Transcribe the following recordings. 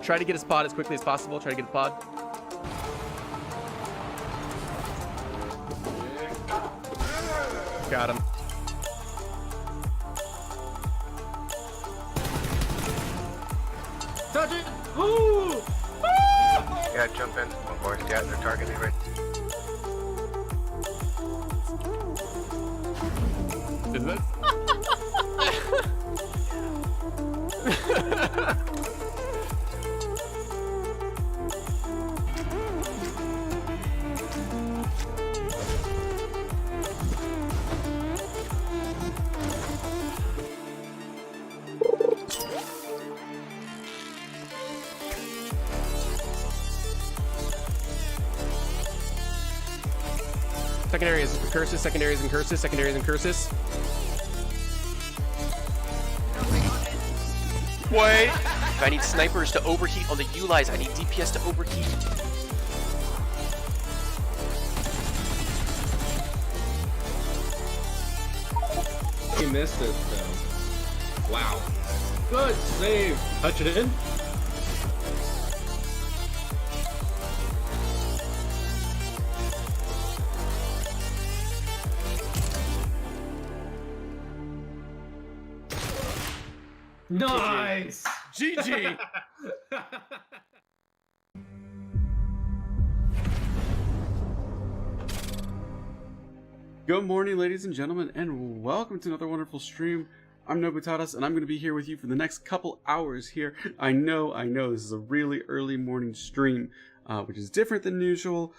Try to get his pod as quickly as possible. Try to get a pod. Got him. Touch it! Ooh! Yeah, jump in. Of course, yeah, they're targeting right. Is this? Secondaries and curses, secondaries and curses, secondaries and curses. Wait! I need snipers to overheat on the Ulis. I need DPS to overheat. He missed it though. Wow. Good save. Touch it in. Nice. GG! Good morning, ladies and gentlemen, and welcome to another wonderful stream. I'm Nobutadas, and I'm going to be here with you for the next couple hours here. I know, this is a really early morning stream, which is different than usual.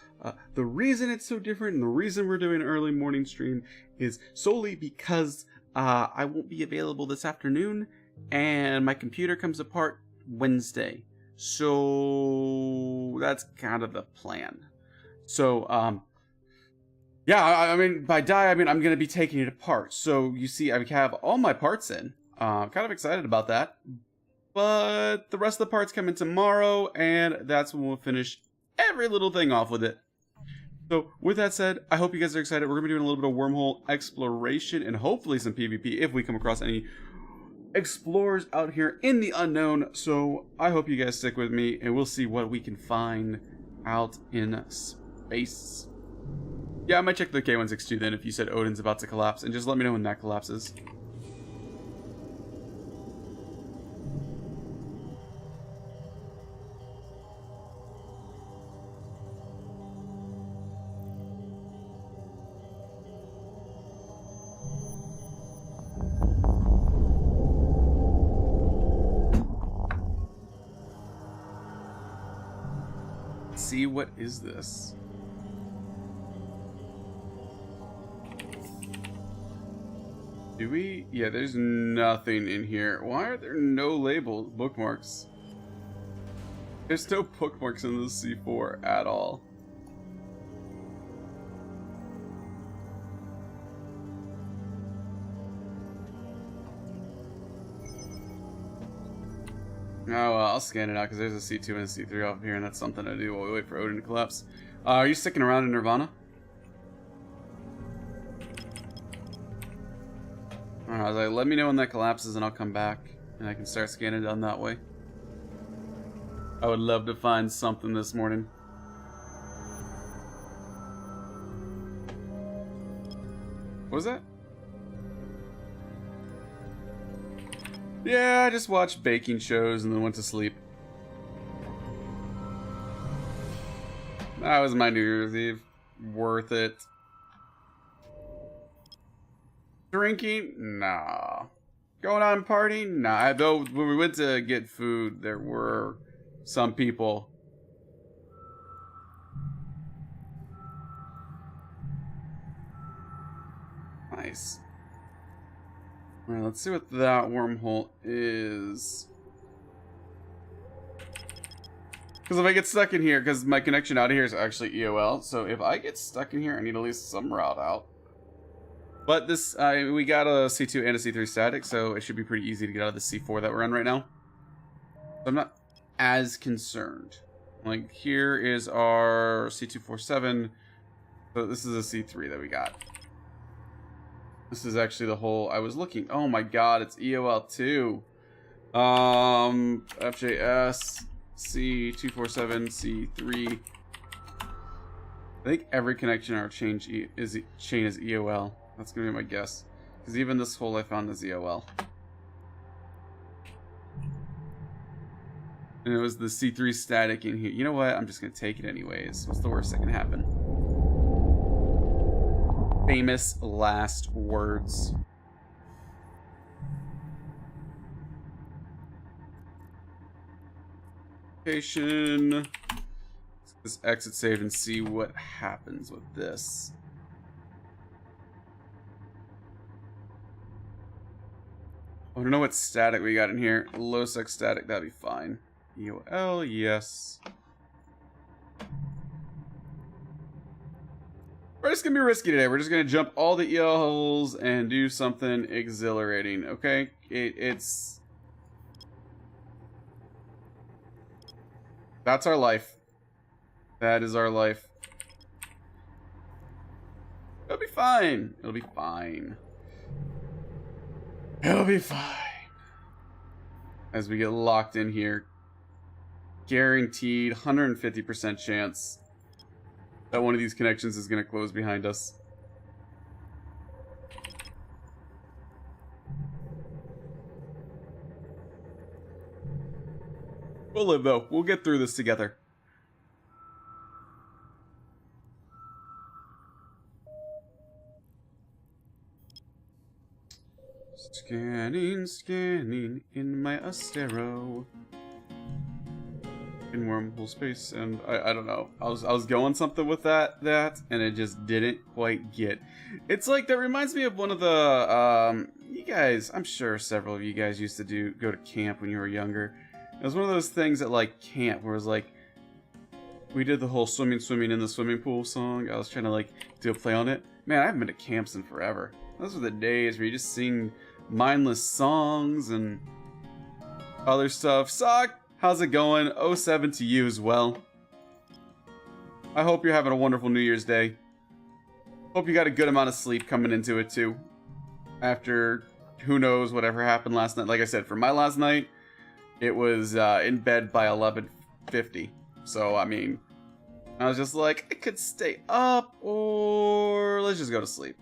The reason it's so different and the reason we're doing an early morning stream is solely because I won't be available this afternoon, and my computer comes apart Wednesday. So that's kind of the plan. So, yeah, I mean, by die, I mean, I'm going to be taking it apart. So, you see, I have all my parts in. I'm kind of excited about that. But the rest of the parts come in tomorrow, and that's when we'll finish every little thing off with it. So, with that said, I hope you guys are excited. We're going to be doing a little bit of wormhole exploration and hopefully some PvP if we come across any explorers out here in the unknown. So, I hope you guys stick with me, and we'll see what we can find out in space. Yeah, I might check the K162 then if you said Odin's about to collapse, and just let me know when that collapses. Let's see, what is this? Do we? Yeah, there's nothing in here. Why are there no labels, bookmarks? There's no bookmarks in the C4 at all. Oh, well, I'll scan it out because there's a C2 and a C3 off here, and that's something to do while we wait for Odin to collapse. Are you sticking around in Nirvana? I was like, let me know when that collapses and I'll come back and I can start scanning down that way. I would love to find something this morning. What was that? Yeah, I just watched baking shows and then went to sleep. That was my New Year's Eve. Worth it. Drinking? Nah. Going on partying? Nah. Though when we went to get food, there were some people. Nice. Alright, let's see what that wormhole is. Because if I get stuck in here, because my connection out of here is actually EOL, so if I get stuck in here, I need at least some route out. But this, we got a C2 and a C3 static, so it should be pretty easy to get out of the C4 that we're in right now. So I'm not as concerned. Like, here is our C247. So this is a C3 that we got. This is actually the whole, I was looking, oh my god, it's EOL2. FJS, C247, C3. I think every connection in our chain is EOL. That's gonna be my guess. Because even this hole I found is EOL. And it was the C3 static in here. You know what? I'm just gonna take it anyways. What's the worst that can happen? Famous last words. Let's exit save and see what happens with this. I don't know what static we got in here. Low sec static, that'd be fine. EOL, yes. We're just gonna be risky today. We're just gonna jump all the EOL holes and do something exhilarating, okay? It's... That's our life. That is our life. It'll be fine. It'll be fine. It'll be fine. As we get locked in here. Guaranteed 150% chance that one of these connections is going to close behind us. We'll live though. We'll get through this together. Scanning in my Astero. In wormhole space, and I don't know. I was going something with that, and it just didn't quite get. It's like that reminds me of one of the you guys. I'm sure several of you guys used to go to camp when you were younger. It was one of those things at like camp where it was like we did the whole swimming in the swimming pool song. I was trying to like do a play on it. Man, I haven't been to camps in forever. Those were the days where you just sing mindless songs and other stuff. Sock, how's it going? 07 to you as well. I hope you're having a wonderful New Year's Day. Hope you got a good amount of sleep coming into it too. After who knows whatever happened last night. Like I said, for my last night, it was in bed by 11:50. So, I mean, I was just like, I could stay up or let's just go to sleep.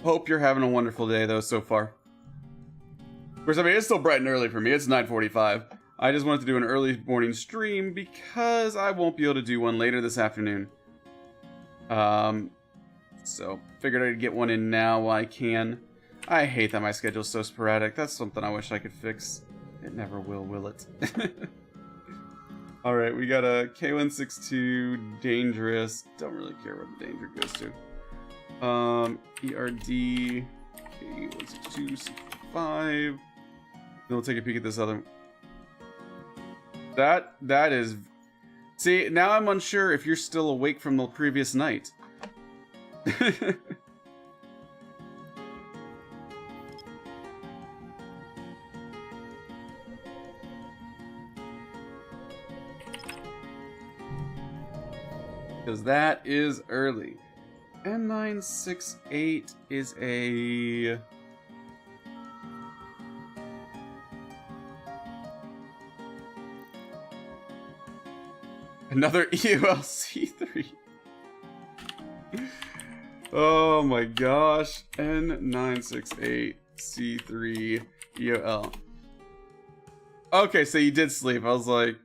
Hope you're having a wonderful day though so far. Of course, I mean, it's still bright and early for me. It's 9:45. I just wanted to do an early morning stream because I won't be able to do one later this afternoon. So figured I'd get one in now while I can. I hate that my schedule's so sporadic. That's something I wish I could fix. It never will it? Alright, we got a K162 dangerous. Don't really care where the danger goes to. ERD K162 C5. Then we'll take a peek at this other. That is. See, now I'm unsure if you're still awake from the previous night. Because that is early. M968 is a... Another EOLC3. Oh my gosh. N968 C3 EOL. Okay, so you did sleep. I was like...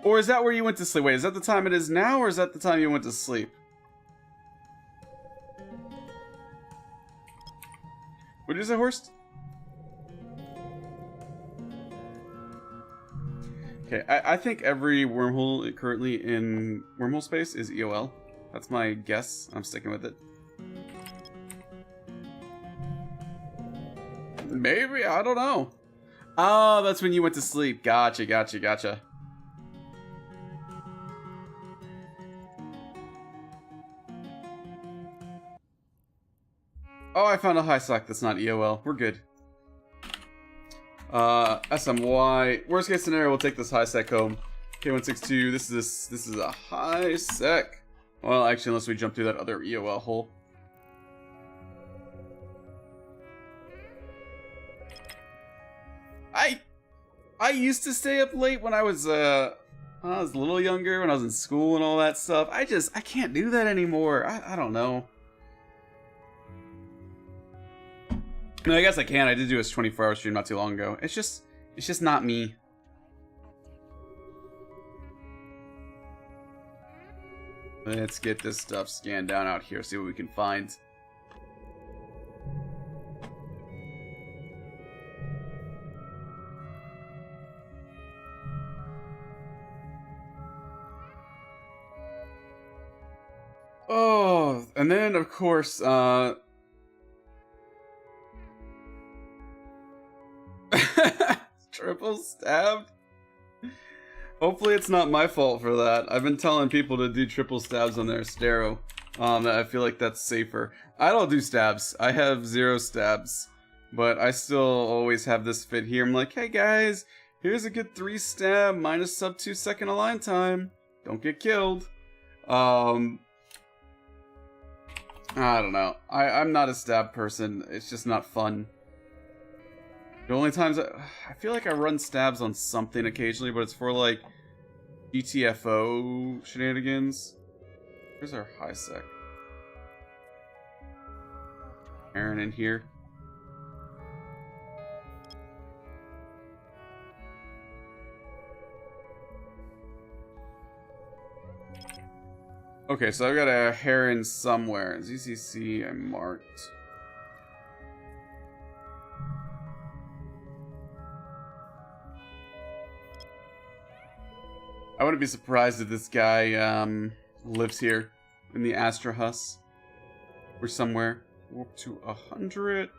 Or is that where you went to sleep? Wait, is that the time it is now, or is that the time you went to sleep? What did you say, Horst? Okay, I think every wormhole currently in wormhole space is EOL. That's my guess. I'm sticking with it. Maybe, I don't know. Oh, that's when you went to sleep. Gotcha. Oh, I found a high sec that's not EOL. We're good. SMY. Worst case scenario, we'll take this high sec home. K162. This is a high sec. Well, actually, unless we jump through that other EOL hole. I used to stay up late when I was a little younger, when I was in school and all that stuff. I can't do that anymore. I don't know. No, I guess I can. I did do a 24-hour stream not too long ago. It's just not me. Let's get this stuff scanned down out here, see what we can find. Oh, and then of course, triple stabbed. Hopefully it's not my fault for that. I've been telling people to do triple stabs on their Astero. I feel like that's safer. I don't do stabs. I have 0 stabs. But I still always have this fit here. I'm like, hey guys, here's a good 3 stab minus sub 2 second align time. Don't get killed. I don't know. I'm not a stab person. It's just not fun. The only times I feel like I run stabs on something occasionally, but it's for like GTFO shenanigans. Where's our high sec? Aaron in here. Okay, so I've got a Heron somewhere. ZCC I marked. I wouldn't be surprised if this guy lives here in the Astra Hus or somewhere. Warp to 100.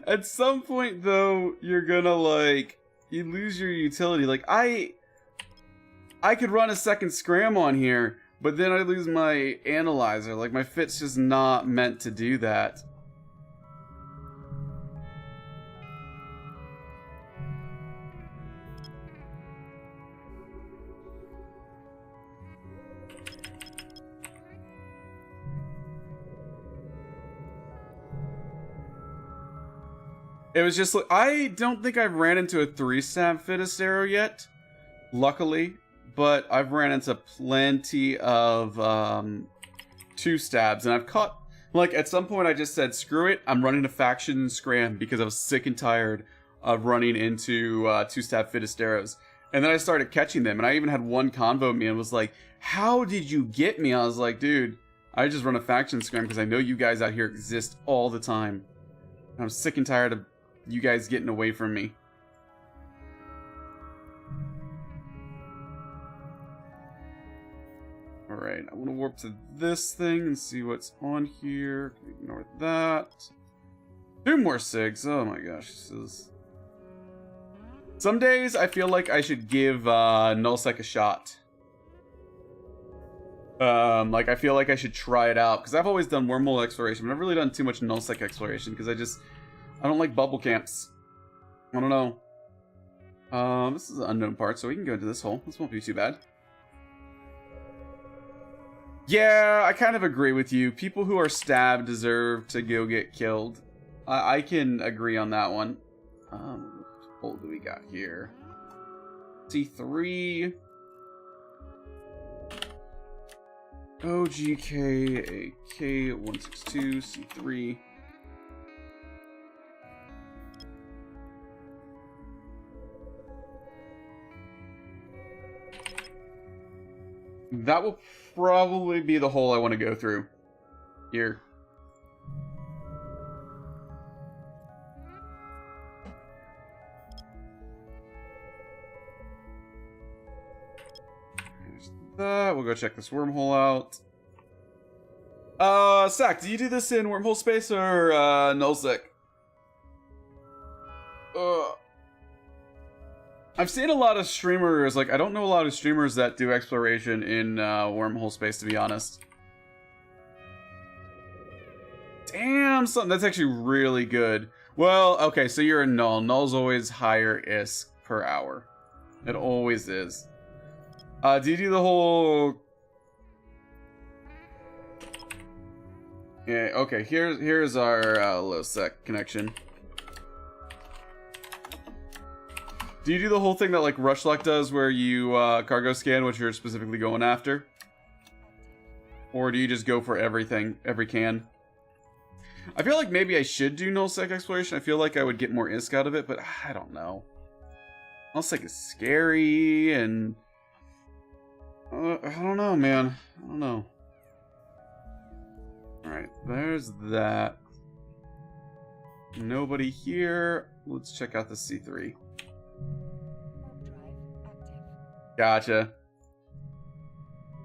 At some point, though, you're gonna like you lose your utility. Like I could run a second scram on here, but then I lose my analyzer. Like my fit's just not meant to do that. It was just like, I don't think I've ran into a 3-stab fittest arrow yet, luckily, but I've ran into plenty of 2 stabs, and I've caught, like, at some point I just said, screw it, I'm running a faction scram because I was sick and tired of running into 2-stab fittest arrows. And then I started catching them, and I even had one convo me and was like, how did you get me? I was like, dude, I just run a faction scram because I know you guys out here exist all the time. I'm sick and tired of you guys getting away from me. Alright, I want to warp to this thing and see what's on here. Ignore that. 2 more SIGs. Oh my gosh, this is... Some days I feel like I should give nullsec a shot. Like I feel like I should try it out because I've always done wormhole exploration, but I've really done too much nullsec exploration because I don't like bubble camps. I don't know. This is an unknown part, so we can go into this hole. This won't be too bad. Yeah, I kind of agree with you. People who are stabbed deserve to go get killed. I can agree on that one. What hole do we got here? C3. OGK, AK, 162, C3. That will probably be the hole I want to go through. Here. There's that. We'll go check this wormhole out. Sack, do you do this in wormhole space or nullsec? I've seen a lot of streamers, like, I don't know a lot of streamers that do exploration in wormhole space, to be honest. Damn, something that's actually really good. Well, okay, so you're a null. Null's always higher ISK per hour. It always is. Do you do the whole... Yeah, okay, here's our low sec connection. Do you do the whole thing that like Rushlock does where you cargo scan what you're specifically going after? Or do you just go for everything, every can? I feel like maybe I should do nullsec exploration. I feel like I would get more ISK out of it, but I don't know. Nullsec is scary and... I don't know, man. I don't know. Alright, there's that. Nobody here. Let's check out the C3. Gotcha.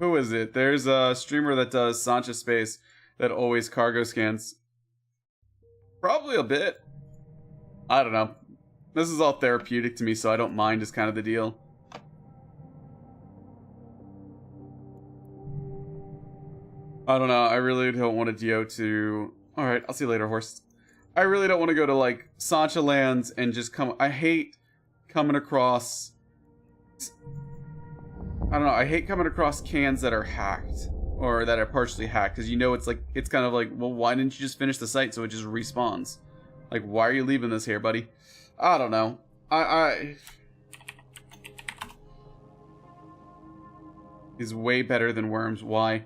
Who is it? There's a streamer that does Sancha Space that always cargo scans. Probably a bit. I don't know. This is all therapeutic to me, so I don't mind is kind of the deal. I don't know. I really don't want to DO to... Alright, I'll see you later, horse. I really don't want to go to, like, Sancha lands and just come... I hate coming across... I don't know, I hate coming across cans that are hacked. Or that are partially hacked. Because you know it's like, it's kind of like, well, why didn't you just finish the site so it just respawns? Like, why are you leaving this here, buddy? I don't know. Is way better than Worms. Why?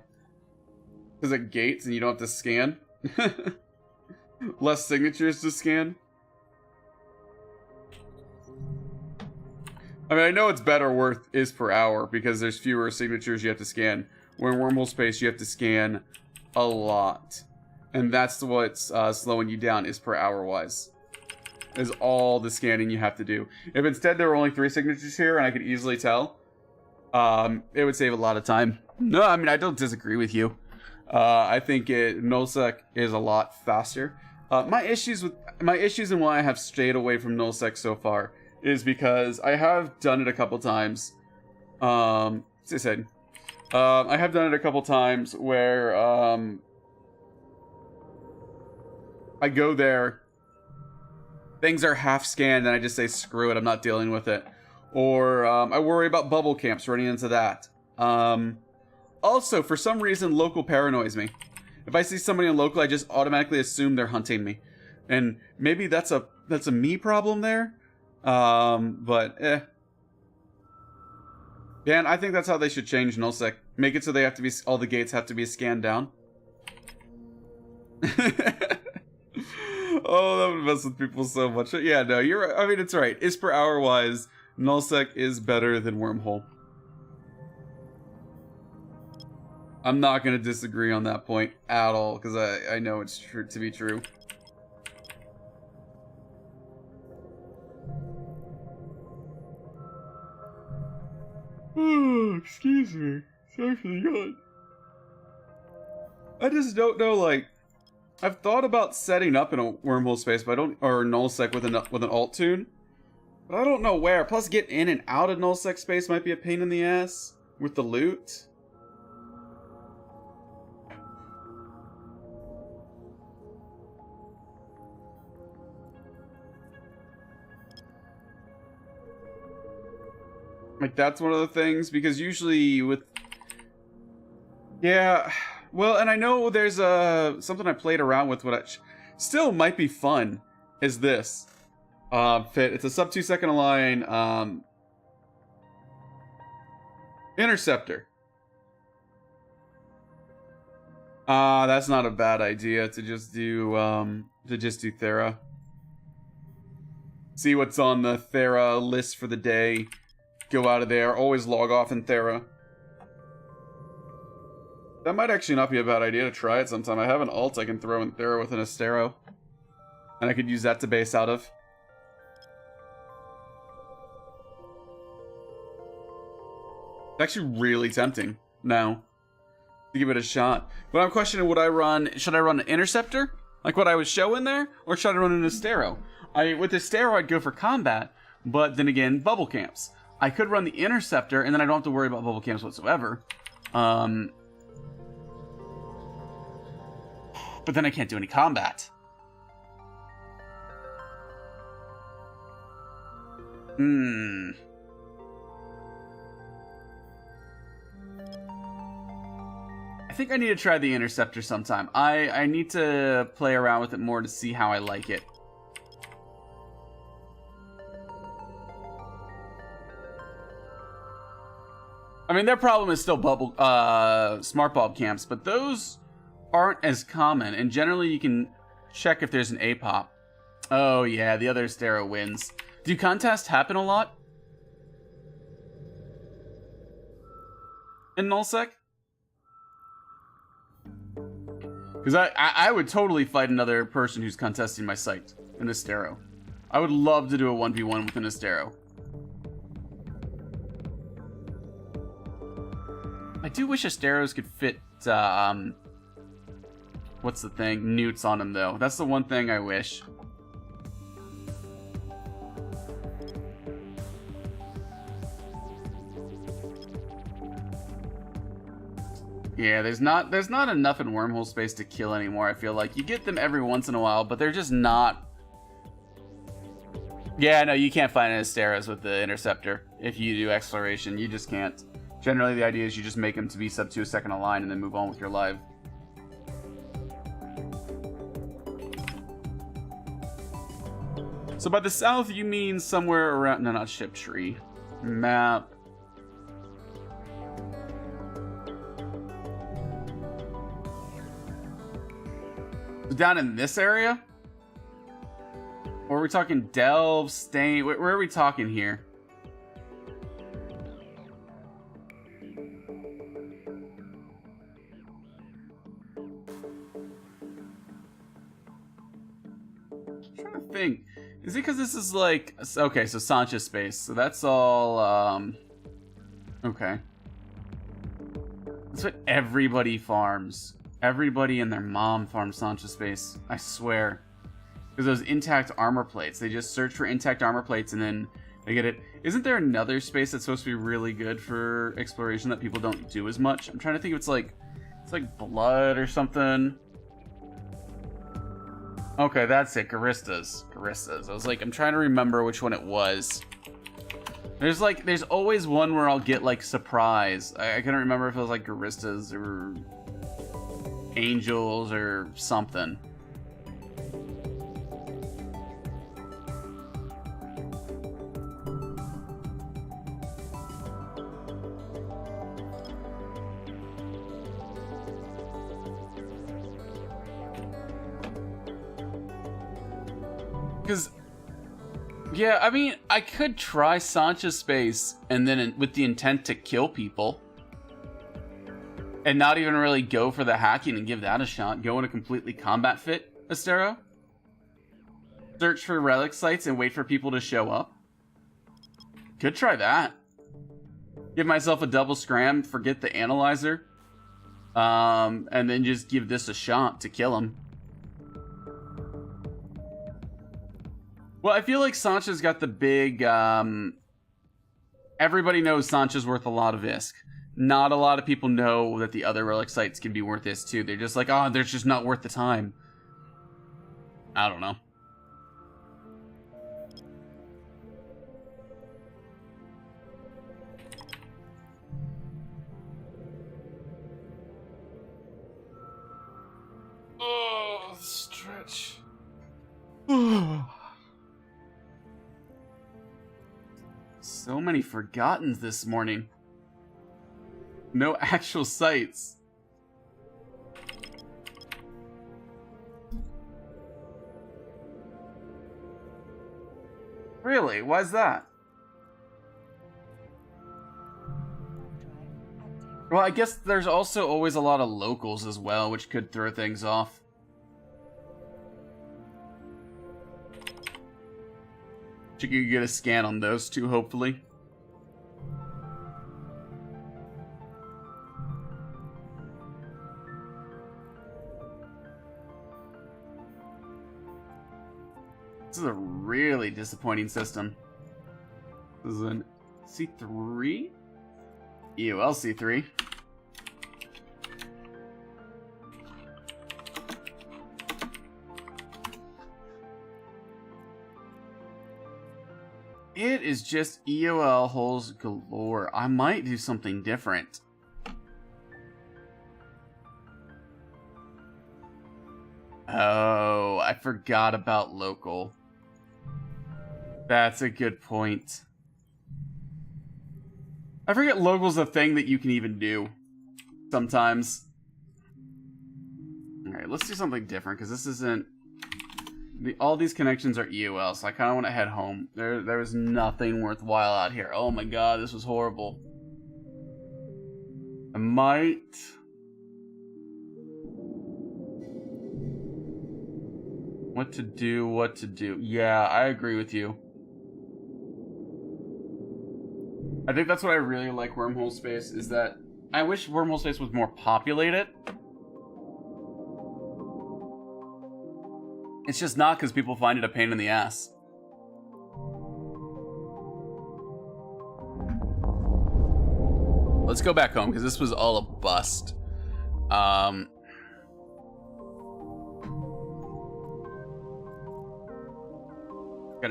Because it gates and you don't have to scan? Less signatures to scan? I mean, I know it's better worth is per hour because there's fewer signatures you have to scan. Where in Wormhole Space, you have to scan a lot. And that's what's slowing you down is per hour wise. Is all the scanning you have to do. If instead there were only 3 signatures here and I could easily tell, it would save a lot of time. No, I mean, I don't disagree with you. I think nullsec is a lot faster. My issues and why I have stayed away from nullsec so far is because I have done it a couple times. I have done it a couple times where I go there, things are half scanned, and I just say screw it, I'm not dealing with it. Or I worry about bubble camps running into that. Also, for some reason, local paranoids me. If I see somebody in local, I just automatically assume they're hunting me, and maybe that's a me problem there. But yeah, and I think that's how they should change nullsec. Make it so they have to be, all the gates have to be scanned down. Oh, that would mess with people so much. Yeah, no, you're right. I mean, it's right. Is per hour wise, nullsec is better than Wormhole. I'm not going to disagree on that point at all, because I know it's true to be true. Oh, excuse me. Sorry for the yawn. I just don't know, like... I've thought about setting up in a Wormhole Space, but I don't... Or nullsec with an alt tune. But I don't know where. Plus, getting in and out of nullsec space might be a pain in the ass. With the loot. Like, that's one of the things, because usually with... Yeah, well, and I know there's something I played around with, what still might be fun, is this. It's a sub 2 second align, Interceptor. That's not a bad idea to just do Thera. See what's on the Thera list for the day. Go out of there. Always log off in Thera. That might actually not be a bad idea to try it sometime. I have an alt I can throw in Thera with an Astero. And I could use that to base out of. It's actually really tempting now to give it a shot. But I'm questioning, should I run an Interceptor? Like what I was showing there? Or should I run an Astero? With Astero, I'd go for combat. But then again, bubble camps. I could run the Interceptor, and then I don't have to worry about bubble camps whatsoever. But then I can't do any combat. I I think I need to try the Interceptor sometime. I need to play around with it more to see how I like it. I mean, their problem is still smart bulb camps, but those aren't as common, and generally you can check if there's an APOP. Oh yeah, the other Stero wins. Do contests happen a lot in nullsec? Because I would totally fight another person who's contesting my site in Astero. I would love to do a 1v1 with an Astero. I do wish Asteros could fit, what's the thing? Newts on them, though. That's the one thing I wish. Yeah, there's not enough in wormhole space to kill anymore. I feel like you get them every once in a while, but they're just not. Yeah, no, you can't find an Asteros with the Interceptor if you do exploration. You just can't. Generally, the idea is you just make them to be sub 2 a second a line and then move on with your live. So by the south, you mean somewhere around... No, not Ship Tree. Map. Down in this area? Or are we talking Delve, Stain? Where are we talking here? I'm trying to think. Is it because this is like... Okay, so Sancha space. So that's all... Okay. That's what everybody farms. Everybody and their mom farms Sancha space. I swear. Because those intact armor plates. They just search for intact armor plates and then they get it. Isn't there another space that's supposed to be really good for exploration that people don't do as much? I'm trying to think if it's like blood or something. Okay, that's it. Garistas. I was like, I'm trying to remember which one it was. There's always one where I'll get like surprise. I couldn't remember if it was like Garistas or Angels or something. Because, yeah, I mean, I could try Sancha space and then with the intent to kill people. And not even really go for the hacking and give that a shot. Go in a completely combat fit Astero. Search for relic sites and wait for people to show up. Could try that. Give myself a double scram, forget the analyzer. And then just give this a shot to kill him. Well, I feel like Sancha's got the big... Everybody knows Sancha's worth a lot of ISK. Not a lot of people know that the other relic sites can be worth this too. They're just like, oh, they're just not worth the time. I don't know. Oh, stretch. So many forgottens this morning. No actual sites. Really? Why's that? Well, I guess there's also always a lot of locals as well, which could throw things off. You could get a scan on those two, hopefully. This is a really disappointing system. This is an C3? EOL C3. It is just EOL holes galore. I might do something different. Oh, I forgot about local. That's a good point. I forget local's a thing that you can even do sometimes. Alright, let's do something different, because this isn't... all these connections are EOL, so I kind of want to head home. There was nothing worthwhile out here. Oh my god, this was horrible. I might... what to do. Yeah, I agree with you. I think that's what I really like Wormhole Space, is that I wish Wormhole Space was more populated. It's just not, because people find it a pain in the ass. Let's go back home, because this was all a bust. Got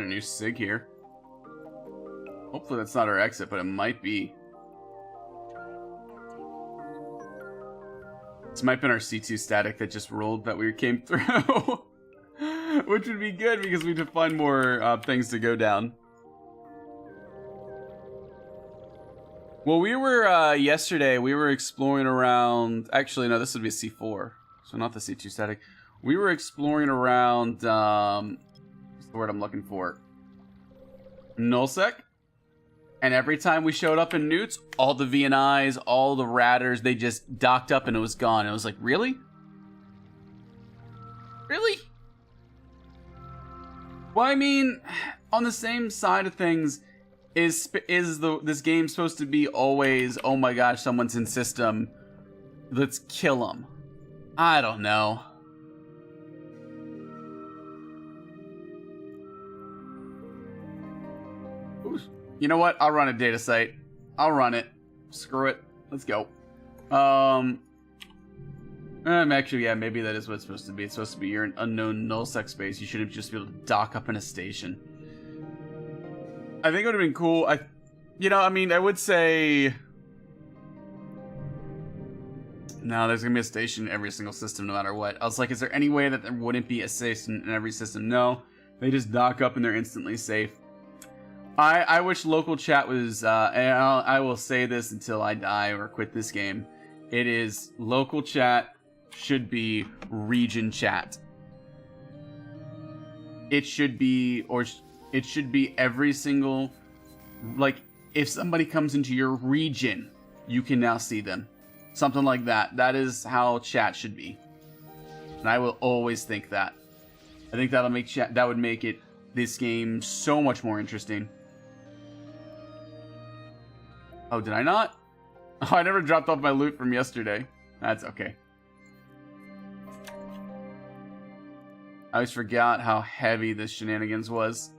a new SIG here. Hopefully that's not our exit, but it might be. This might have been our C2 static that just rolled that we came through. Which would be good, because we could find more things to go down. Well, we were, yesterday, we were exploring around... actually, no, this would be a C4. So not the C2 static. We were exploring around, what's the word I'm looking for? Nullsec. And every time we showed up in Newts, all the VNIs, all the Ratters, they just docked up and it was gone. It was like, really? Really? Well, I mean, on the same side of things, is this game supposed to be always, oh my gosh, someone's in system, let's kill them? I don't know. Ooh. You know what? I'll run a data site. I'll run it. Screw it. Let's go. Actually, yeah, maybe that is what it's supposed to be. It's supposed to be you're an unknown nullsec space. You shouldn't just be able to dock up in a station. I think it would have been cool. I would say... no, there's going to be a station in every single system no matter what. I was like, is there any way that there wouldn't be a station in every system? No. They just dock up and they're instantly safe. I wish local chat was, and I will say this until I die or quit this game. It is local chat should be region chat. It should be, or it should be every single, like, if somebody comes into your region, you can now see them. Something like that. That is how chat should be. And I will always think that. I think that'll make chat, that would make it, this game, so much more interesting. Oh, did I not? Oh, I never dropped off my loot from yesterday. That's okay. I always forgot how heavy this shenanigans was.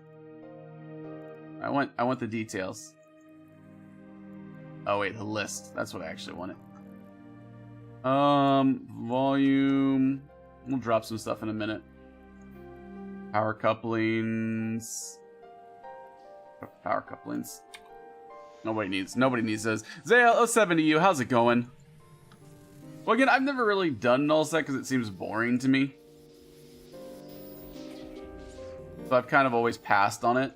I want the details. Oh wait, the list. That's what I actually wanted. Volume. We'll drop some stuff in a minute. Power couplings. Power couplings. Nobody needs those. Zale 07 to you. How's it going? Well, again, I've never really done nullsec because it seems boring to me. So I've kind of always passed on it.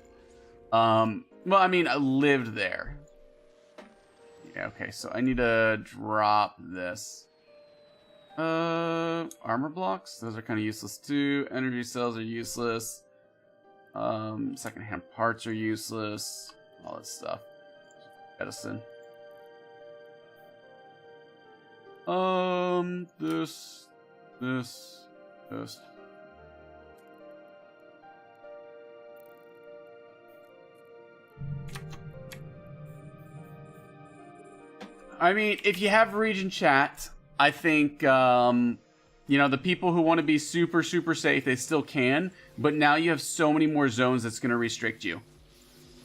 Well, I mean, I lived there. Yeah, okay, so I need to drop this. Armor blocks? Those are kind of useless too. Energy cells are useless. Secondhand parts are useless. All that stuff. Edison. This. I mean, if you have region chat, I think, you know, the people who want to be super, super safe, they still can. But now you have so many more zones that's going to restrict you.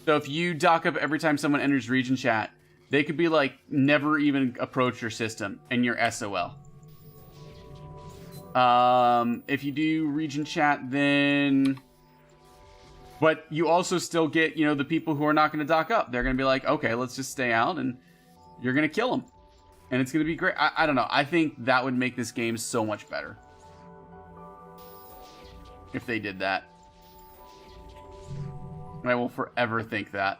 So if you dock up every time someone enters region chat, they could be like, never even approach your system, and you're SOL. If you do region chat, then... but you also still get, you know, the people who are not going to dock up. They're going to be like, okay, let's just stay out, and you're going to kill them. And it's going to be great. I don't know. I think that would make this game so much better. if they did that. I will forever think that.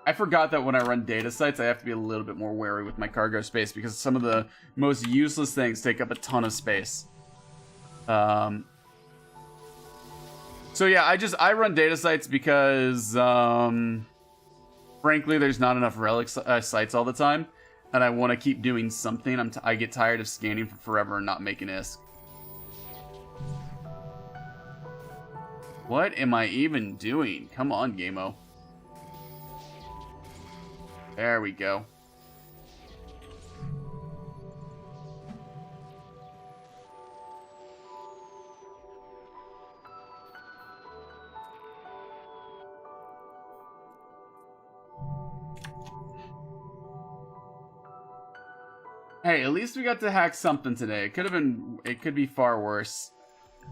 I forgot that when I run data sites, I have to be a little bit more wary with my cargo space because some of the most useless things take up a ton of space. So yeah, I run data sites because, frankly, there's not enough relic sites all the time, and I want to keep doing something. I get tired of scanning for forever and not making ISK. What am I even doing? Come on, Gameo. There we go. Hey, at least we got to hack something today. It could be far worse. I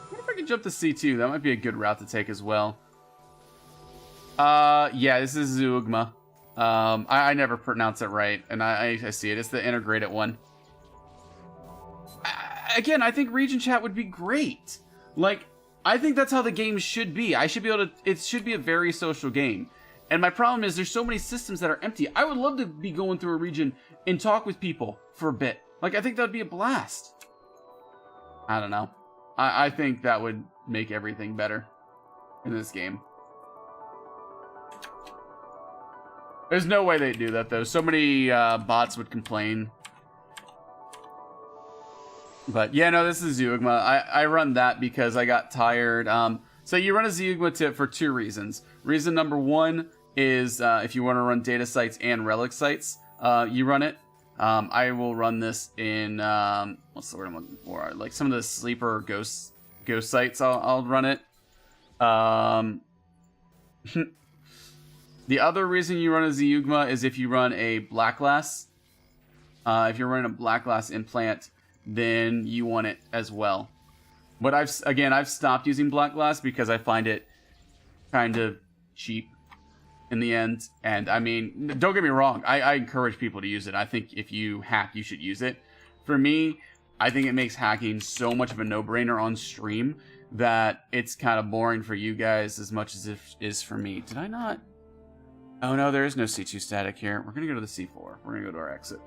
wonder if I can jump to C2. That might be a good route to take as well. Yeah, this is Zeugma. I never pronounce it right, and I see it. It's the integrated one. Again, I think region chat would be great. Like, I think that's how the game should be. I should be able to. It should be a very social game. And my problem is there's so many systems that are empty. I would love to be going through a region and talk with people for a bit. Like, I think that would be a blast. I don't know. I think that would make everything better in this game. There's no way they'd do that, though. So many bots would complain. But, yeah, no, this is Zeugma. I run that because I got tired. So you run a Zeugma tip for 2 reasons. Reason number 1 is if you want to run data sites and relic sites, you run it. I will run this in, what's the word I'm looking for? Like some of the sleeper ghost sites, I'll run it. The other reason you run a Zeugma is if you run a Black Glass. If you're running a Black Glass implant, then you want it as well. But I've stopped using Black Glass because I find it kind of cheap in the end. And I mean, don't get me wrong, I encourage people to use it. I think if you hack, you should use it. For me, I think it makes hacking so much of a no-brainer on stream that it's kind of boring for you guys as much as it is for me. Did I not? Oh no, there is no C2 static here. We're gonna go to the C4. We're gonna go to our exit.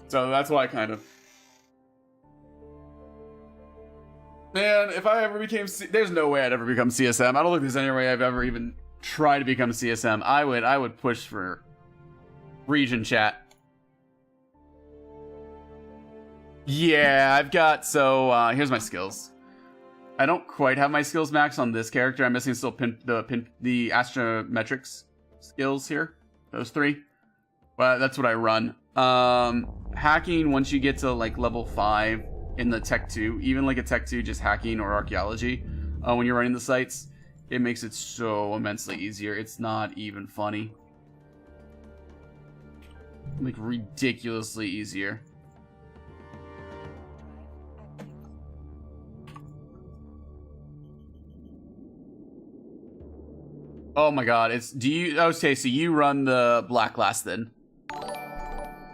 So that's why I kind of... Man, if I ever became there's no way I'd ever become CSM. I don't think there's any way I've ever even tried to become CSM. I would push for region chat. Yeah, I've got, so here's my skills. I don't quite have my skills maxed on this character. I'm missing still the astrometrics skills here. Those 3. But that's what I run. Hacking, once you get to like level 5 in the Tech 2, even like a Tech 2 just hacking or archaeology, when you're running the sites, it makes it so immensely easier. It's not even funny. Like ridiculously easier. Oh my god, okay, so you run the Black Glass then.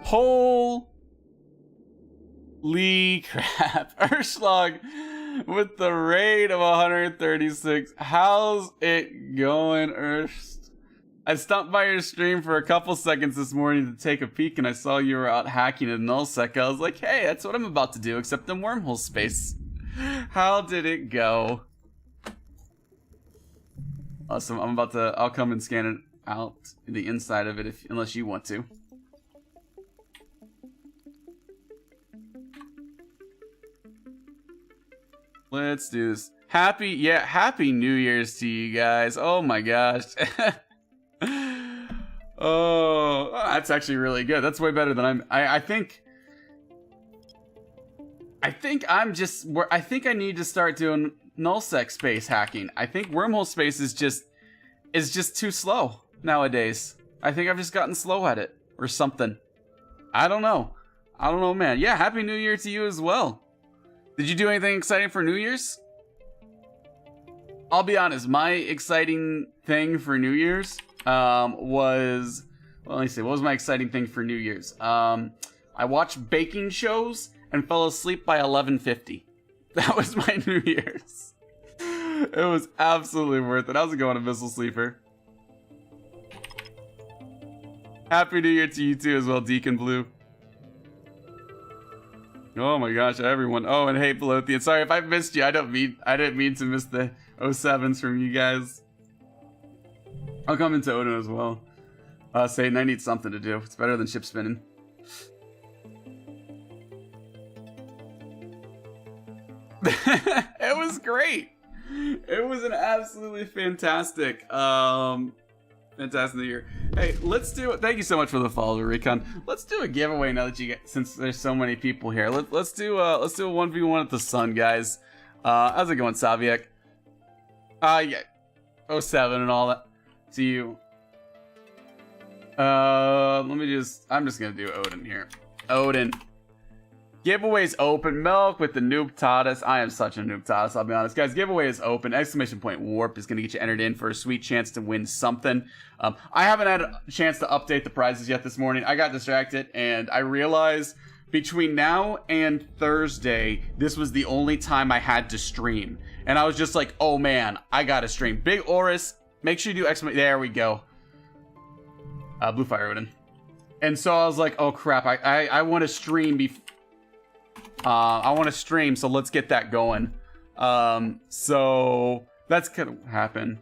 Holy crap. Urschlog with the rate of 136. How's it going, Ursch? I stopped by your stream for a couple seconds this morning to take a peek, and I saw you were out hacking in nullsec. I was like, hey, that's what I'm about to do, except in wormhole space. How did it go? Awesome. I'll come and scan it out, the inside of it, unless you want to. Let's do this. Happy New Year's to you guys. Oh my gosh. Oh, that's actually really good. That's way better than I think I need to start doing nullsec space hacking. I think wormhole space is just too slow nowadays. I think I've just gotten slow at it or something. I don't know, man. Yeah, happy New Year to you as well. Did you do anything exciting for New Year's? I'll be honest, my exciting thing for New Year's, was, well, let me see, what was my exciting thing for New Year's? I watched baking shows and fell asleep by 11:50. That was my New Year's. It was absolutely worth it. How's it going, Abyssal Sleeper? Happy New Year to you too as well, Deacon Blue. Oh my gosh, everyone. Oh, and hey, Pelothian. Sorry if I missed you. I didn't mean to miss the 07s from you guys. I'll come into Odin as well. Satan, I need something to do. It's better than ship spinning. It was great. It was an absolutely fantastic fantastic year. Hey, let's do it. Thank you so much for the follow, Recon. Let's do a giveaway now that you get, since there's so many people here. Let's do a 1v1 at the sun, guys. How's it going, Saviek? Yeah, 07 and all that. To you. I'm just gonna do Odin here. Odin. Giveaway is open. Milk with the noob Tadas. I am such a noob Tadas, I'll be honest. Guys, giveaway is open. Exclamation point warp is going to get you entered in for a sweet chance to win something. I haven't had a chance to update the prizes yet this morning. I got distracted and I realized between now and Thursday, this was the only time I had to stream. And I was just like, oh man, I got to stream. Big Oris, make sure you do exclamation. There we go. Blue Fire Odin. And so I was like, oh crap, I want to stream before. I want to stream, so let's get that going. So that's gonna happen.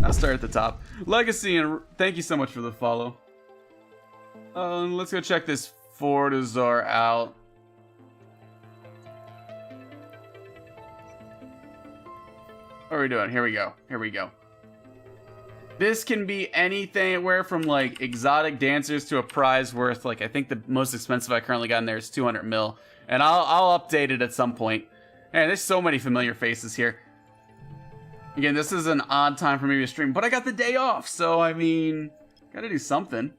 I'll start at the top. Legacy, and thank you so much for the follow. Let's go check this Fortizar out. What are we doing? Here we go. Here we go. This can be anything, anywhere from like exotic dancers to a prize worth, like I think the most expensive I currently got in there is 200 mil. And I'll update it at some point. Man, there's so many familiar faces here. Again, this is an odd time for me to stream, but I got the day off, so I mean, gotta do something.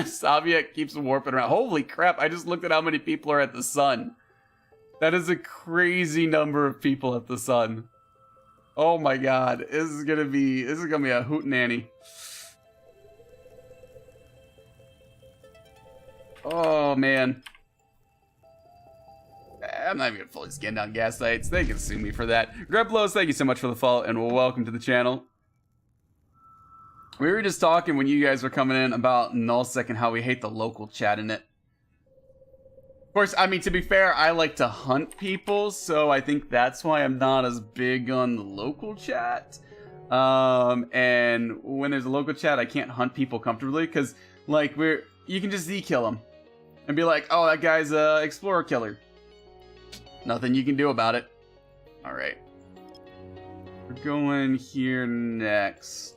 Soviet keeps warping around. Holy crap, I just looked at how many people are at the sun. That is a crazy number of people at the sun. Oh my god, this is gonna be a hootenanny. Oh man. I'm not even gonna fully scan down gas sites. They can sue me for that. Greblos, thank you so much for the follow and welcome to the channel. We were just talking when you guys were coming in about Nullsec and how we hate the local chat in it. Of course, I mean, to be fair, I like to hunt people, so I think that's why I'm not as big on the local chat. And when there's a local chat, I can't hunt people comfortably, because, like, you can just Z-kill them. And be like, oh, that guy's a explorer killer. Nothing you can do about it. Alright. We're going here next.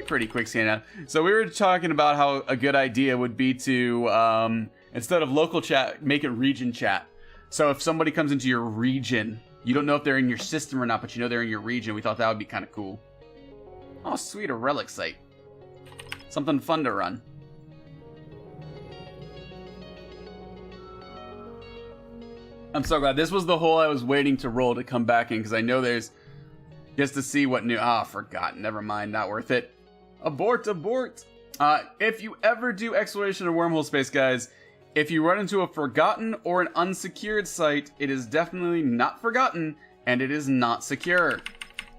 Pretty quick scan out. So we were talking about how a good idea would be to, instead of local chat, make it region chat. So if somebody comes into your region, you don't know if they're in your system or not, but you know they're in your region. We thought that would be kind of cool. Oh, sweet, a relic site. Something fun to run. I'm so glad. This was the hole I was waiting to roll to come back in, because I know there's just to see what new... Ah, forgot. Never mind. Not worth it. Abort, abort. If you ever do exploration of wormhole space, guys, if you run into a forgotten or an unsecured site, it is definitely not forgotten, and it is not secure.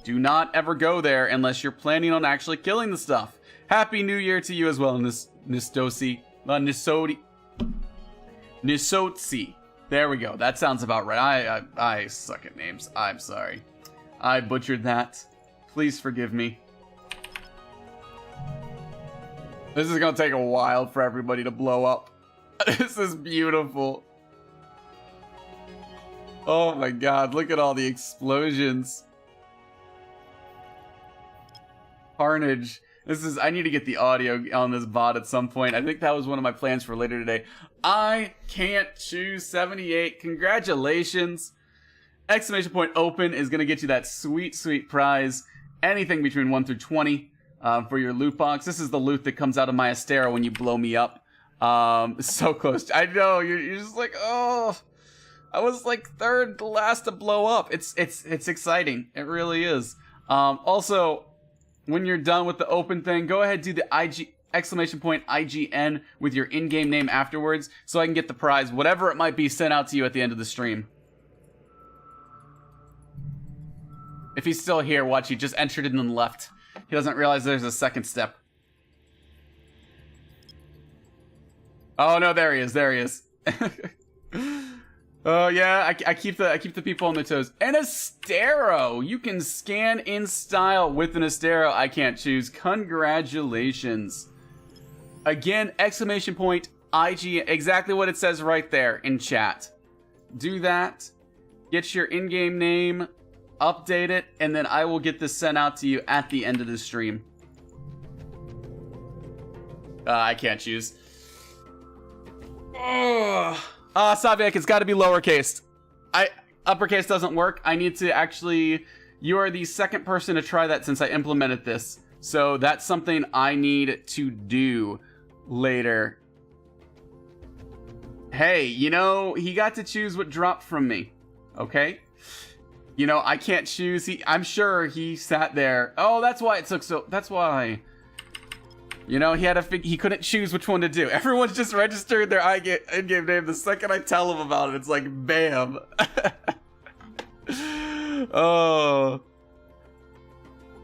Do not ever go there unless you're planning on actually killing the stuff. Happy New Year to you as well, Nisotsi. There we go. That sounds about right. I suck at names. I'm sorry. I butchered that. Please forgive me. This is gonna take a while for everybody to blow up. This is beautiful. Oh my god, look at all the explosions. Carnage. I need to get the audio on this bot at some point. I think that was one of my plans for later today. I can't choose 78. Congratulations. Exclamation point open is going to get you that sweet, sweet prize. Anything between 1 through 20 for your loot box. This is the loot that comes out of my Astera when you blow me up. So close. I know, you're just like, oh. I was like third to last to blow up. It's exciting. It really is. Also, when you're done with the open thing, go ahead, do the exclamation point IGN with your in-game name afterwards so I can get the prize, whatever it might be, sent out to you at the end of the stream. If he's still here, watch, he just entered it and left. He doesn't realize there's a second step. Oh no, there he is. There he is. Oh yeah, I keep the people on their toes. An Astero! You can scan in style with an Astero. I can't choose. Congratulations. Again, exclamation point IG, exactly what it says right there in chat. Do that. Get your in-game name, update it, and then I will get this sent out to you at the end of the stream. I can't choose. Saviak, it's got to be lowercase. Uppercase doesn't work. I need to actually... You are the second person to try that since I implemented this. So that's something I need to do later. Hey, you know, he got to choose what dropped from me. Okay? You know, I can't choose. I'm sure he sat there. Oh, that's why it took so... That's why... You know, he couldn't choose which one to do. Everyone's just registered their in-game name. The second I tell them about it, it's like, bam. Oh.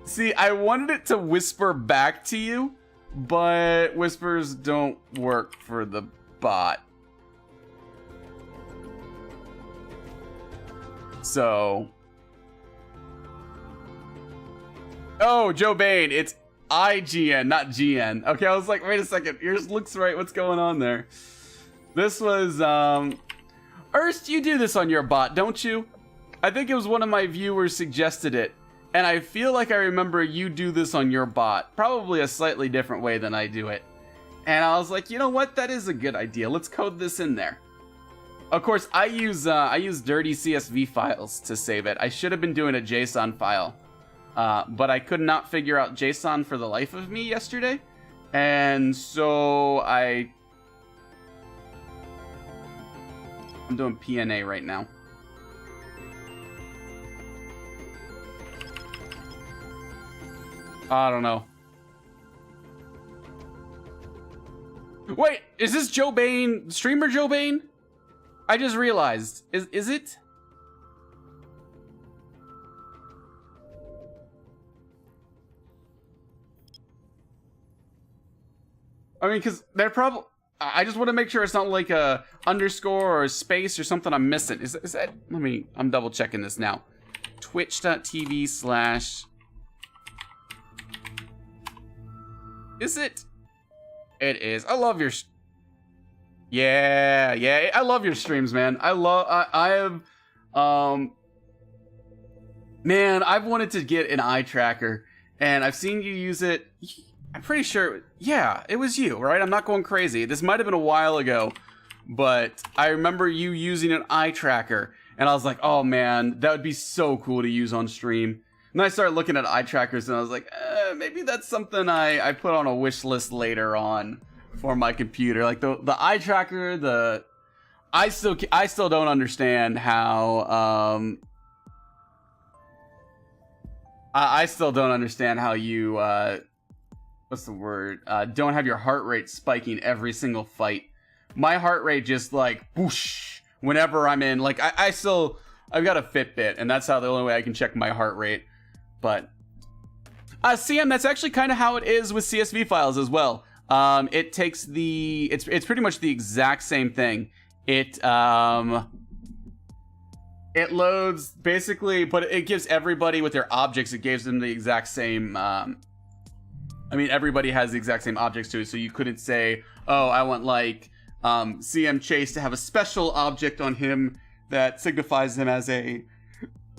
See, I wanted it to whisper back to you, but whispers don't work for the bot. So. Oh, Joe Bain, it's IGN, not GN. Okay, I was like, wait a second. Yours looks right. What's going on there? This was, Erst, you do this on your bot, don't you? I think it was one of my viewers suggested it. And I feel like I remember you do this on your bot. Probably a slightly different way than I do it. And I was like, you know what? That is a good idea. Let's code this in there. Of course, I use dirty CSV files to save it. I should have been doing a JSON file. But I could not figure out JSON for the life of me yesterday. And so I'm doing PNA right now. I don't know. Wait, is this Joe Bain, streamer Joe Bain? I just realized. Is it? I mean, because they're probably... I just want to make sure it's not like a underscore or a space or something I'm missing. Is that... I'm double checking this now. Twitch.tv/... Is it? It is. I love your... Yeah, I love your streams, man. I have... Man, I've wanted to get an eye tracker, and I've seen you use it... I'm pretty sure, yeah, it was you, right? I'm not going crazy. This might have been a while ago, but I remember you using an eye tracker, and I was like, oh man, that would be so cool to use on stream. And then I started looking at eye trackers, and I was like, maybe that's something I put on a wish list later on for my computer. Like the eye tracker, I still don't understand how I still don't understand how you what's the word? Don't have your heart rate spiking every single fight. My heart rate just like whoosh whenever I'm in. Like I've got a Fitbit, and that's how the only way I can check my heart rate. But CM, that's actually kind of how it is with CSV files as well. It takes it's pretty much the exact same thing. It loads basically, but it gives everybody with their objects. It gives them the exact same. I mean, everybody has the exact same objects to it, so you couldn't say, oh, I want, like, CM Chase to have a special object on him that signifies him as a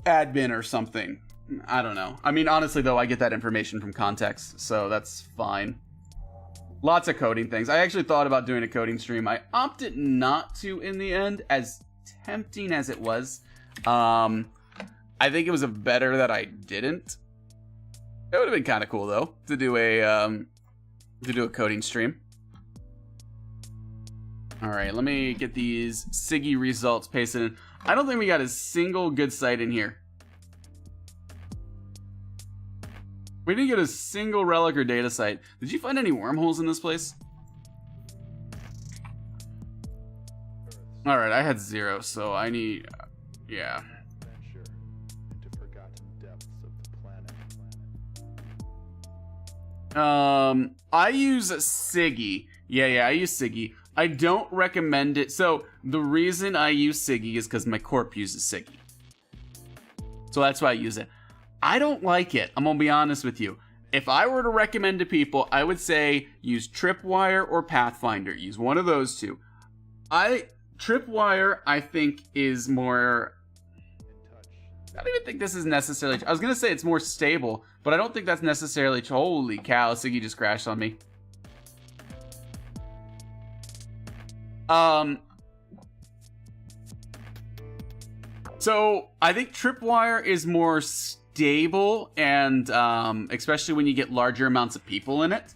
admin or something. I don't know. I mean, honestly, though, I get that information from context, so that's fine. Lots of coding things. I actually thought about doing a coding stream. I opted not to in the end, as tempting as it was. I think it was better that I didn't. It would have been kind of cool though to do a coding stream. All right, let me get these Siggy results pasted in. I don't think we got a single good site in here. We didn't get a single relic or data site. Did you find any wormholes in this place? All right, I had 0, so I need, yeah. I use Siggy. Yeah, I use Siggy. I don't recommend it. So the reason I use Siggy is because my corp uses Siggy. So that's why I use it. I don't like it. I'm gonna be honest with you. If I were to recommend to people, I would say use Tripwire or Pathfinder. Use one of those two. Tripwire, I think, is more... I don't even think this is necessarily... I was gonna say it's more stable, but I don't think that's necessarily... Holy cow, Siggy just crashed on me. So I think Tripwire is more stable, and especially when you get larger amounts of people in it.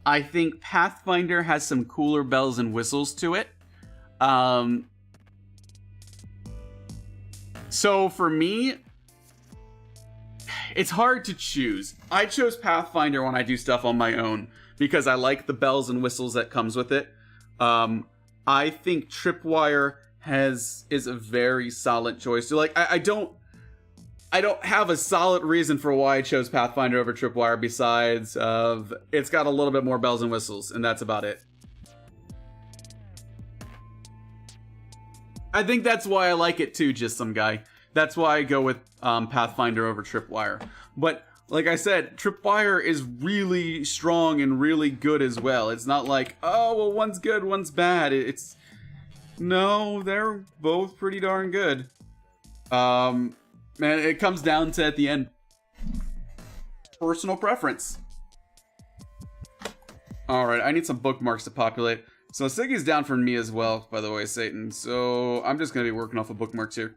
I think Pathfinder has some cooler bells and whistles to it. So for me, it's hard to choose. I chose Pathfinder when I do stuff on my own because I like the bells and whistles that comes with it. I think Tripwire is a very solid choice. So like I don't have a solid reason for why I chose Pathfinder over Tripwire besides it's got a little bit more bells and whistles, and that's about it. I think that's why I like it too, just some guy. That's why I go with Pathfinder over Tripwire. But like I said, Tripwire is really strong and really good as well. It's not like, oh, well, one's good, one's bad. No, they're both pretty darn good. Man, it comes down to, at the end, personal preference. Alright, I need some bookmarks to populate. So Siggy's down for me as well, by the way, Satan. So I'm just going to be working off of bookmarks here.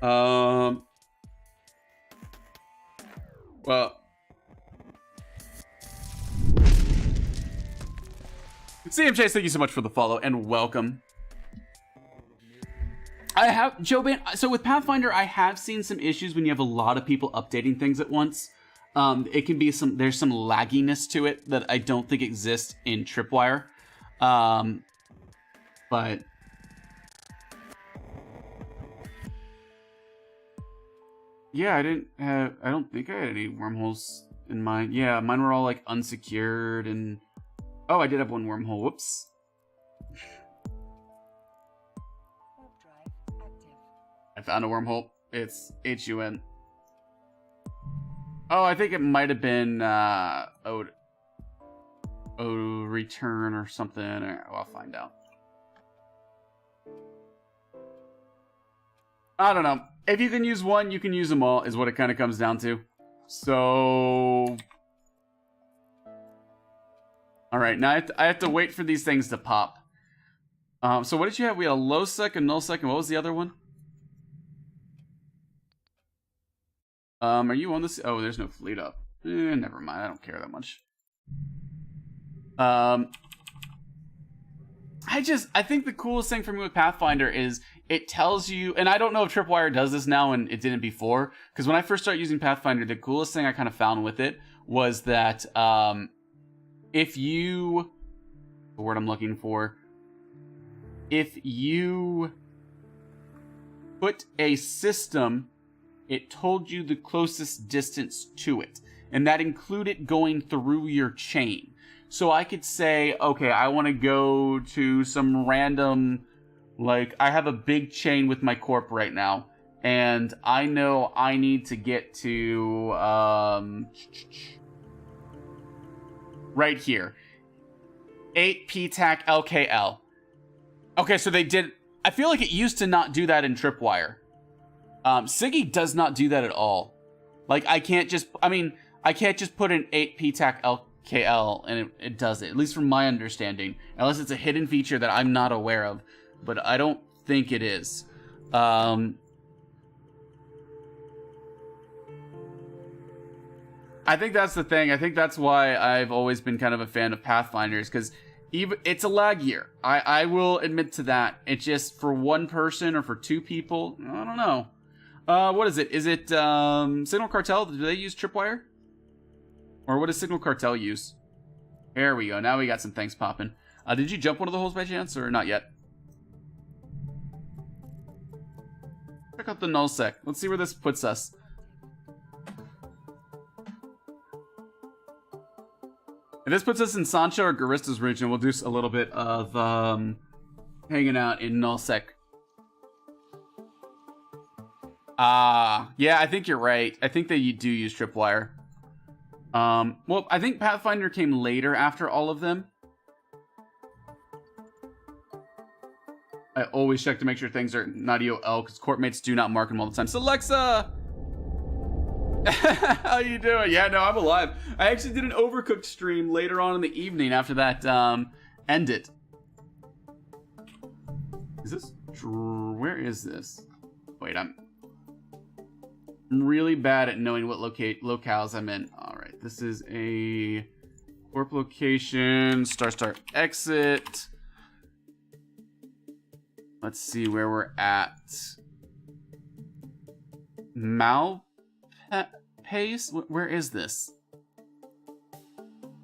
Well, CM Chase, thank you so much for the follow and welcome. I have, Joe Ban, so with Pathfinder, I have seen some issues when you have a lot of people updating things at once. It can be there's some lagginess to it that I don't think exists in Tripwire. But yeah, I don't think I had any wormholes in mine. Yeah, mine were all like unsecured and, oh, I did have one wormhole. Whoops. I found a wormhole. It's HUN. Oh, I think it might have been return or something. I'll find out. I don't know. If you can use one, you can use them all, is what it kind of comes down to. So, all right, now I have to wait for these things to pop. So what did you have? We had a low sec, a null sec, and what was the other one? Are you on this? Oh, there's no fleet up. Never mind. I don't care that much. I think the coolest thing for me with Pathfinder is it tells you, and I don't know if Tripwire does this now and it didn't before, because when I first started using Pathfinder, the coolest thing I kind of found with it was that if you, the word I'm looking for, if you put a system, it told you the closest distance to it, and that included going through your chain. So I could say, okay, I want to go to some random, like, I have a big chain with my corp right now, and I know I need to get to, right here. 8 PTAC LKL. Okay, so they did, I feel like it used to not do that in Tripwire. Siggy does not do that at all. Like, I can't just put an 8 PTAC LKL and it does it, at least from my understanding. Unless it's a hidden feature that I'm not aware of. But I don't think it is. I I think that's the thing. I think that's why I've always been kind of a fan of Pathfinders, because even it's a laggier. I will admit to that. It's just for one person or for two people. I don't know. What is it? Is it Signal Cartel? Do they use Tripwire? Or what does Signal Cartel use? There we go. Now we got some things popping. Did you jump one of the holes by chance, or not yet? Check out the nullsec. Let's see where this puts us. If this puts us in Sancho or Garista's region, we'll do a little bit of hanging out in nullsec. Yeah, I think you're right. I think that you do use Tripwire. Well, I think Pathfinder came later after all of them. I always check to make sure things are not EOL, because courtmates do not mark them all the time. So, Alexa! How you doing? Yeah, no, I'm alive. I actually did an Overcooked stream later on in the evening after that ended. Is this... Where is this? Wait, I'm really bad at knowing what locales I'm in. Alright, this is a corp location. Start, exit. Let's see where we're at. Pace? Where is this?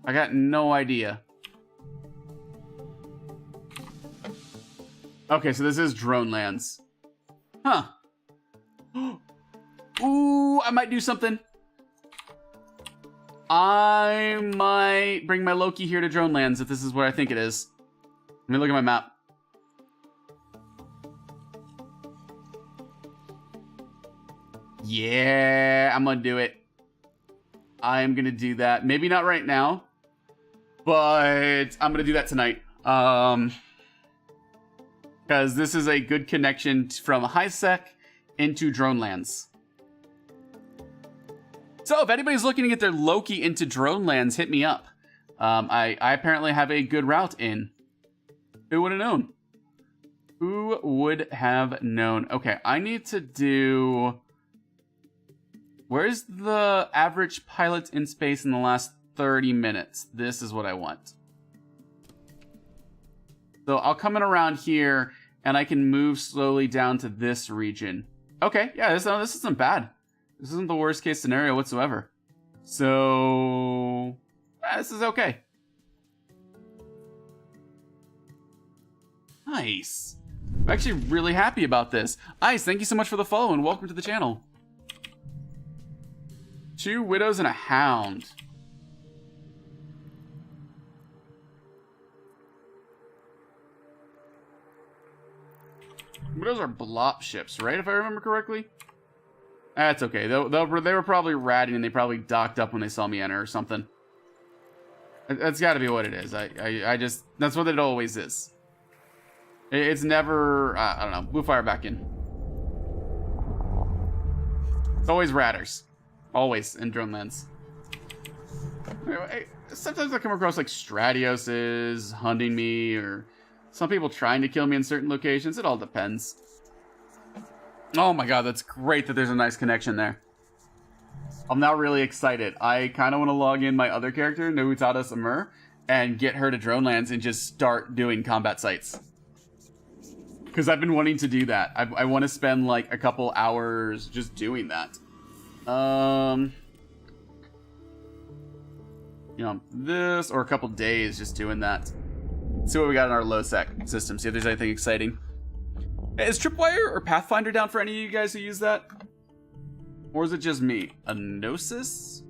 I got no idea. Okay, so this is Drone Lands. Huh. Ooh, I might do something. I might bring my Loki here to Drone Lands if this is what I think it is. Let me look at my map. Yeah, I'm gonna do it. I am gonna do that. Maybe not right now, but I'm gonna do that tonight. Because this is a good connection from HiSec into Drone Lands. So if anybody's looking to get their Loki into Drone Lands, hit me up. I apparently have a good route in. Who would have known? Who would have known? Okay, I need to do... Where's the average pilot in space in the last 30 minutes? This is what I want. So I'll come in around here, and I can move slowly down to this region. Okay, yeah, this isn't bad. This isn't the worst case scenario whatsoever. So... this is okay. Nice. I'm actually really happy about this. Ice, thank you so much for the follow, and welcome to the channel. 2 widows and a hound. Widows are blop ships, right? If I remember correctly. That's okay. They were probably ratting and they probably docked up when they saw me enter or something. That's got to be what it is. I just that's what it always is. It's never I don't know. Blue fire back in. It's always ratters. Always in Drone Lands. Sometimes I come across like Stratioses hunting me, or some people trying to kill me in certain locations. It all depends. Oh my god, that's great that there's a nice connection there. I'm now really excited. I kind of want to log in my other character, Nohutadas Amur, and get her to Drone Lands and just start doing combat sites. Because I've been wanting to do that. I want to spend like a couple hours just doing that. You know, this, or a couple days just doing that. Let's see what we got in our low sec system, see if there's anything exciting. Is Tripwire or Pathfinder down for any of you guys who use that? Or is it just me? A Gnosis?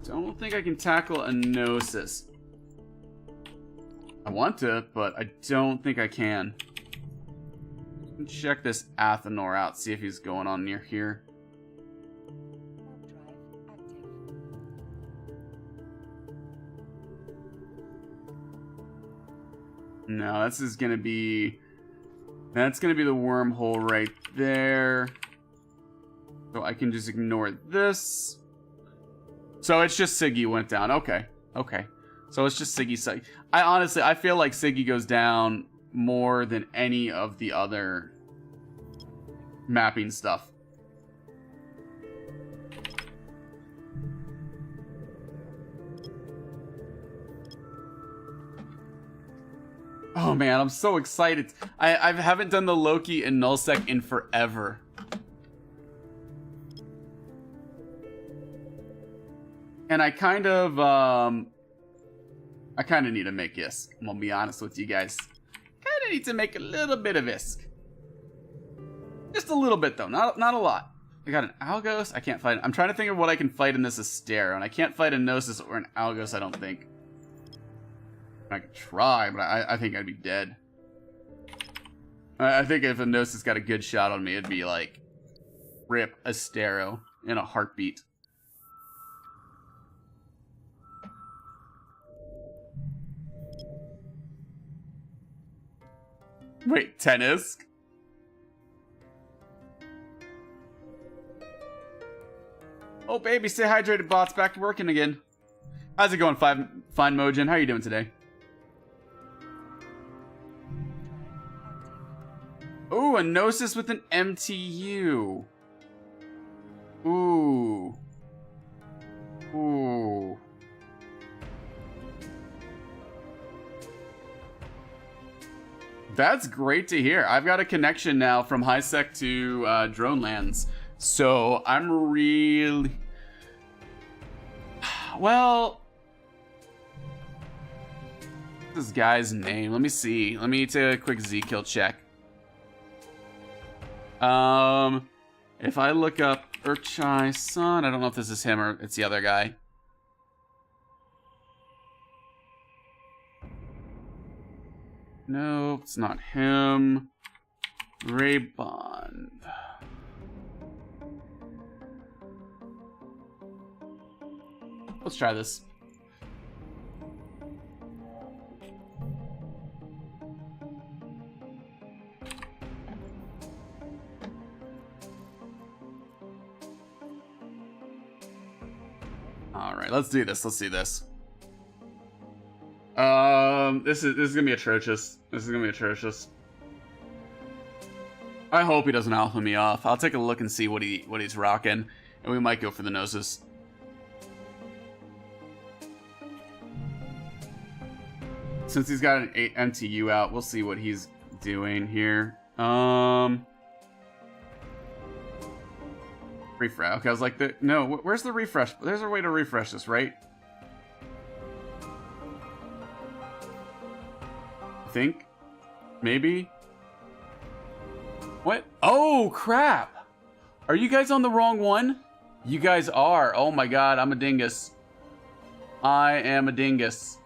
Don't think I can tackle a Gnosis. I want to, but I don't think I can. Check this Athenor out, see if he's going on near here. No, this is gonna be... That's gonna be the wormhole right there. So I can just ignore this. So it's just Siggy went down. Okay. Okay. So it's just Siggy. I feel like Siggy goes down more than any of the other mapping stuff. Oh man, I'm so excited. I haven't done the Loki and Nullsec in forever. And I kind of need to make ISK. I'm gonna be honest with you guys. Kinda need to make a little bit of ISK. Just a little bit though, not a lot. I got an Algos, I can't fight it. I'm trying to think of what I can fight in this Astero, and I can't fight a Gnosis or an Algos, I don't think. I could try, but I think I'd be dead. I think if a Gnosis got a good shot on me, it'd be like rip Astero in a heartbeat. Wait, 10 ISK? Oh baby, stay hydrated, bots. Back to working again. How's it going, Fine Mojin? How are you doing today? Ooh, a Gnosis with an MTU. Ooh. Ooh. That's great to hear. I've got a connection now from HiSec to Drone Lands. So I'm really... Well... This guy's name. Let me see. Let me take a quick Z-kill check. If I look up Urchai Sun, I don't know if this is him or it's the other guy. No, it's not him. Raybond. Let's try this. All right, let's do this. Let's see this. This is gonna be atrocious. This is gonna be atrocious. I hope he doesn't alpha me off. I'll take a look and see what he's rocking, and we might go for the Gnosis. Since he's got an MTU out, we'll see what he's doing here. Refresh. Okay, I was like, no, where's the refresh? There's a way to refresh this, right? I think. Maybe. What? Oh, crap. Are you guys on the wrong one? You guys are. Oh my god, I'm a dingus. I am a dingus.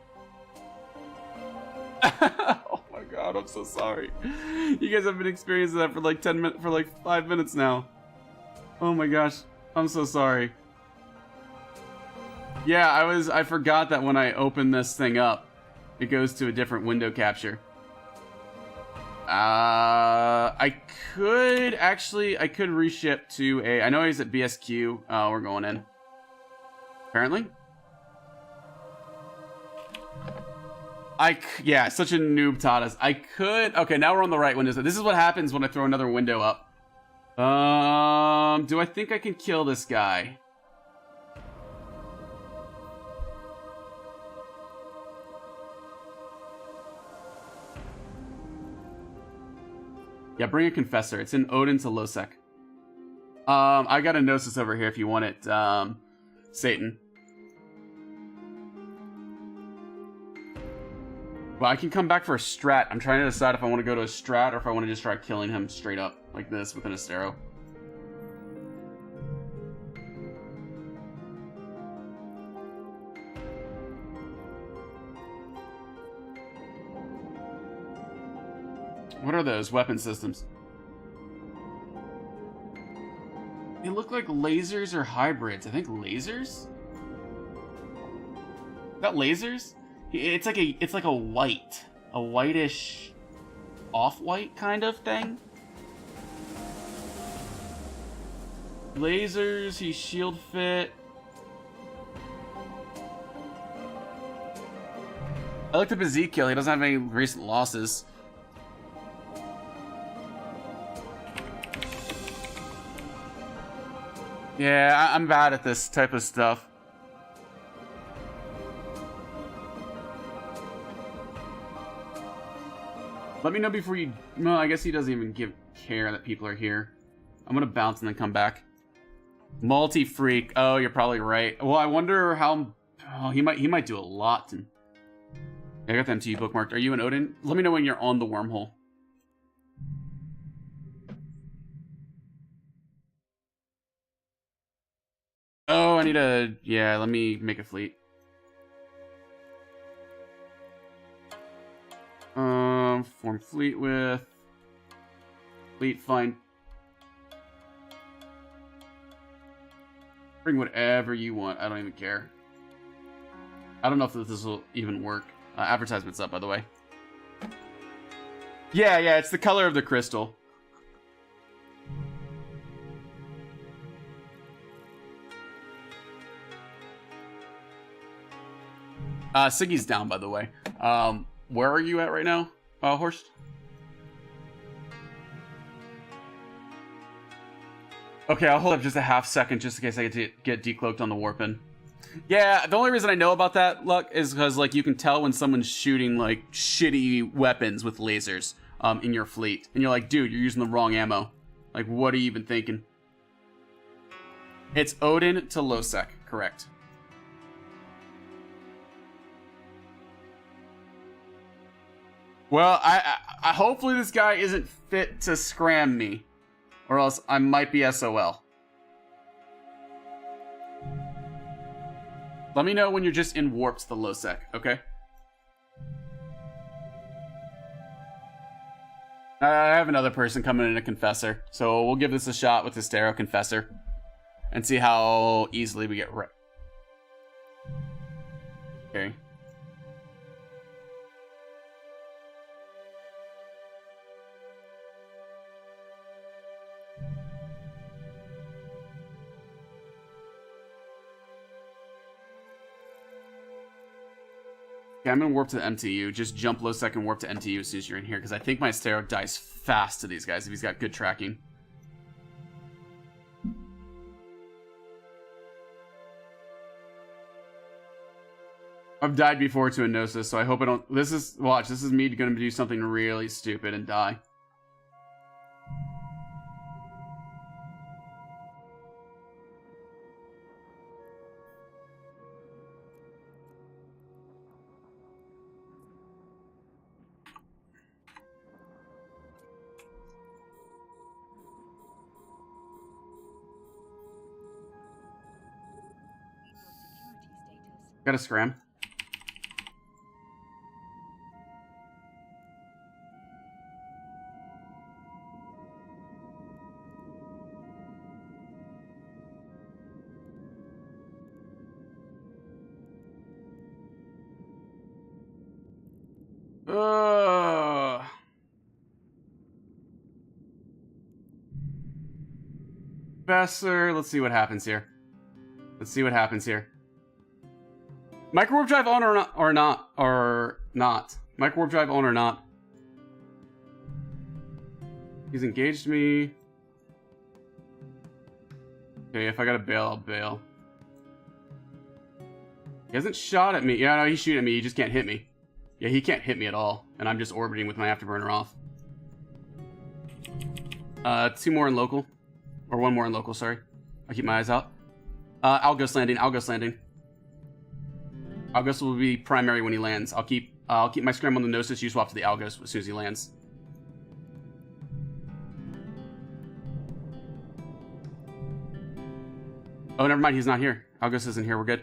Oh my god, I'm so sorry. You guys have been experiencing that for like 10 minutes, for like 5 minutes now. Oh my gosh, I'm so sorry. Yeah, I forgot that when I open this thing up, it goes to a different window capture. I could reship to a, I know he's at BSQ. We're going in. Apparently. Yeah, such a noob taught us. Okay, now we're on the right window. This is what happens when I throw another window up. Do I think I can kill this guy? Yeah, bring a confessor. It's in Odin to Losec. I got a Gnosis over here if you want it, Satan. Well, I can come back for a strat. I'm trying to decide if I want to go to a strat or if I want to just try killing him straight up, like this, with an Astero. What are those weapon systems? They look like lasers or hybrids. I think lasers? Is that lasers? It's like a whitish off-white kind of thing. Lasers, he's shield fit. I looked up Ezekiel, he doesn't have any recent losses. Yeah, I'm bad at this type of stuff. Let me know before you... No, I guess he doesn't even care that people are here. I'm gonna bounce and then come back. Multi-freak. Oh, you're probably right. Well, I wonder how... Oh, he might do a lot. I got the MTU bookmarked. Are you an Odin? Let me know when you're on the wormhole. Oh, I need a... Yeah, let me make a fleet. Form fleet with... Fleet, fine. Bring whatever you want. I don't even care. I don't know if this will even work. Advertisement's up, by the way. Yeah, it's the color of the crystal. Siggy's down, by the way. Where are you at right now, Horst? Okay, I'll hold up just a half second just in case I get decloaked on the warpin'. Yeah, the only reason I know about that, Luck, is because, like, you can tell when someone's shooting, like, shitty weapons with lasers in your fleet. And you're like, dude, you're using the wrong ammo. Like, what are you even thinking? It's Odin to Losec, correct. Well, I hopefully this guy isn't fit to scram me. Or else I might be SOL. Let me know when you're just in warp to the Losec, okay? I have another person coming in a Confessor. So we'll give this a shot with the Stereo Confessor. And see how easily we get right. Okay. Okay, I'm gonna warp to the MTU. Just jump low second, warp to MTU as soon as you're in here, because I think my Stereo dies fast to these guys if he's got good tracking. I've died before to a Gnosis, so I hope I don't... This is me gonna do something really stupid and die. Got a scram. Professor, let's see what happens here. Microwarp drive on or not. Microwarp drive on or not. He's engaged me. Okay, if I gotta bail, I'll bail. He hasn't shot at me. Yeah, no, he's shooting at me. He just can't hit me. Yeah, he can't hit me at all. And I'm just orbiting with my afterburner off. 2 more in local. Or 1 more in local, sorry. I'll keep my eyes out. Algos landing. Algos will be primary when he lands. I'll keep my scram on the Gnosis. You swap to the Algos as soon as he lands. Oh, never mind. He's not here. Algos isn't here. We're good.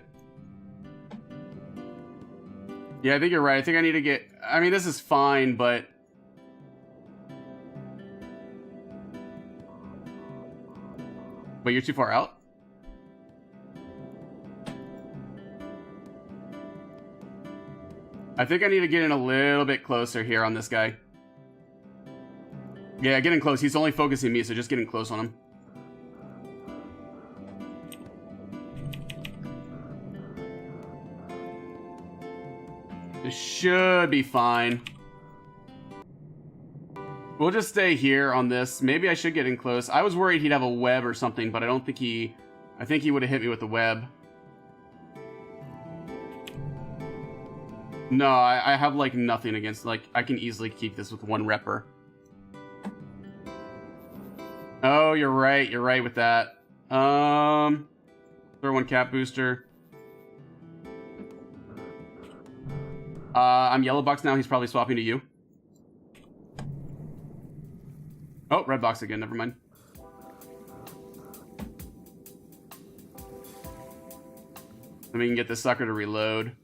Yeah, I think you're right. I think I need to get... I mean, this is fine, but... But you're too far out? I think I need to get in a little bit closer here on this guy. Yeah, getting close. He's only focusing me, so just getting close on him. This should be fine. We'll just stay here on this. Maybe I should get in close. I was worried he'd have a web or something, but I don't think he... I think he would have hit me with the web. No, I have like nothing against, like, I can easily keep this with 1 repper. Oh, you're right with that. Throw 1 cap booster. I'm yellow box now, he's probably swapping to you. Oh, red box again, never mind. Then we can get this sucker to reload.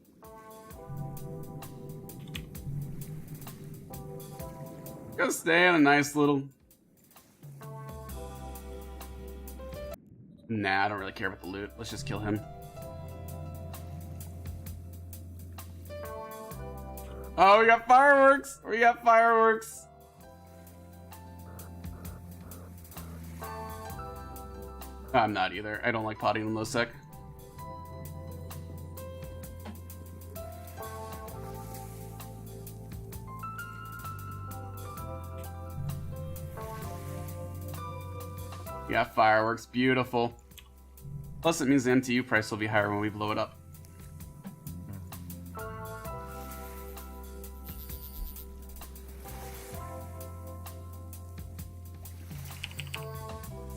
Go stay on a nice little... Nah, I don't really care about the loot. Let's just kill him. Oh, we got fireworks! We got fireworks! I'm not either. I don't like potting on low sec. Yeah, fireworks. Beautiful. Plus, it means the MTU price will be higher when we blow it up.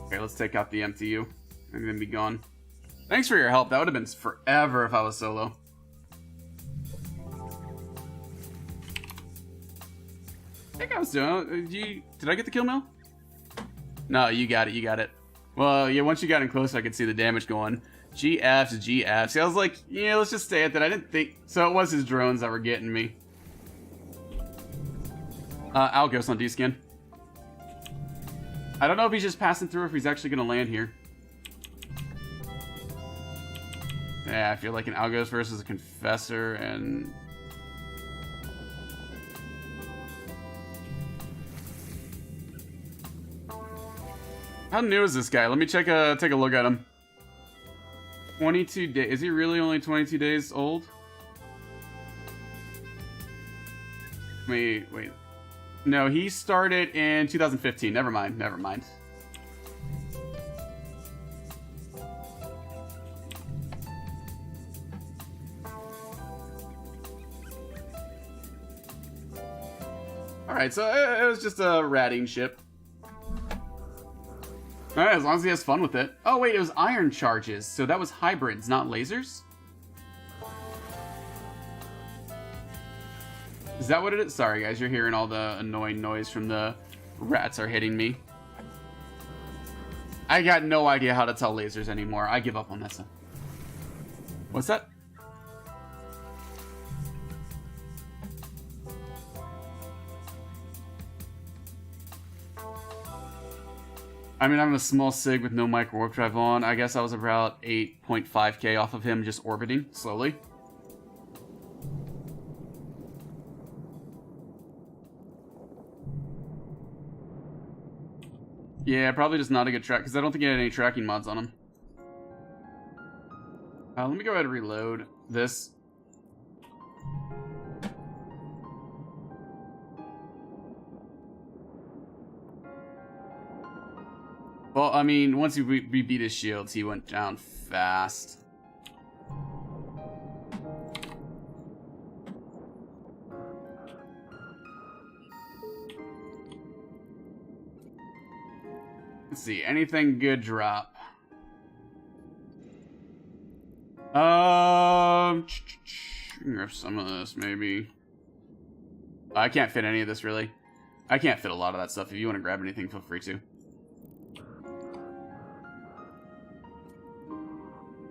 Okay, let's take out the MTU and then be gone. Thanks for your help. That would have been forever if I was solo. I think I was doing. Did I get the kill mill? No, you got it. You got it. Well, yeah. Once you got in close, I could see the damage going. GFs, GFs. See, I was like, yeah, let's just stay at that. I didn't think so. It was his drones that were getting me. Algos on D-skin. I don't know if he's just passing through or if he's actually going to land here. Yeah, I feel like an Algos versus a Confessor and... How new is this guy? Let me take a look at him. 22 days. Is he really only 22 days old? Wait. No, he started in 2015. Never mind. Alright, so it was just a ratting ship. Alright, as long as he has fun with it. Oh wait, it was iron charges, so that was hybrids, not lasers? Is that what it is? Sorry guys, you're hearing all the annoying noise from the rats are hitting me. I got no idea how to tell lasers anymore. I give up on that stuff. What's that? I mean, I'm a small SIG with no micro warp drive on. I guess I was about 8.5k off of him just orbiting slowly. Yeah, probably just not a good track because I don't think he had any tracking mods on him. Let me go ahead and reload this. Well, I mean, once we beat his shields, he went down fast. Let's see, anything good drop? Grab some of this, maybe. I can't fit any of this, really. I can't fit a lot of that stuff. If you want to grab anything, feel free to.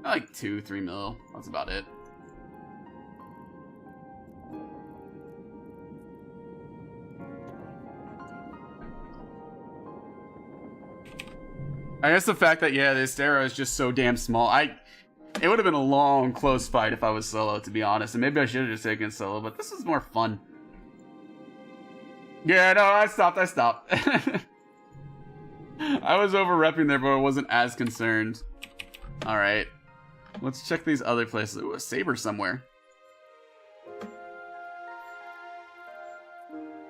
Like 2-3 mil. That's about it. I guess the fact that, yeah, the Astera is just so damn small. It would have been a long, close fight if I was solo, to be honest. And maybe I should have just taken solo, but this is more fun. Yeah, no, I stopped. I was over-repping there, but I wasn't as concerned. Alright. Let's check these other places. Ooh, a saber somewhere.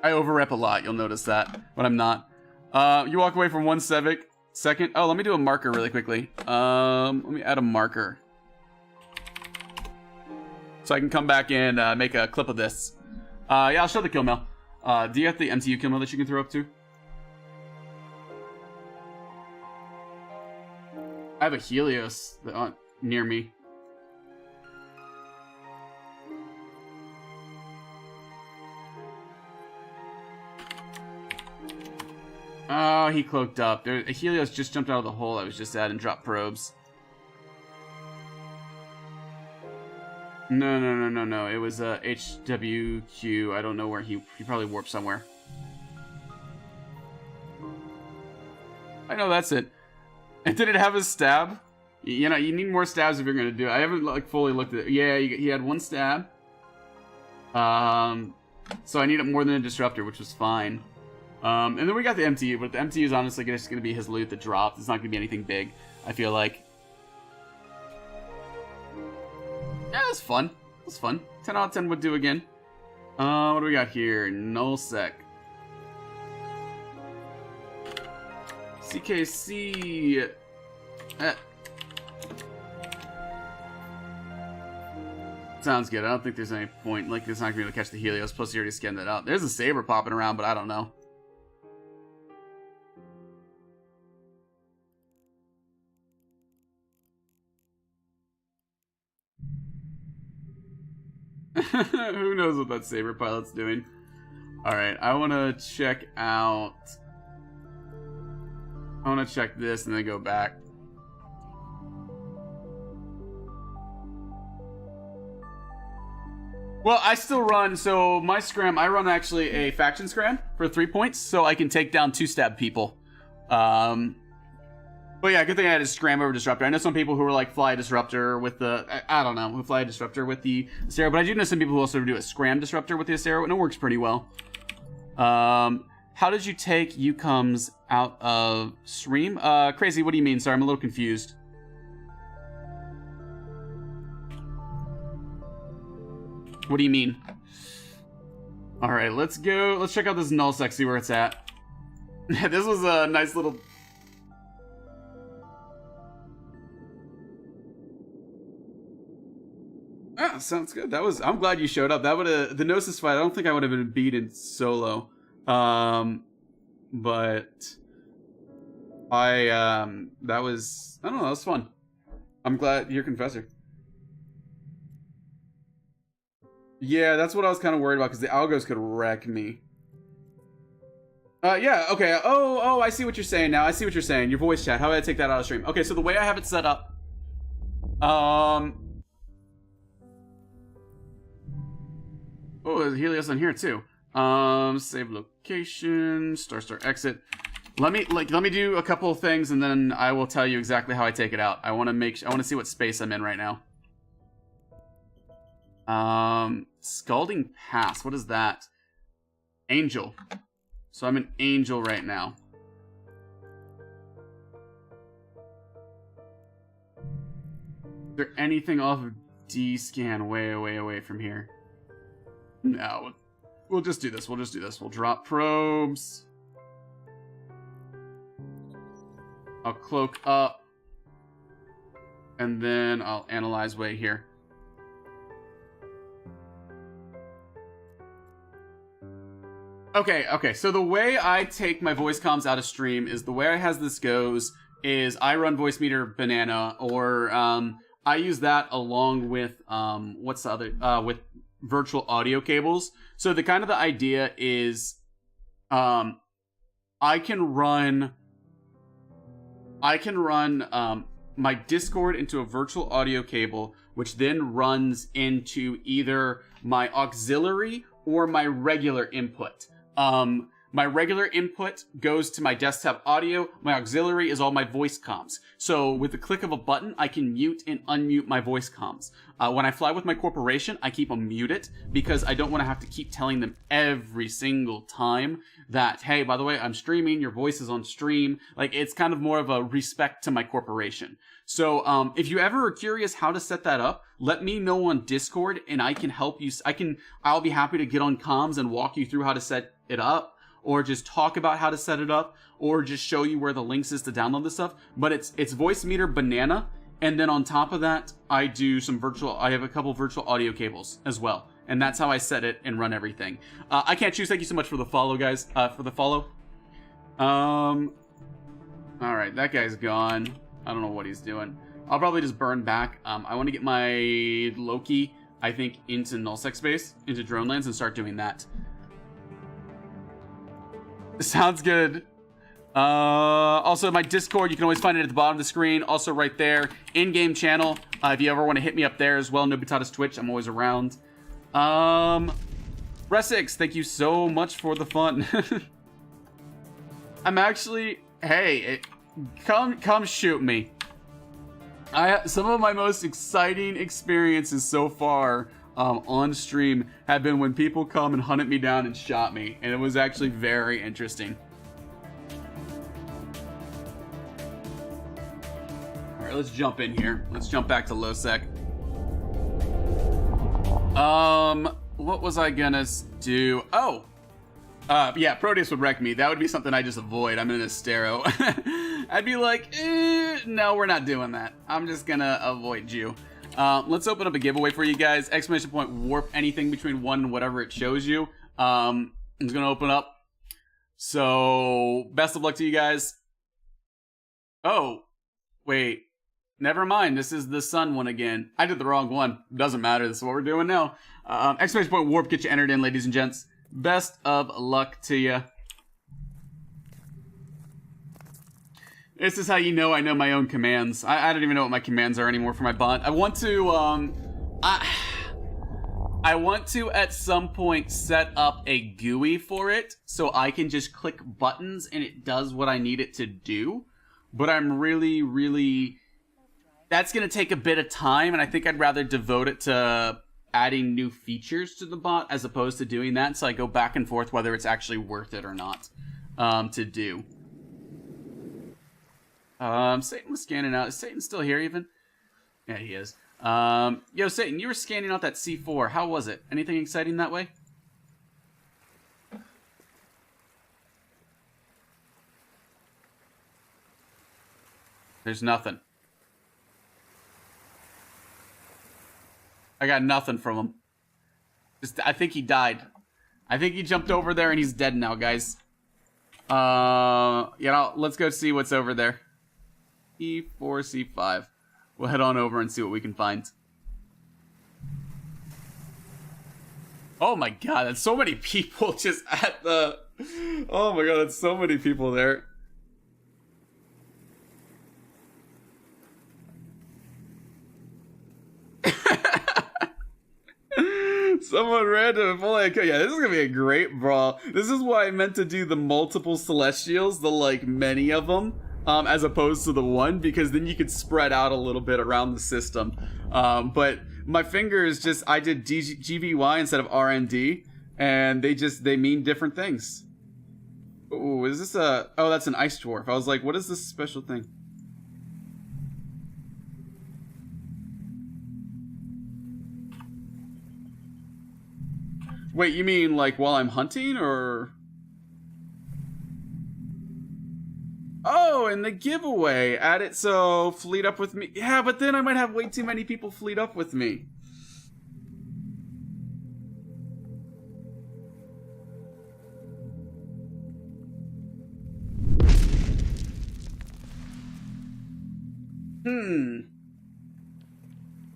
I over-rep a lot, you'll notice that, but I'm not. You walk away from one second. Oh, let me do a marker really quickly. Let me add a marker. so I can come back and make a clip of this. Yeah, I'll show the kill mail. Do you have the MTU kill mail that you can throw up too? I have a Helios near me. Oh, he cloaked up. A Helios just jumped out of the hole I was just at and dropped probes. No. It was HWQ. I don't know where he probably warped somewhere. I know that's it. And did it have his stab? You know, you need more stabs if you're gonna do it. I haven't like fully looked at it. Yeah, he had one stab. So I needed more than a disruptor, which was fine. And then we got the MTU, but the MTU is honestly just gonna be his loot that dropped. It's not gonna be anything big, I feel like. Yeah, it was fun. It was fun. 10 out of 10 would do again. What do we got here? Nullsec. CKC. Sounds good. I don't think there's any point. Like, it's not gonna be able to catch the Helios. Plus, you already scanned that out. There's a Saber popping around, but I don't know. Who knows what that Saber pilot's doing? Alright, I want to check out... I want to check this and then go back. Well, I still run, so my scram, I run actually a faction scram for 3 points, so I can take down 2-stab people. But yeah, good thing I had a scram over disruptor. I know some people who are like fly disruptor with the, I don't know, who fly disruptor with the Acero, but I do know some people who also do a scram disruptor with the Acero, and it works pretty well. How did you take UComs out of stream? Crazy, what do you mean? Sorry, I'm a little confused. What do you mean? Alright, let's go. Let's check out this nullsec, see where it's at. This was a nice little... Ah, sounds good. That was... I'm glad you showed up. That would have... The Gnosis fight, I don't think I would have been beaten solo. But... That was... I don't know, that was fun. I'm glad you're Confessor. Yeah, that's what I was kind of worried about, because the algos could wreck me. Yeah, okay. Oh, I see what you're saying now. I see what you're saying. Your voice chat. How did I take that out of stream? Okay, so the way I have it set up... Oh, there's Helios on here, too. Save location, star exit. Let me do a couple of things, and then I will tell you exactly how I take it out. I want to see what space I'm in right now. Scalding Pass. What is that? Angel. So I'm an angel right now. Is there anything off of D-scan way away from here? No. We'll just do this. We'll drop probes. I'll cloak up. And then I'll analyze way here. Okay, so the way I take my voice comms out of stream is the way I has this goes is I run voice meter banana, or I use that along with what's the other with virtual audio cables. So the idea is I can run my Discord into a virtual audio cable, which then runs into either my auxiliary or my regular input. My regular input goes to my desktop audio. My auxiliary is all my voice comms. So with the click of a button, I can mute and unmute my voice comms. When I fly with my corporation, I keep them muted because I don't want to have to keep telling them every single time that, hey, by the way, I'm streaming, your voice is on stream. Like, it's kind of more of a respect to my corporation. So if you ever are curious how to set that up, let me know on Discord and I can help you. I'll be happy to get on comms and walk you through how to set it up, or just talk about how to set it up, or just show you where the links is to download this stuff. But it's voice meter banana, And then on top of that, I have a couple virtual audio cables as well. And that's how I set it and run everything. I can't choose. Thank you so much for the follow, guys. For the follow. All right, that guy's gone. I don't know what he's doing. I'll probably just burn back. I want to get my Loki, I think, into nullsec space, into drone lands, and start doing that. Sounds good. Also, my Discord, you can always find it at the bottom of the screen. Also, right there, in-game channel. If you ever want to hit me up there as well, Nobitata's Twitch, I'm always around. Resix, thank you so much for the fun. I'm actually, hey, come shoot me. Some of my most exciting experiences so far on stream have been when people come and hunted me down and shot me, and it was actually very interesting. All right, let's jump in here. Let's jump back to low sec. What was I gonna do? Oh, yeah, Proteus would wreck me. That would be something I just avoid. I'm in a Astero. I'd be like, no, we're not doing that. I'm just gonna avoid you. Let's open up a giveaway for you guys. Exclamation point warp anything between 1 and whatever it shows you. I'm just gonna open up. So, best of luck to you guys. Oh, wait. Never mind, this is the sun one again. I did the wrong one. Doesn't matter, this is what we're doing now. Exclamation point warp, get you entered in, ladies and gents. Best of luck to you. This is how you know I know my own commands. I don't even know what my commands are anymore for my bot. I want to, I want to at some point set up a GUI for it so I can just click buttons and it does what I need it to do. But I'm really... That's going to take a bit of time, and I think I'd rather devote it to adding new features to the bot as opposed to doing that, so I go back and forth whether it's actually worth it or not to do. Satan was scanning out. Is Satan still here even? Yeah, he is. Yo, Satan, you were scanning out that C4. How was it? Anything exciting that way? There's nothing. I got nothing from him. I think he died. I think he jumped over there and he's dead now, guys. Let's go see what's over there. E4, C5. We'll head on over and see what we can find. Oh my god, that's so many people just at the... Oh my god, that's so many people there. Someone random. Yeah, this is gonna be a great brawl. This is why I meant to do the multiple Celestials, the like many of them, as opposed to the one, because then you could spread out a little bit around the system. But my fingers just, I did GVY instead of RND, and they mean different things. Ooh, is this a, oh, that's an Ice Dwarf. I was like, what is this special thing? Wait, you mean like while I'm hunting, or? Oh, in the giveaway, add it so fleet up with me. Yeah, but then I might have way too many people fleet up with me.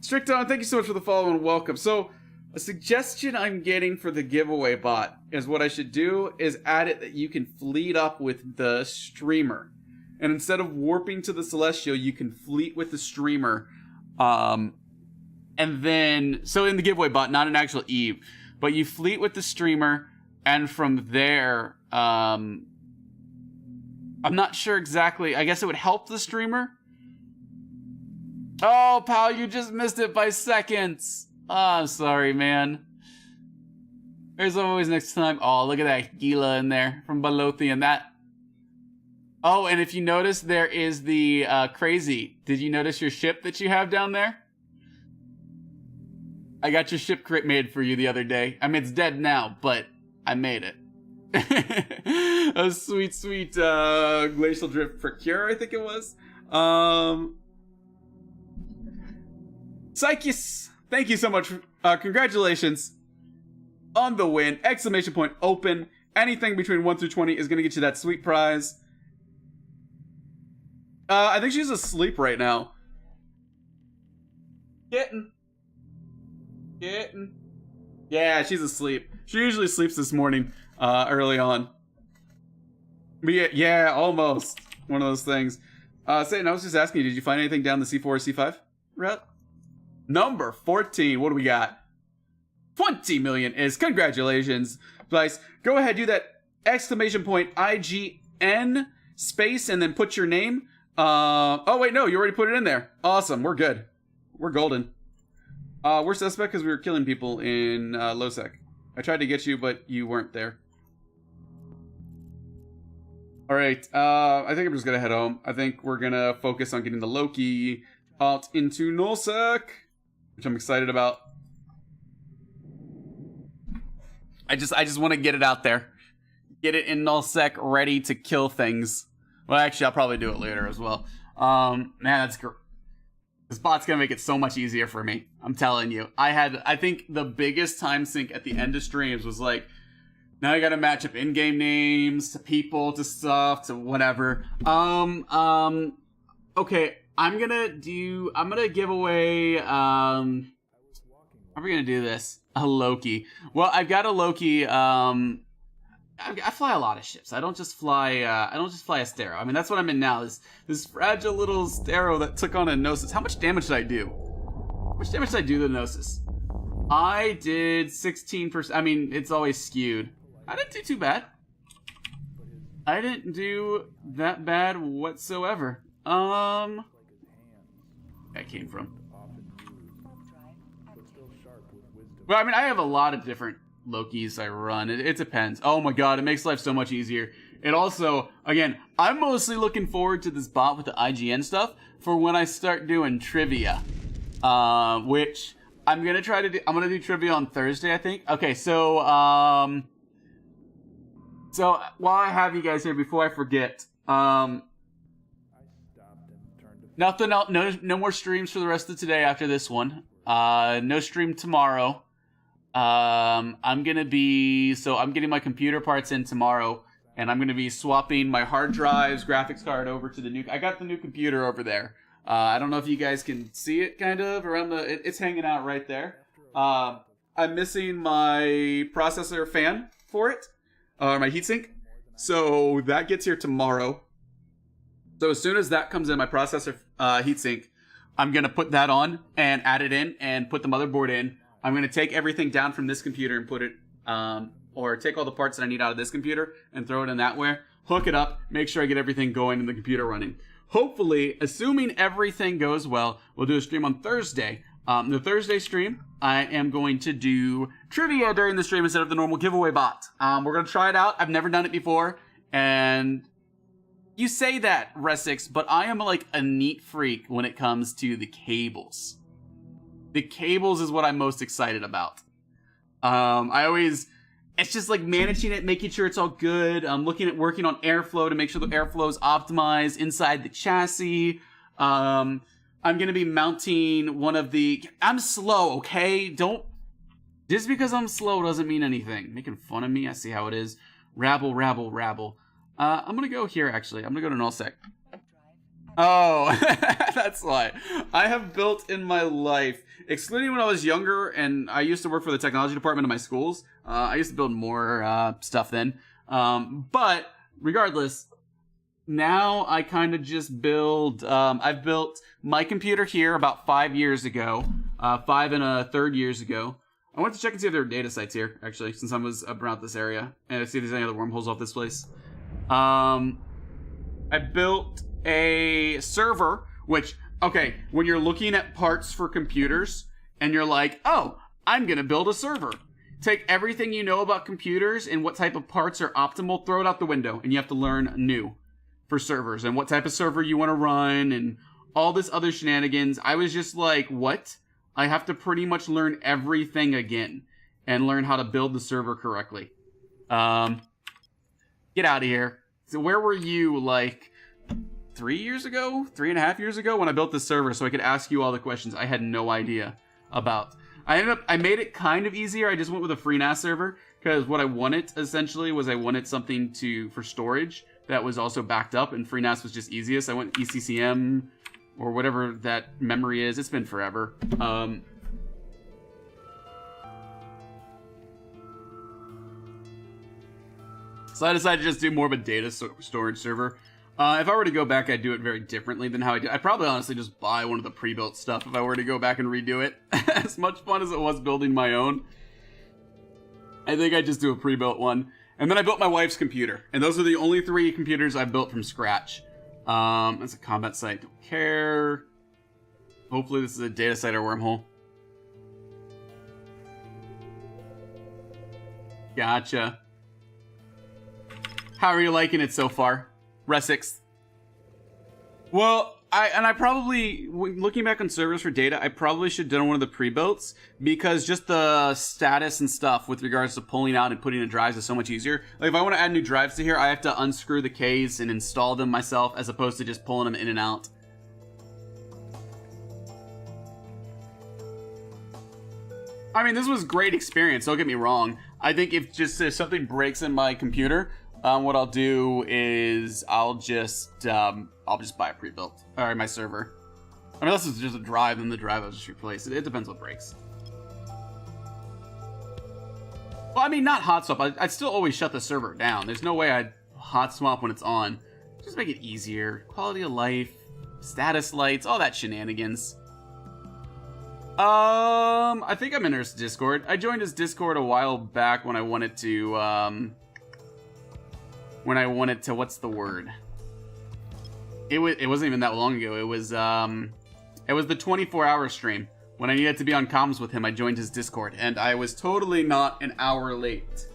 Stricton, thank you so much for the follow and welcome. So, a suggestion I'm getting for the giveaway bot is what I should do is add it that you can fleet up with the streamer. And instead of warping to the Celestial, you can fleet with the streamer. And then, so in the giveaway bot, not an actual Eve, but you fleet with the streamer, and from there, I'm not sure exactly, I guess it would help the streamer. Oh, pal, you just missed it by seconds. Oh, I'm sorry, man. There's always next time. Oh, look at that Gila in there from Balothi and that. Oh, and if you notice, there is the Crazy. Did you notice your ship that you have down there? I got your ship crit made for you the other day. I mean, it's dead now, but I made it. A sweet, sweet Glacial Drift Procure, I think it was. Psychus, thank you so much. Congratulations on the win. Exclamation point open. Anything between 1 through 20 is going to get you that sweet prize. I think she's asleep right now. Getting. Yeah, she's asleep. She usually sleeps this morning, early on. But yeah, almost. One of those things. Satan, I was just asking you, did you find anything down the C4 or C5 route? Number 14, what do we got? 20 million is congratulations. Vice, go ahead, do that exclamation point IGN space and then put your name. Oh wait, no, you already put it in there. Awesome, we're good. We're golden. We're suspect because we were killing people in Losec. I tried to get you, but you weren't there. Alright, I think I'm just gonna head home. I think we're gonna focus on getting the Loki out into Nullsec, which I'm excited about. I just want to get it out there. Get it in Nullsec, ready to kill things. Well, actually, I'll probably do it later as well. Man, that's great. This bot's gonna make it so much easier for me. I'm telling you. I think the biggest time sink at the end of streams was like, now I gotta match up in-game names to people, to stuff, to whatever. Okay, I'm gonna give away, how are we gonna do this? A Loki. Well, I've got a Loki, I fly a lot of ships. I don't just fly a Stero. I mean, that's what I'm in now, this fragile little Stero that took on a Gnosis. How much damage did I do? How much damage did I do to the Gnosis? I did 16%. I mean, it's always skewed. I didn't do too bad. I didn't do that bad whatsoever. That came from. Well, I mean, I have a lot of different Lokis I run. It depends. Oh my god, it makes life so much easier. It also, again, I'm mostly looking forward to this bot with the IGN stuff for when I start doing trivia. Which I'm gonna try to do. I'm gonna do trivia on Thursday, I think. Okay, so so while I have you guys here, before I forget, nothing else, no more streams for the rest of today after this one. No stream tomorrow. I'm getting my computer parts in tomorrow, and I'm gonna be swapping my hard drives, graphics card over to the new. I got the new computer over there. I don't know if you guys can see it, kind of around it's hanging out right there. I'm missing my processor fan for it. My heatsink. So that gets here tomorrow. So as soon as that comes in, my processor heatsink, I'm going to put that on and add it in and put the motherboard in. I'm going to take everything down from this computer and put it, or take all the parts that I need out of this computer and throw it in that way. Hook it up, make sure I get everything going and the computer running. Hopefully, assuming everything goes well, we'll do a stream on Thursday. The Thursday stream, I am going to do trivia during the stream instead of the normal giveaway bot. We're going to try it out. I've never done it before. And you say that, Resix, but I am like a neat freak when it comes to the cables. The cables is what I'm most excited about. It's just like managing it, making sure it's all good. I'm looking at working on airflow to make sure the airflow is optimized inside the chassis. I'm going to be mounting one of the... I'm slow, okay? Just because I'm slow doesn't mean anything. Making fun of me? I see how it is. Rabble, rabble, rabble. I'm going to go here, actually. I'm going to go to Nullsec. Oh, that's why. I have built in my life, excluding when I was younger, and I used to work for the technology department of my schools. I used to build more stuff then. But regardless... Now I kind of just build, I've built my computer here about 5 years ago, 5 1/3 years ago. I went to check and see if there were data sites here, actually, since I was around this area, and to see if there's any other wormholes off this place. I built a server, which, okay, when you're looking at parts for computers, and you're like, oh, I'm gonna build a server. Take everything you know about computers and what type of parts are optimal, throw it out the window, and you have to learn new. For servers and what type of server you want to run and all this other shenanigans. I was just like, what? I have to pretty much learn everything again and learn how to build the server correctly. Get out of here. So where were you like 3 and a half years ago when I built this server so I could ask you all the questions I had no idea about. I made it kind of easier. I just went with a free NAS server because what I wanted essentially was I wanted something for storage that was also backed up, and free NAS was just easiest. I went ECCM or whatever that memory is. It's been forever. So I decided to just do more of a data storage server. If I were to go back, I'd do it very differently than how I did. I'd probably honestly just buy one of the pre-built stuff if I were to go back and redo it. As much fun as it was building my own, I think I'd just do a pre-built one. And then I built my wife's computer. And those are the only 3 computers I've built from scratch. That's a combat site. Don't care. Hopefully this is a data site or wormhole. Gotcha. How are you liking it so far, Resix? Well, I probably, looking back on servers for data, I probably should have done one of the pre-builts because just the status and stuff with regards to pulling out and putting in drives is so much easier. Like if I want to add new drives to here, I have to unscrew the Ks and install them myself as opposed to just pulling them in and out. I mean, this was great experience, don't get me wrong. I think if something breaks in my computer, what I'll do is I'll just buy a pre-built, or my server. I mean, unless it's just a drive, then the drive I'll just replace it. It depends what breaks. Well, I mean, not hot swap. I'd still always shut the server down. There's no way I'd hot swap when it's on. Just make it easier. Quality of life, status lights, all that shenanigans. I think I'm in his Discord. I joined his Discord a while back when I wanted to, what's the word? It wasn't even that long ago. It was the 24-hour stream. When I needed to be on comms with him, I joined his Discord, and I was totally not an hour late.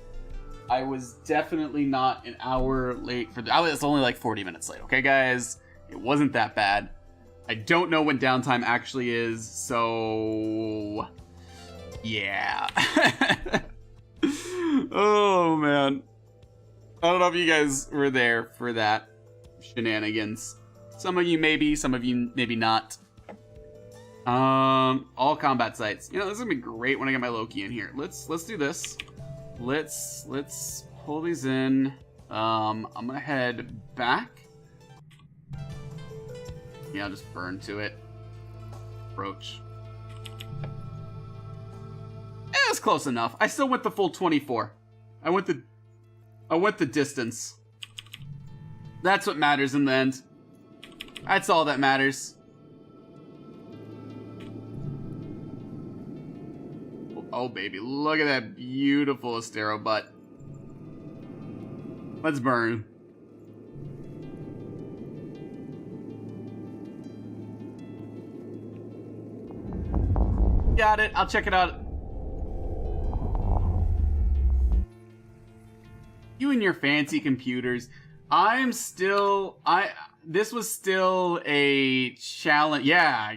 I was definitely not an hour late I was only like 40 minutes late, okay, guys? It wasn't that bad. I don't know when downtime actually is, so yeah. Oh, man. I don't know if you guys were there for that shenanigans. Some of you maybe, some of you maybe not. All combat sites. You know, this is gonna be great when I get my Loki in here. Let's do this. Let's pull these in. I'm gonna head back. Yeah, I'll just burn to it. Approach. It was close enough. I still went the full 24. I went the distance. That's what matters in the end. That's all that matters. Oh, baby. Look at that beautiful Astero butt. Let's burn. Got it. I'll check it out. You and your fancy computers. This was still a challenge. Yeah,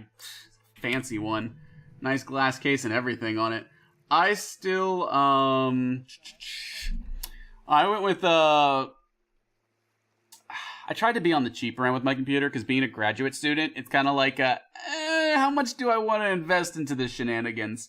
fancy one. Nice glass case and everything on it. I still, I went with, I tried to be on the cheaper end with my computer because being a graduate student, it's kind of like how much do I want to invest into this shenanigans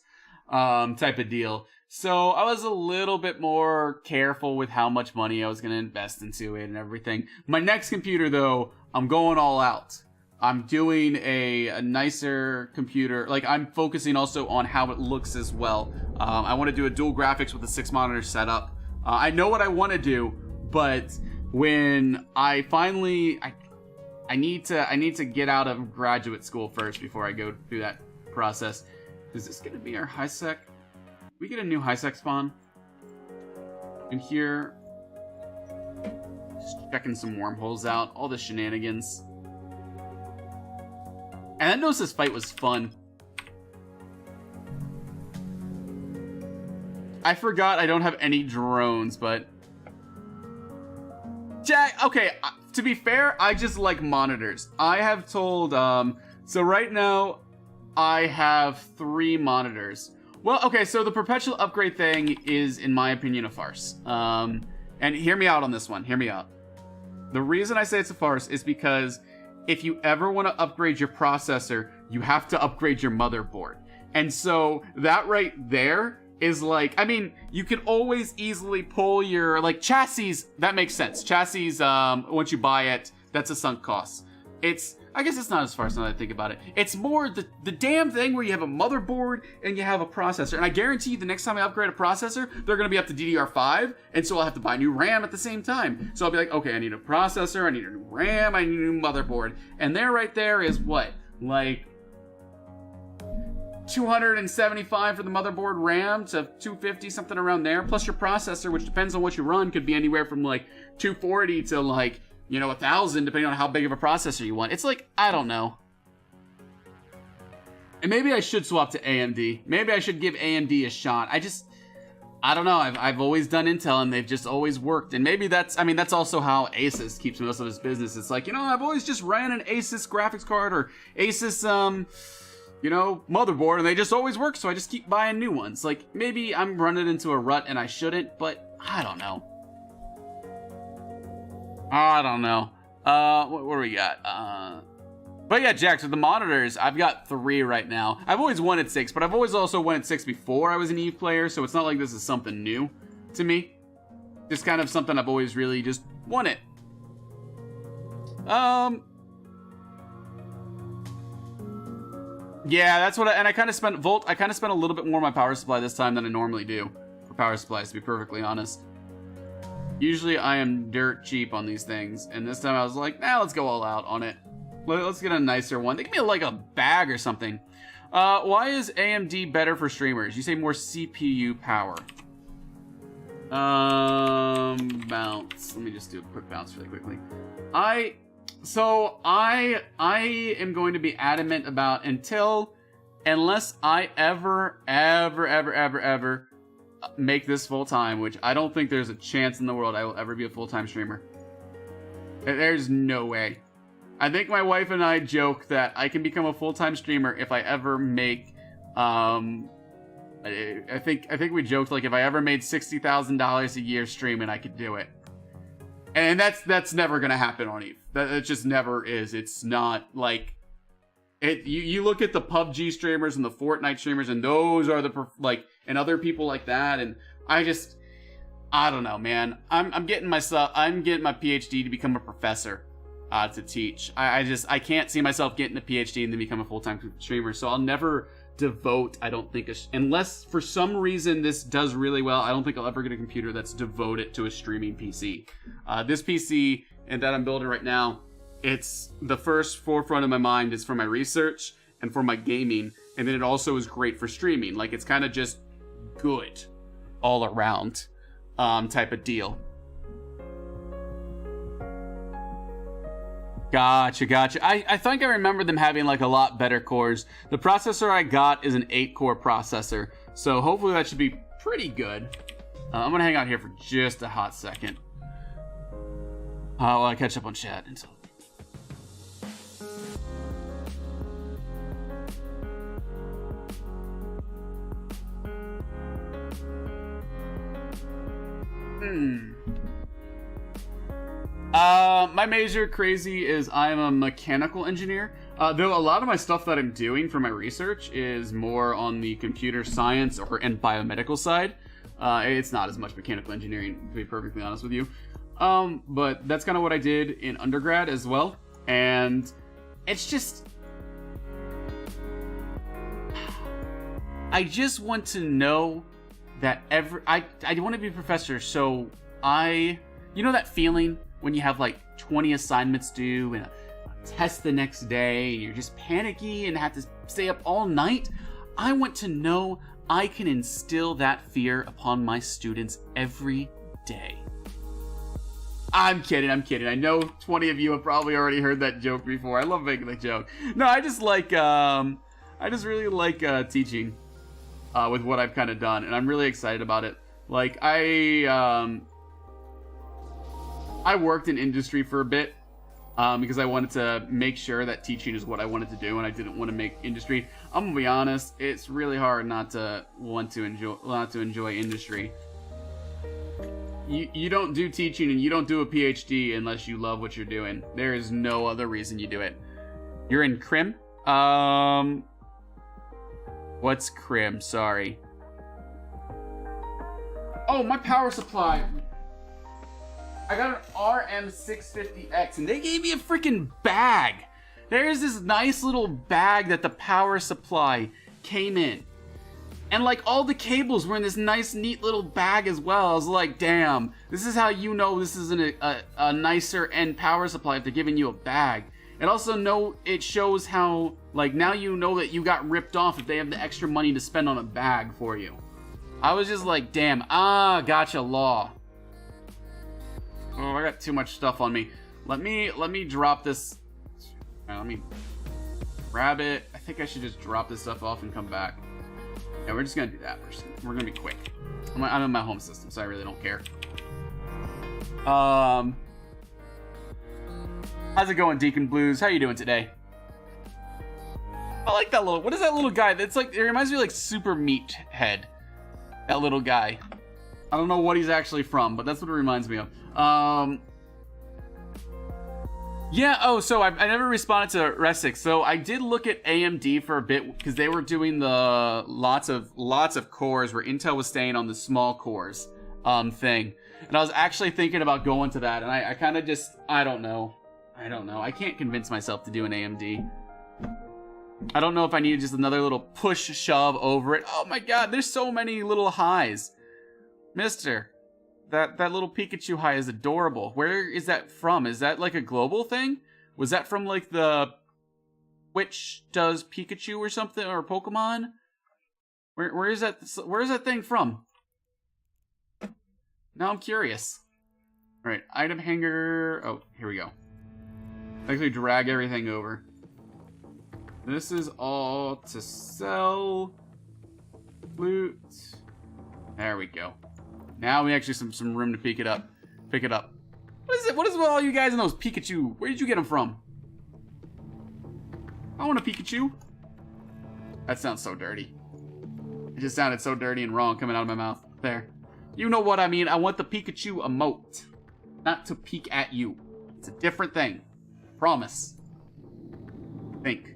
type of deal. So I was a little bit more careful with how much money I was going to invest into it and everything. My next computer, though, I'm going all out. I'm doing a nicer computer. Like, I'm focusing also on how it looks as well. I want to do a dual graphics with a 6-monitor setup. I know what I want to do, but when I finally... I need to get out of graduate school first before I go through that process. Is this going to be our high sec? We get a new high sec spawn in here. Just checking some wormholes out. All the shenanigans. And I noticed this fight was fun. I forgot I don't have any drones, but... Jack, okay, to be fair, I just like monitors. I have told, so right now, I have 3 monitors. Well, okay, so the perpetual upgrade thing is, in my opinion, a farce. And hear me out on this one, hear me out. The reason I say it's a farce is because if you ever want to upgrade your processor, you have to upgrade your motherboard. And so that right there is like, I mean, you can always easily pull your, like, chassis. That makes sense. Chassis, once you buy it, that's a sunk cost. I guess it's not as far as now that I think about it. It's more the damn thing where you have a motherboard and you have a processor. And I guarantee you the next time I upgrade a processor, they're going to be up to DDR5. And so I'll have to buy new RAM at the same time. So I'll be like, okay, I need a processor, I need a new RAM, I need a new motherboard. And there right there is what? Like 275 for the motherboard RAM to 250, something around there. Plus your processor, which depends on what you run, could be anywhere from like 240 to like, you know, 1,000, depending on how big of a processor you want. It's like, I don't know. And maybe I should swap to AMD. Maybe I should give AMD a shot. I don't know. I've always done Intel, and they've just always worked. And maybe that's also how Asus keeps most of his business. It's like, you know, I've always just ran an Asus graphics card or Asus, you know, motherboard, and they just always work, so I just keep buying new ones. Like, maybe I'm running into a rut and I shouldn't, but I don't know. I don't know. What do we got? But yeah, Jax, with the monitors, I've got 3 right now. I've always wanted 6, but I've always also wanted 6 before I was an EVE player, so it's not like this is something new to me. Just kind of something I've always really just wanted. Yeah, that's what and I kind of spent, I kind of spent a little bit more on my power supply this time than I normally do for power supplies, to be perfectly honest. Usually I am dirt cheap on these things, and this time I was like, nah, let's go all out on it. Let's get a nicer one. They give me like a bag or something. Why is AMD better for streamers? You say more CPU power. Bounce. Let me just do a quick bounce really quickly. I am going to be adamant about unless I ever make this full-time, which I don't think there's a chance in the world I will ever be a full-time streamer. There's no way. I think my wife and I joke that I can become a full-time streamer if I ever make, I think we joked like if I ever made $60,000 a year streaming, I could do it. And that's never gonna happen on EVE. That just never is. It's not like it. You look at the PUBG streamers and the Fortnite streamers, and those are the and other people like that. And I don't know, man. I'm getting my PhD to become a professor. To teach. I can't see myself getting a PhD and then become a full-time streamer, so I'll never devote, I don't think, unless for some reason this does really well, I don't think I'll ever get a computer that's devoted to a streaming PC. This PC and that I'm building right now, it's the first forefront of my mind is for my research and for my gaming, and then it also is great for streaming. Like, it's kind of just good all around type of deal. Gotcha. I think I remember them having like a lot better cores. The processor I got is an 8-core processor, so hopefully that should be pretty good. I'm gonna hang out here for just a hot second. While I catch up on chat. My major crazy is I am a mechanical engineer. Though a lot of my stuff that I'm doing for my research is more on the computer science and biomedical side. It's not as much mechanical engineering, to be perfectly honest with you. But that's kind of what I did in undergrad as well. And it's just, I just want to know that I want to be a professor, so you know that feeling when you have like 20 assignments due and a test the next day and you're just panicky and have to stay up all night? I want to know I can instill that fear upon my students every day. I'm kidding. I know 20 of you have probably already heard that joke before. I love making that joke. No, I just really like teaching with what I've kind of done, and I'm really excited about it. Like, I worked in industry for a bit because I wanted to make sure that teaching is what I wanted to do, and I didn't want to make industry. I'm gonna be honest, it's really hard not to enjoy industry. You don't do teaching and you don't do a PhD unless you love what you're doing. There is no other reason you do it. You're in Crim? What's Crim? Sorry. Oh, my power supply. I got an RM650X and they gave me a freaking bag. There's this nice little bag that the power supply came in. And like all the cables were in this nice, neat little bag as well. I was like, damn, this is how you know this is a nicer end power supply if they're giving you a bag. And also it shows how, like, now you know that you got ripped off if they have the extra money to spend on a bag for you. I was just like, damn, gotcha, law. Oh, I got too much stuff on me. Let me drop this. Let me grab it. I think I should just drop this stuff off and come back. Yeah, we're just gonna do that first. We're gonna be quick. I'm in my home system, so I really don't care. How's it going, Deacon Blues? How you doing today? I like that little. What is that little guy? It's like, it reminds me of like Super Meathead. That little guy. I don't know what he's actually from, but that's what it reminds me of. Yeah, oh, so I never responded to Resix. So I did look at AMD for a bit because they were doing the lots of cores where Intel was staying on the small cores thing. And I was actually thinking about going to that, and I kind of just, I don't know. I can't convince myself to do an AMD. I don't know if I need just another little push shove over it. Oh my god, there's so many little highs. Mister, that little Pikachu high is adorable. Where is that from? Is that like a global thing? Was that from like the Twitch does Pikachu or something, or Pokemon? Where is that thing from? Now I'm curious. All right, item hanger. Oh, here we go. Actually drag everything over. This is all to sell. Loot. There we go. Now we actually some room to pick it up. Pick it up. What is it? What is with all you guys in those Pikachu? Where did you get them from? I want a Pikachu. That sounds so dirty. It just sounded so dirty and wrong coming out of my mouth. There. You know what I mean. I want the Pikachu emote. Not to peek at you. It's a different thing. Promise. Think.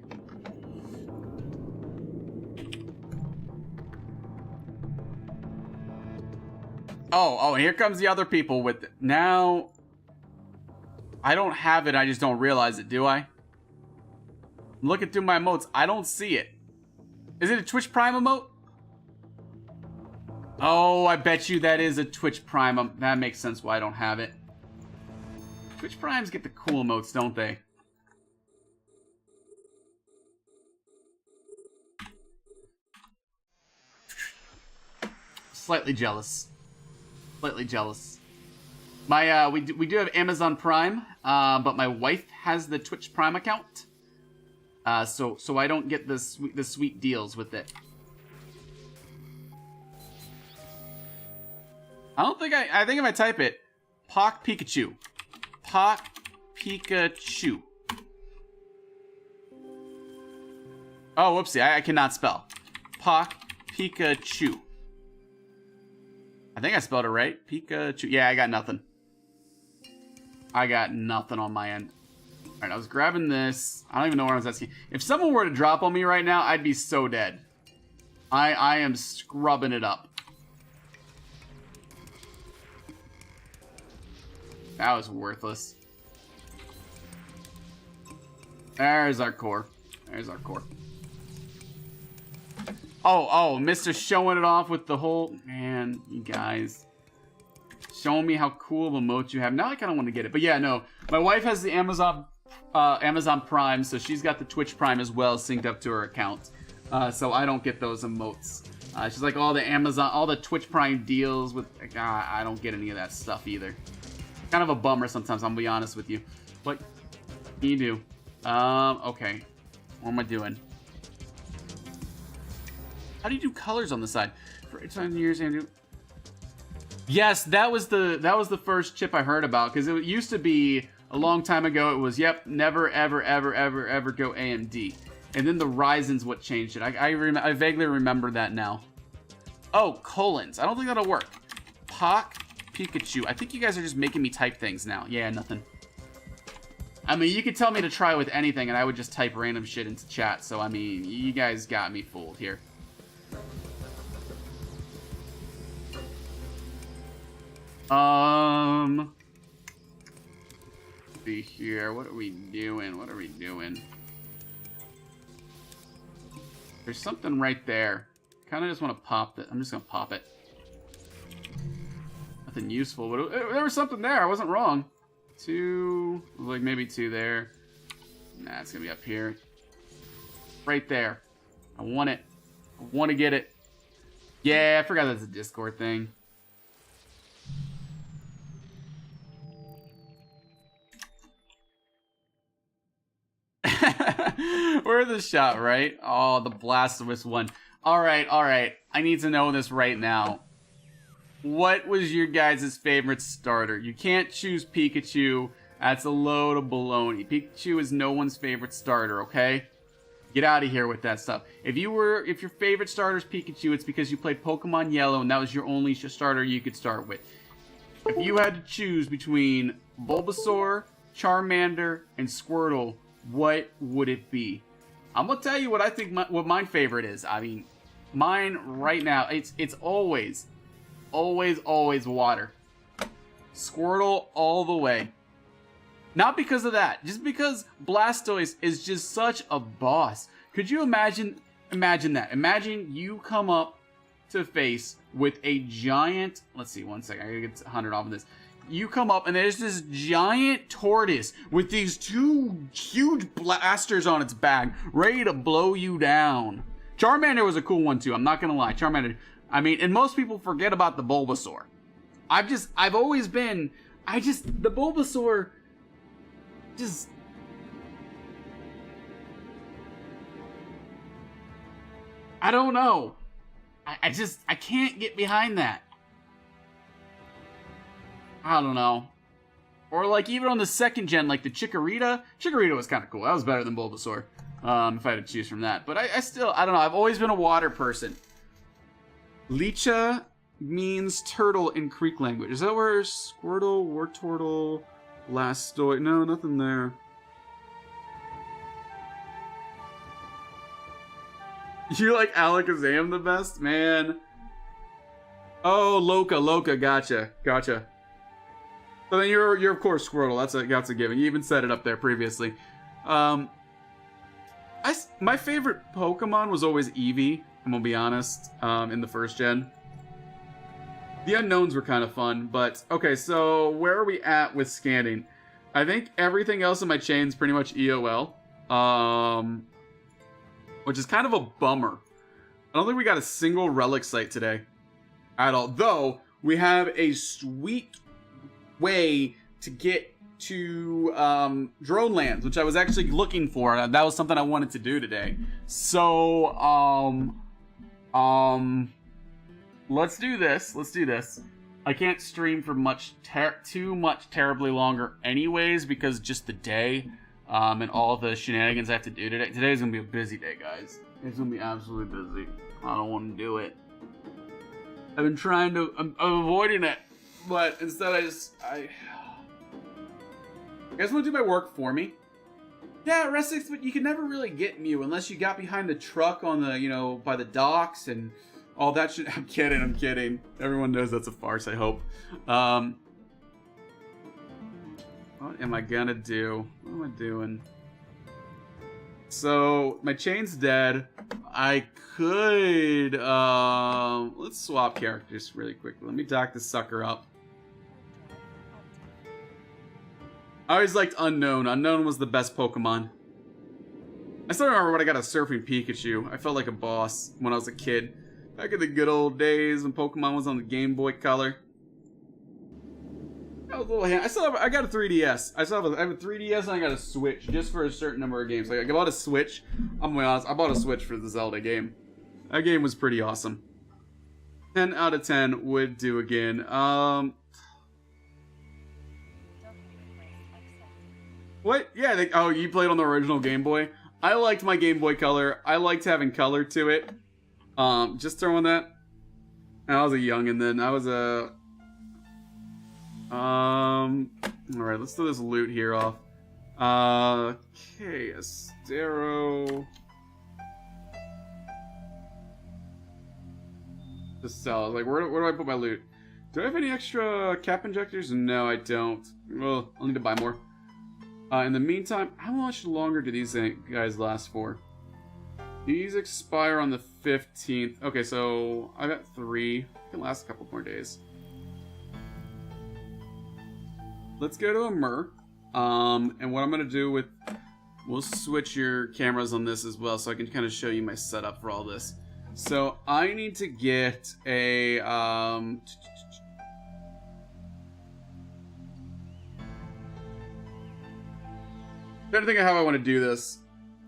Oh, and here comes the other people with it. Now, I don't have it, I just don't realize it, do I? I'm looking through my emotes, I don't see it. Is it a Twitch Prime emote? Oh, I bet you that is a Twitch Prime. That makes sense why I don't have it. Twitch Primes get the cool emotes, don't they? Slightly jealous. Slightly jealous. My we do have Amazon Prime, but my wife has the Twitch Prime account, so I don't get the sweet deals with it. I think if I type it, Pock Pikachu, Pock Pikachu. Oh, whoopsie! I cannot spell. Pock Pikachu. I think I spelled it right. Pikachu. Yeah, I got nothing. I got nothing on my end. Alright, I was grabbing this. I don't even know where I was asking. If someone were to drop on me right now, I'd be so dead. I am scrubbing it up. That was worthless. There's our core. There's our core. Oh, Mr. showing it off with the whole... Man, you guys. Showing me how cool of a emote you have. Now I kind of want to get it. But yeah, no. My wife has the Amazon Prime, so she's got the Twitch Prime as well synced up to her account. So I don't get those emotes. She's like, all the Twitch Prime deals with... I don't get any of that stuff either. Kind of a bummer sometimes, I'll be honest with you. What can you do? Okay. What am I doing? How do you do colors on the side? For 8 years, Andrew. Yes, that was the first chip I heard about, because it used to be a long time ago. It was, yep, never ever go AMD, and then the Ryzen's what changed it. I vaguely remember that now. Oh, colons. I don't think that'll work. Pock Pikachu. I think you guys are just making me type things now. Yeah, nothing. I mean, you could tell me to try with anything, and I would just type random shit into chat. So, I mean, you guys got me fooled here. See here. What are we doing? What are we doing? There's something right there. Kind of just want to pop it. I'm just gonna pop it. Nothing useful, but there was something there. I wasn't wrong. Two, like maybe two there. Nah, it's gonna be up here. Right there. I want it. I want to get it. Yeah, I forgot that's a Discord thing. Where's the shot, right? Oh, the Blastoise one. Alright, alright. I need to know this right now. What was your guys' favorite starter? You can't choose Pikachu. That's a load of baloney. Pikachu is no one's favorite starter, okay? Get out of here with that stuff. If your favorite starter is Pikachu, it's because you played Pokemon Yellow and that was your only starter you could start with. If you had to choose between Bulbasaur, Charmander, and Squirtle, what would it be? I'm gonna tell you what I think what my favorite is. I mean, mine right now, it's always water. Squirtle all the way. Not because of that, just because Blastoise is just such a boss. Could you imagine that? Imagine you come up to face with a giant, let's see, one second, I gotta get 100 off of this. You come up and there's this giant tortoise with these two huge blasters on its back, ready to blow you down. Charmander was a cool one too, I'm not gonna lie. Charmander, I mean, and most people forget about the Bulbasaur. I've always been, the Bulbasaur, just, I don't know. I can't get behind that. I don't know. Or like even on the second gen, like the Chikorita. Chikorita was kind of cool. That was better than Bulbasaur. If I had to choose from that. But I still, I don't know. I've always been a water person. Leecha means turtle in Creek language. Is that where Squirtle, Wartortle, Blastoise? No, nothing there. You like Alakazam the best? Man. Oh, Loka, gotcha. So then you're of course Squirtle. That's a given. You even said it up there previously. My favorite Pokemon was always Eevee. I'm gonna be honest. In the first gen, the unknowns were kind of fun. But okay, so where are we at with scanning? I think everything else in my chain's pretty much EOL. Which is kind of a bummer. I don't think we got a single relic site today at all. Though we have a sweet way to get to drone lands, which I was actually looking for. That was something I wanted to do today. So let's do this. I can't stream for too much terribly longer anyways, because just the day and all the shenanigans I have to do today. Today's gonna be a busy day, guys. It's gonna be absolutely busy. I don't want to do it. I've been trying to, I'm avoiding it, but instead I you guys want to do my work for me? Yeah, Restix, but you can never really get Mew unless you got behind the truck on the, by the docks and all that shit. I'm kidding. Everyone knows that's a farce, I hope. What am I gonna do? What am I doing? So, my chain's dead. I could, let's swap characters really quickly. Let me dock this sucker up. I always liked Unknown. Unknown was the best Pokemon. I still remember when I got a Surfing Pikachu. I felt like a boss when I was a kid. Back in the good old days when Pokemon was on the Game Boy Color. I was a little I got a 3DS. I have a 3DS and I got a Switch just for a certain number of games. Like I bought a Switch. I'm gonna be honest, I bought a Switch for the Zelda game. That game was pretty awesome. 10 out of 10 would do again. What? Yeah, oh, you played on the original Game Boy? I liked my Game Boy Color. I liked having color to it. Just throwing that. I was a youngin' then. I was a Alright, let's throw this loot here off. Okay, Astero. Just sell. Like, where do I put my loot? Do I have any extra cap injectors? No, I don't. Well, I'll need to buy more. In the meantime, how much longer do these guys last for? These expire on the 15th. Okay, so I got 3. It can last a couple more days. Let's go to a Myrrh. And what I'm going to do with... We'll switch your cameras on this as well so I can kind of show you my setup for all this. So I need to get a... trying to think of how I want to do this.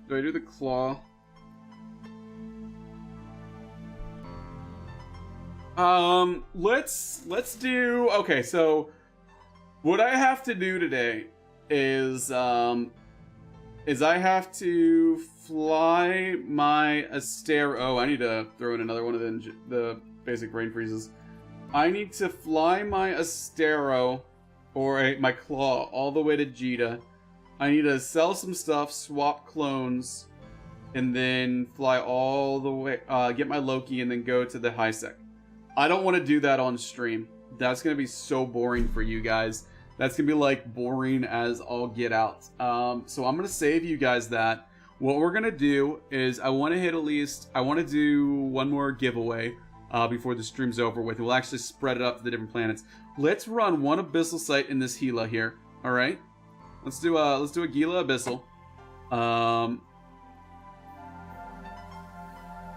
Do I do the claw? Let's do... Okay, so what I have to do today is I have to fly my Astero. Oh, I need to throw in another one of the basic brain freezes. I need to fly my Astero or my claw all the way to Jita. I need to sell some stuff, swap clones, and then fly all the way, get my Loki, and then go to the high sec. I don't want to do that on stream. That's going to be so boring for you guys. That's going to be like boring as all get out. So I'm going to save you guys that. What we're going to do is I want to hit at least, I want to do one more giveaway before the stream's over with. We'll actually spread it up to the different planets. Let's run one Abyssal site in this Gila here. All right. Let's do a Gila Abyssal.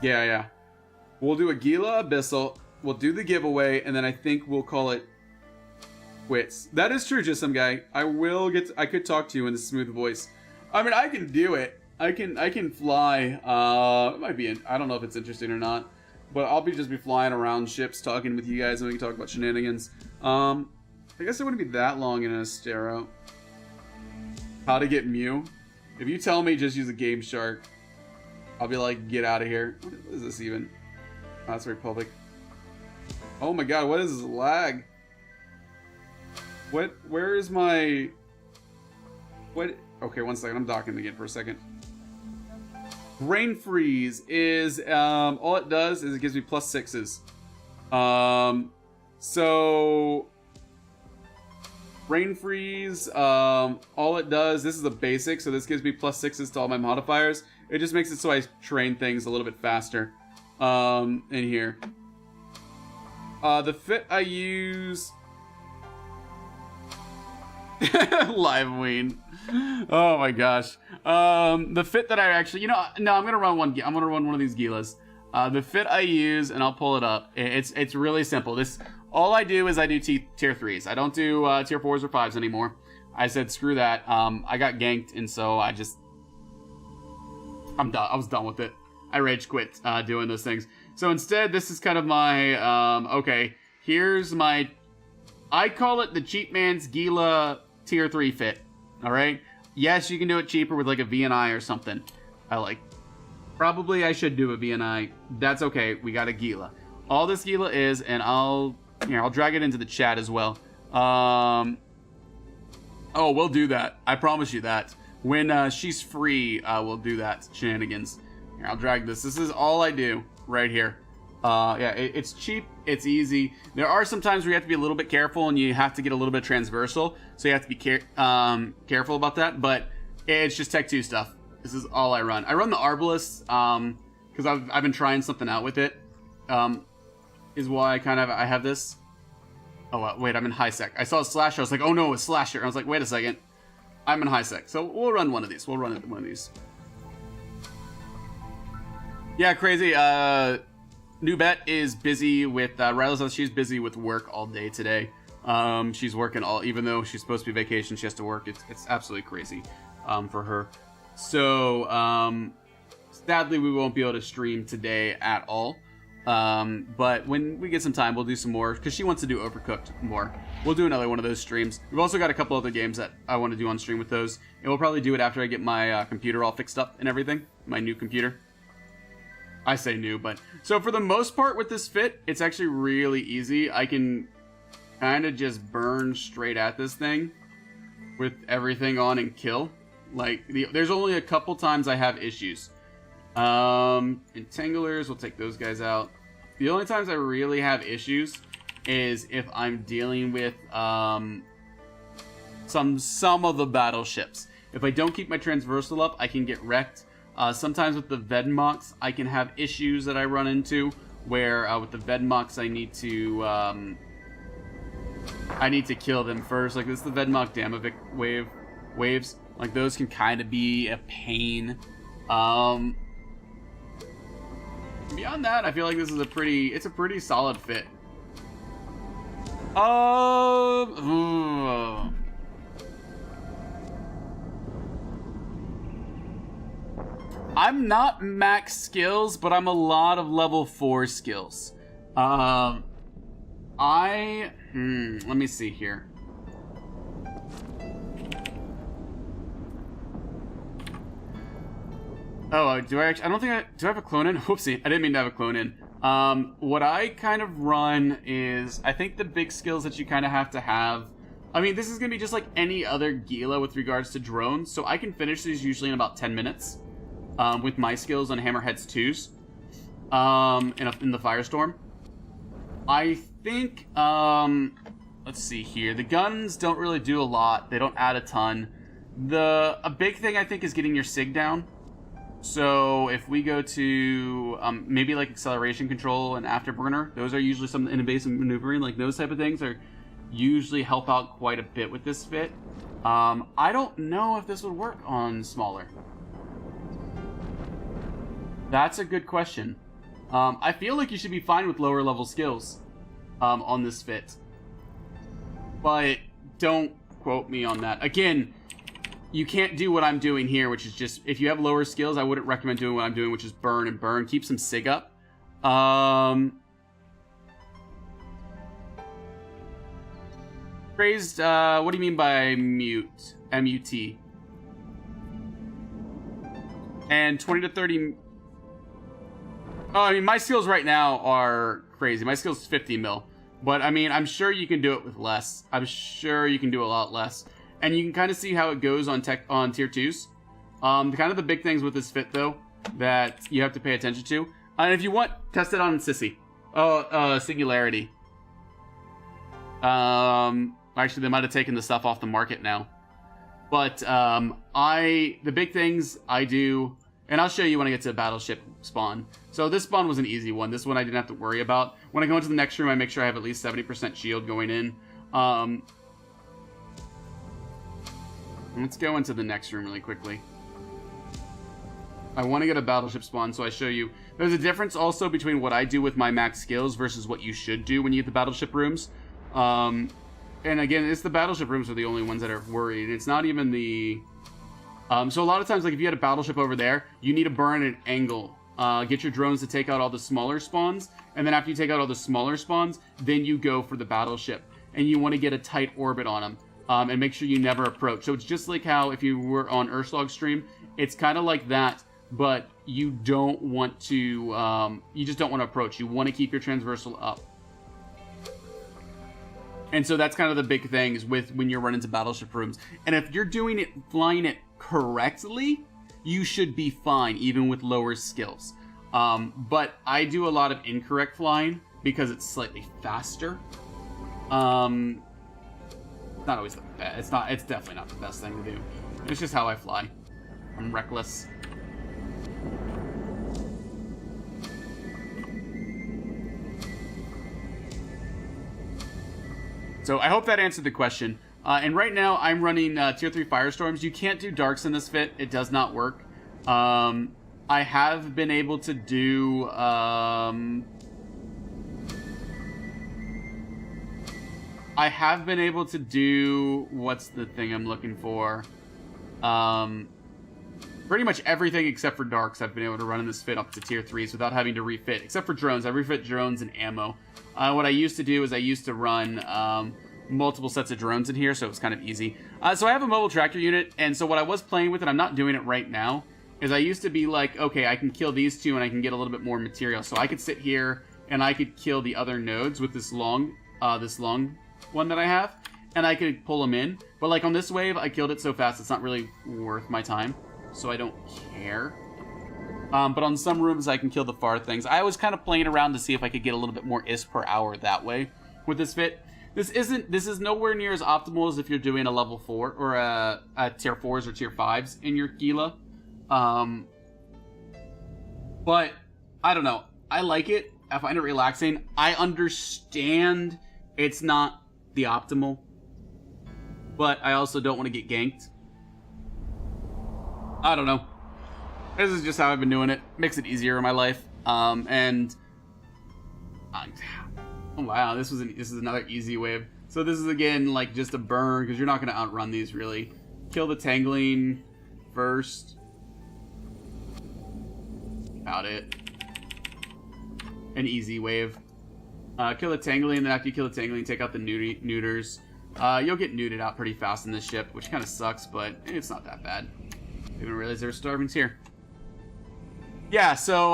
Yeah. We'll do a Gila Abyssal. We'll do the giveaway, and then I think we'll call it quits. That is true, just some guy. I could talk to you in the smooth voice. I mean, I can do it. I can fly. It might be. I don't know if it's interesting or not, but I'll just be flying around ships, talking with you guys, and we can talk about shenanigans. I guess it wouldn't be that long in an Astero. How to get Mew? If you tell me just use a Game Shark, I'll be like, get out of here. What is this even? Oh, that's Republic. Oh my god, what is this lag? Where is my... What? Okay, one second, I'm docking again for a second. Brain Freeze is, all it does is it gives me +6s. So... Brain Freeze, all it does, this is a basic, so this gives me +6s to all my modifiers. It just makes it so I train things a little bit faster, in here. The fit I use... Live Ween. Oh my gosh. The fit that I actually, no, I'm gonna run one of these Gilas. The fit I use, and I'll pull it up. It's really simple. All I do is I do tier 3s. I don't do tier 4s or 5s anymore. I said screw that. I got ganked, and so I'm done. I was done with it. I rage quit doing those things. So instead, this is kind of my okay. Here's my. I call it the cheap man's Gila tier 3 fit. All right. Yes, you can do it cheaper with like a VNI or something. Probably I should do a VNI. That's okay. We got a Gila. All this Gila is, and I'll drag it into the chat as well. Oh, we'll do that. I promise you that. When she's free, we'll do that shenanigans. Here, I'll drag this. This is all I do right here. Yeah, it's cheap. It's easy. There are some times where you have to be a little bit careful, and you have to get a little bit transversal. So you have to be careful about that. But it's just Tech 2 stuff. This is all I run. I run the Arbalest because I've been trying something out with it. Is why I have this. Oh wait, I'm in high sec. I saw a slasher. I was like, oh no, a slasher. I was like, wait a second, I'm in high sec. So we'll run one of these. We'll run one of these. Yeah, crazy. New Bet is busy with Riley. She's busy with work all day today. She's working even though she's supposed to be vacation, she has to work. It's absolutely crazy for her. So sadly, we won't be able to stream today at all. But when we get some time, we'll do some more because she wants to do Overcooked more. We'll do another one of those streams. We've also got a couple other games that I want to do on stream with those, and we'll probably do it after I get my computer all fixed up and everything. My new computer. I say new, but so for the most part with this fit, it's actually really easy. I can kind of just burn straight at this thing with everything on and kill. Like, there's only a couple times I have issues. Entanglers, we'll take those guys out. The only times I really have issues is if I'm dealing with some of the battleships. If I don't keep my transversal up, I can get wrecked. Sometimes with the Vedmox, I can have issues that I run into where with the Vedmox I need to kill them first. Like this is the Vedmox Damavik waves. Like those can kind of be a pain. Beyond that, I feel like this is a pretty solid fit. I'm not max skills, but I'm a lot of level 4 skills. Let me see here. Oh, do I actually? I don't think do I have a clone in? Whoopsie, I didn't mean to have a clone in. What I kind of run is, I think the big skills that you kind of have to have. I mean, this is going to be just like any other Gila with regards to drones, so I can finish these usually in about 10 minutes. With my skills on Hammerhead's 2s. In the Firestorm. I think, let's see here. The guns don't really do a lot. They don't add a ton. A big thing I think is getting your SIG down. So if we go to maybe like acceleration control and afterburner, those are usually some invasive maneuvering, like those type of things are usually help out quite a bit with this fit. I don't know if this would work on smaller. That's a good question. I feel like you should be fine with lower level skills on this fit. But don't quote me on that. Again, you can't do what I'm doing here, which is just, if you have lower skills, I wouldn't recommend doing what I'm doing, which is burn and burn. Keep some SIG up. Crazed, what do you mean by mute? M-U-T. And 20 to 30... Oh, I mean, my skills right now are crazy. My skills is 50 mil. But, I mean, I'm sure you can do it with less. I'm sure you can do a lot less. And you can kind of see how it goes on tier 2s. Kind of the big things with this fit, though, that you have to pay attention to. And if you want, test it on Sissy. Singularity. Actually, they might have taken the stuff off the market now. But, the big things I do... And I'll show you when I get to battleship spawn. So this spawn was an easy one. This one I didn't have to worry about. When I go into the next room, I make sure I have at least 70% shield going in. Let's go into the next room really quickly. I want to get a battleship spawn, so I show you. There's a difference also between what I do with my max skills versus what you should do when you get the battleship rooms. And again, it's the battleship rooms are the only ones that are worried. It's not even the... so a lot of times, like if you had a battleship over there, you need to burn at an angle. Get your drones to take out all the smaller spawns, and then after you take out all the smaller spawns, then you go for the battleship. And you want to get a tight orbit on them, and make sure you never approach. So it's just like how if you were on Urslog's stream, it's kind of like that, but you don't want to, you just don't want to approach. You want to keep your transversal up. And so that's kind of the big things with when you're running to battleship rooms. And if you're doing it, flying it correctly, you should be fine, even with lower skills. But I do a lot of incorrect flying because it's slightly faster. Not always the best. It's definitely not the best thing to do. It's just how I fly. I'm reckless. So I hope that answered the question. And right now I'm running tier 3 Firestorms. You can't do darks in this fit. It does not work. I have been able to do... what's the thing I'm looking for? Pretty much everything except for darks I've been able to run in this fit up to tier 3s without having to refit. Except for drones. I refit drones and ammo. What I used to do is I used to run multiple sets of drones in here, so it's kind of easy. So I have a mobile tractor unit, and so what I was playing with, and I'm not doing it right now, is I used to be like, okay, I can kill these two and I can get a little bit more material. So I could sit here and I could kill the other nodes with this long one that I have, and I could pull them in. But like on this wave, I killed it so fast it's not really worth my time, so I don't care. But on some rooms, I can kill the far things. I was kind of playing around to see if I could get a little bit more IS per hour that way with this fit. This is nowhere near as optimal as if you're doing a level 4 or a tier 4s or tier 5s in your Gila. But I don't know. I like it. I find it relaxing. I understand it's not the optimal, but I also don't want to get ganked. I don't know. This is just how I've been doing it. Makes it easier in my life. Oh wow, this is another easy wave. So this is again like just a burn because you're not going to outrun these really. Kill the tangling first. About it. An easy wave. Kill the tangling, and then after you kill the tangling, take out the neuters. You'll get neuted out pretty fast in this ship, which kind of sucks, but it's not that bad. I didn't realize there were starvings here. Yeah, so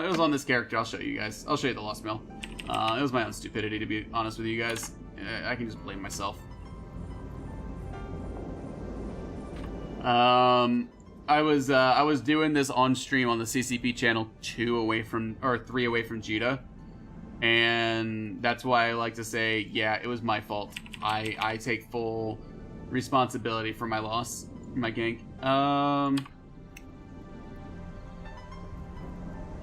it was on this character. I'll show you guys. I'll show you the Lost Mail. It was my own stupidity, to be honest with you guys. I can just blame myself. I was doing this on stream on the CCP channel 3 away from Jita, and that's why I like to say, yeah, it was my fault. I take full responsibility for my loss, my gank.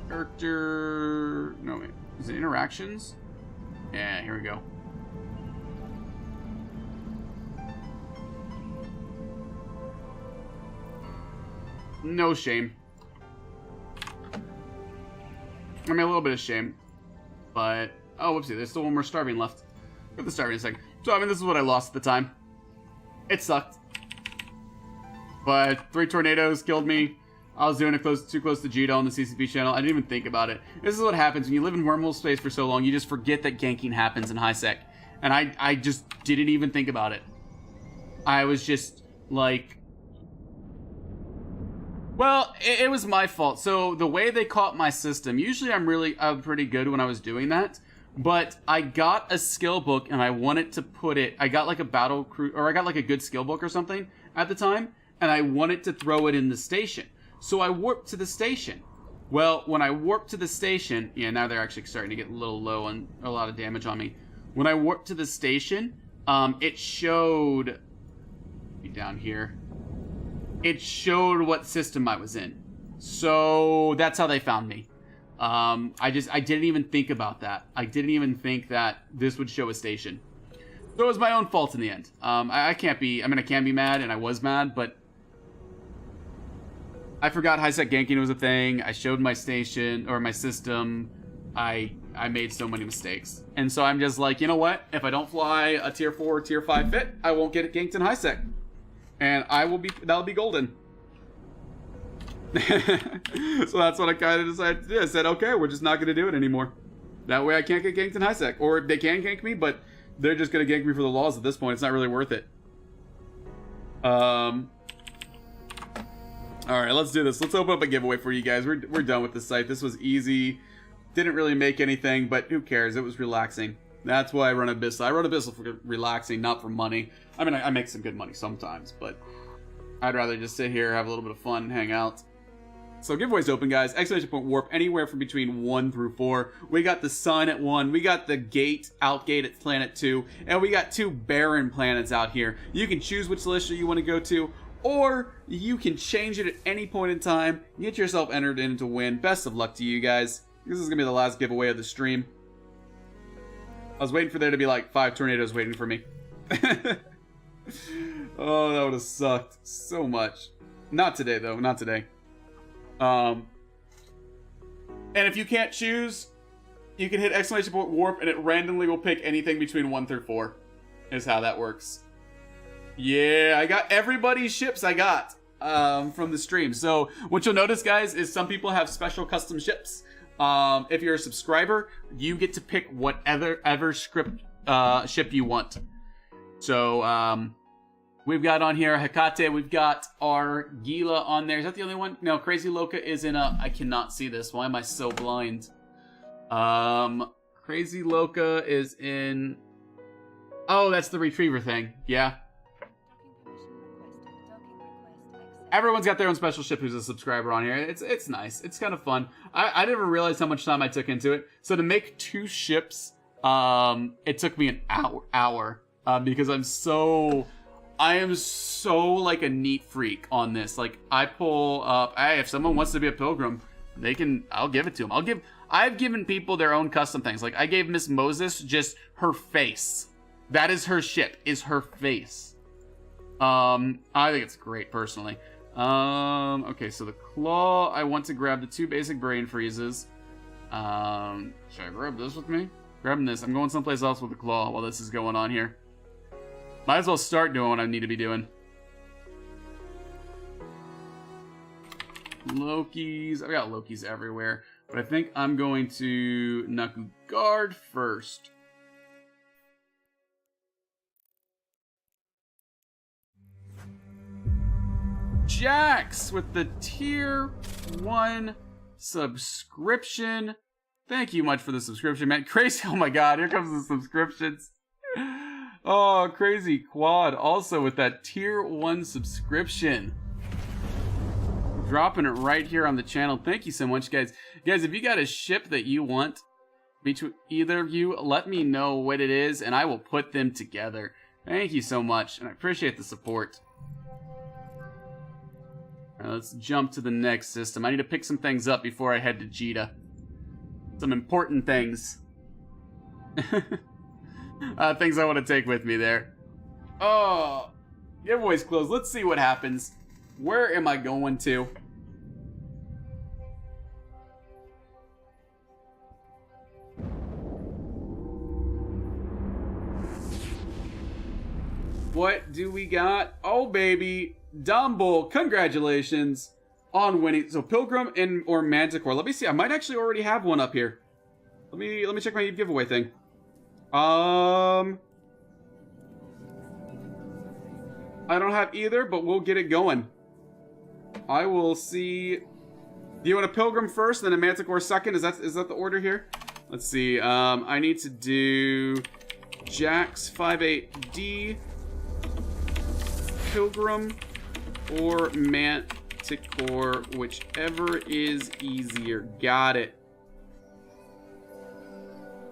Character... No, wait. Is it interactions? Yeah, here we go. No shame. I mean, a little bit of shame. But... Oh, whoopsie. There's still one more starving left. Put the starving in a second. So, I mean, this is what I lost at the time. It sucked. But 3 tornadoes killed me. I was doing it too close to Jito on the CCP channel. I didn't even think about it. This is what happens when you live in wormhole space for so long. You just forget that ganking happens in high sec. And I just didn't even think about it. I was just like... Well, it was my fault. So the way they caught my system, usually I'm pretty good when I was doing that. But I got a skill book and I wanted to put it... I got like a battle crew... Or I got like a good skill book or something at the time. And I wanted to throw it in the station. So I warped to the station. Well, when I warped to the station... Yeah, now they're actually starting to get a little low on a lot of damage on me. When I warped to the station, it showed... Down here. It showed what system I was in. So that's how they found me. I didn't even think about that. I didn't even think that this would show a station. So it was my own fault in the end. I can't be... I mean, I can be mad, and I was mad, but... I forgot high sec ganking was a thing. I showed my station or my system. I made so many mistakes. And so I'm just like, you know what? If I don't fly a tier 4 or tier 5 fit, I won't get it ganked in high sec. And that'll be golden. So that's what I kind of decided to do. I said, okay, we're just not going to do it anymore. That way I can't get ganked in high sec. Or they can gank me, but they're just going to gank me for the laws at this point. It's not really worth it. Alright, let's do this. Let's open up a giveaway for you guys. We're done with this site. This was easy. Didn't really make anything, but who cares? It was relaxing. That's why I run Abyssal. I run Abyssal for relaxing, not for money. I mean, I make some good money sometimes, but I'd rather just sit here, have a little bit of fun, hang out. So giveaway's open, guys. Exclamation point warp anywhere from between 1 through 4. We got the sun at 1. We got the outgate at planet 2. And we got 2 barren planets out here. You can choose which celestial you want to go to, or you can change it at any point in time. Get yourself entered in to win. Best of luck to you guys. This is going to be the last giveaway of the stream. I was waiting for there to be like 5 tornadoes waiting for me. Oh, that would have sucked so much. Not today, though. Not today. And if you can't choose, you can hit exclamation point warp and it randomly will pick anything between 1 through 4. Is how that works. Yeah, I got everybody's ships I got from the stream. So what you'll notice, guys, is some people have special custom ships. If you're a subscriber, you get to pick whatever script ship you want. So we've got on here Hecate. We've got our Gila on there. Is that the only one? No, Crazy Loca is in a... I cannot see this. Why am I so blind? Crazy Loca is in... Oh, that's the retriever thing. Yeah. Everyone's got their own special ship who's a subscriber on here. It's nice. It's kind of fun. I never realized how much time I took into it. So to make 2 ships, it took me an hour because I am so like a neat freak on this. Like I pull up, hey, if someone wants to be a pilgrim, I'll give it to them. I've given people their own custom things. Like I gave Miss Moses just her face. That is her ship, is her face. I think it's great personally. Okay, so the claw, I want to grab the 2 basic brain freezes. Should I grab this with me? Grabbing this. I'm going someplace else with the claw while this is going on here. Might as well start doing what I need to be doing. Lokis. I've got Lokis everywhere. But I think I'm going to Naku Guard first. Jax with the tier 1 subscription. Thank you much for the subscription, man. Crazy. Oh my god, here comes the subscriptions. Oh, Crazy Quad also with that tier 1 subscription. Dropping it right here on the channel. Thank you so much, guys. Guys, if you got a ship that you want between either of you, let me know what it is and I will put them together. Thank you so much, and I appreciate the support. Alright, let's jump to the next system. I need to pick some things up before I head to Jita. Some important things. Things I want to take with me there. Oh, giveaway's closed. Let's see what happens. Where am I going to? What do we got? Oh, baby. Dumble, congratulations on winning. So Pilgrim and or Manticore. Let me see. I might actually already have one up here. Let me check my giveaway thing. I don't have either, but we'll get it going. I will see. Do you want a Pilgrim first, then a Manticore second? Is that the order here? Let's see. I need to do Jax 58D, Pilgrim, or Manticore, whichever is easier. Got it.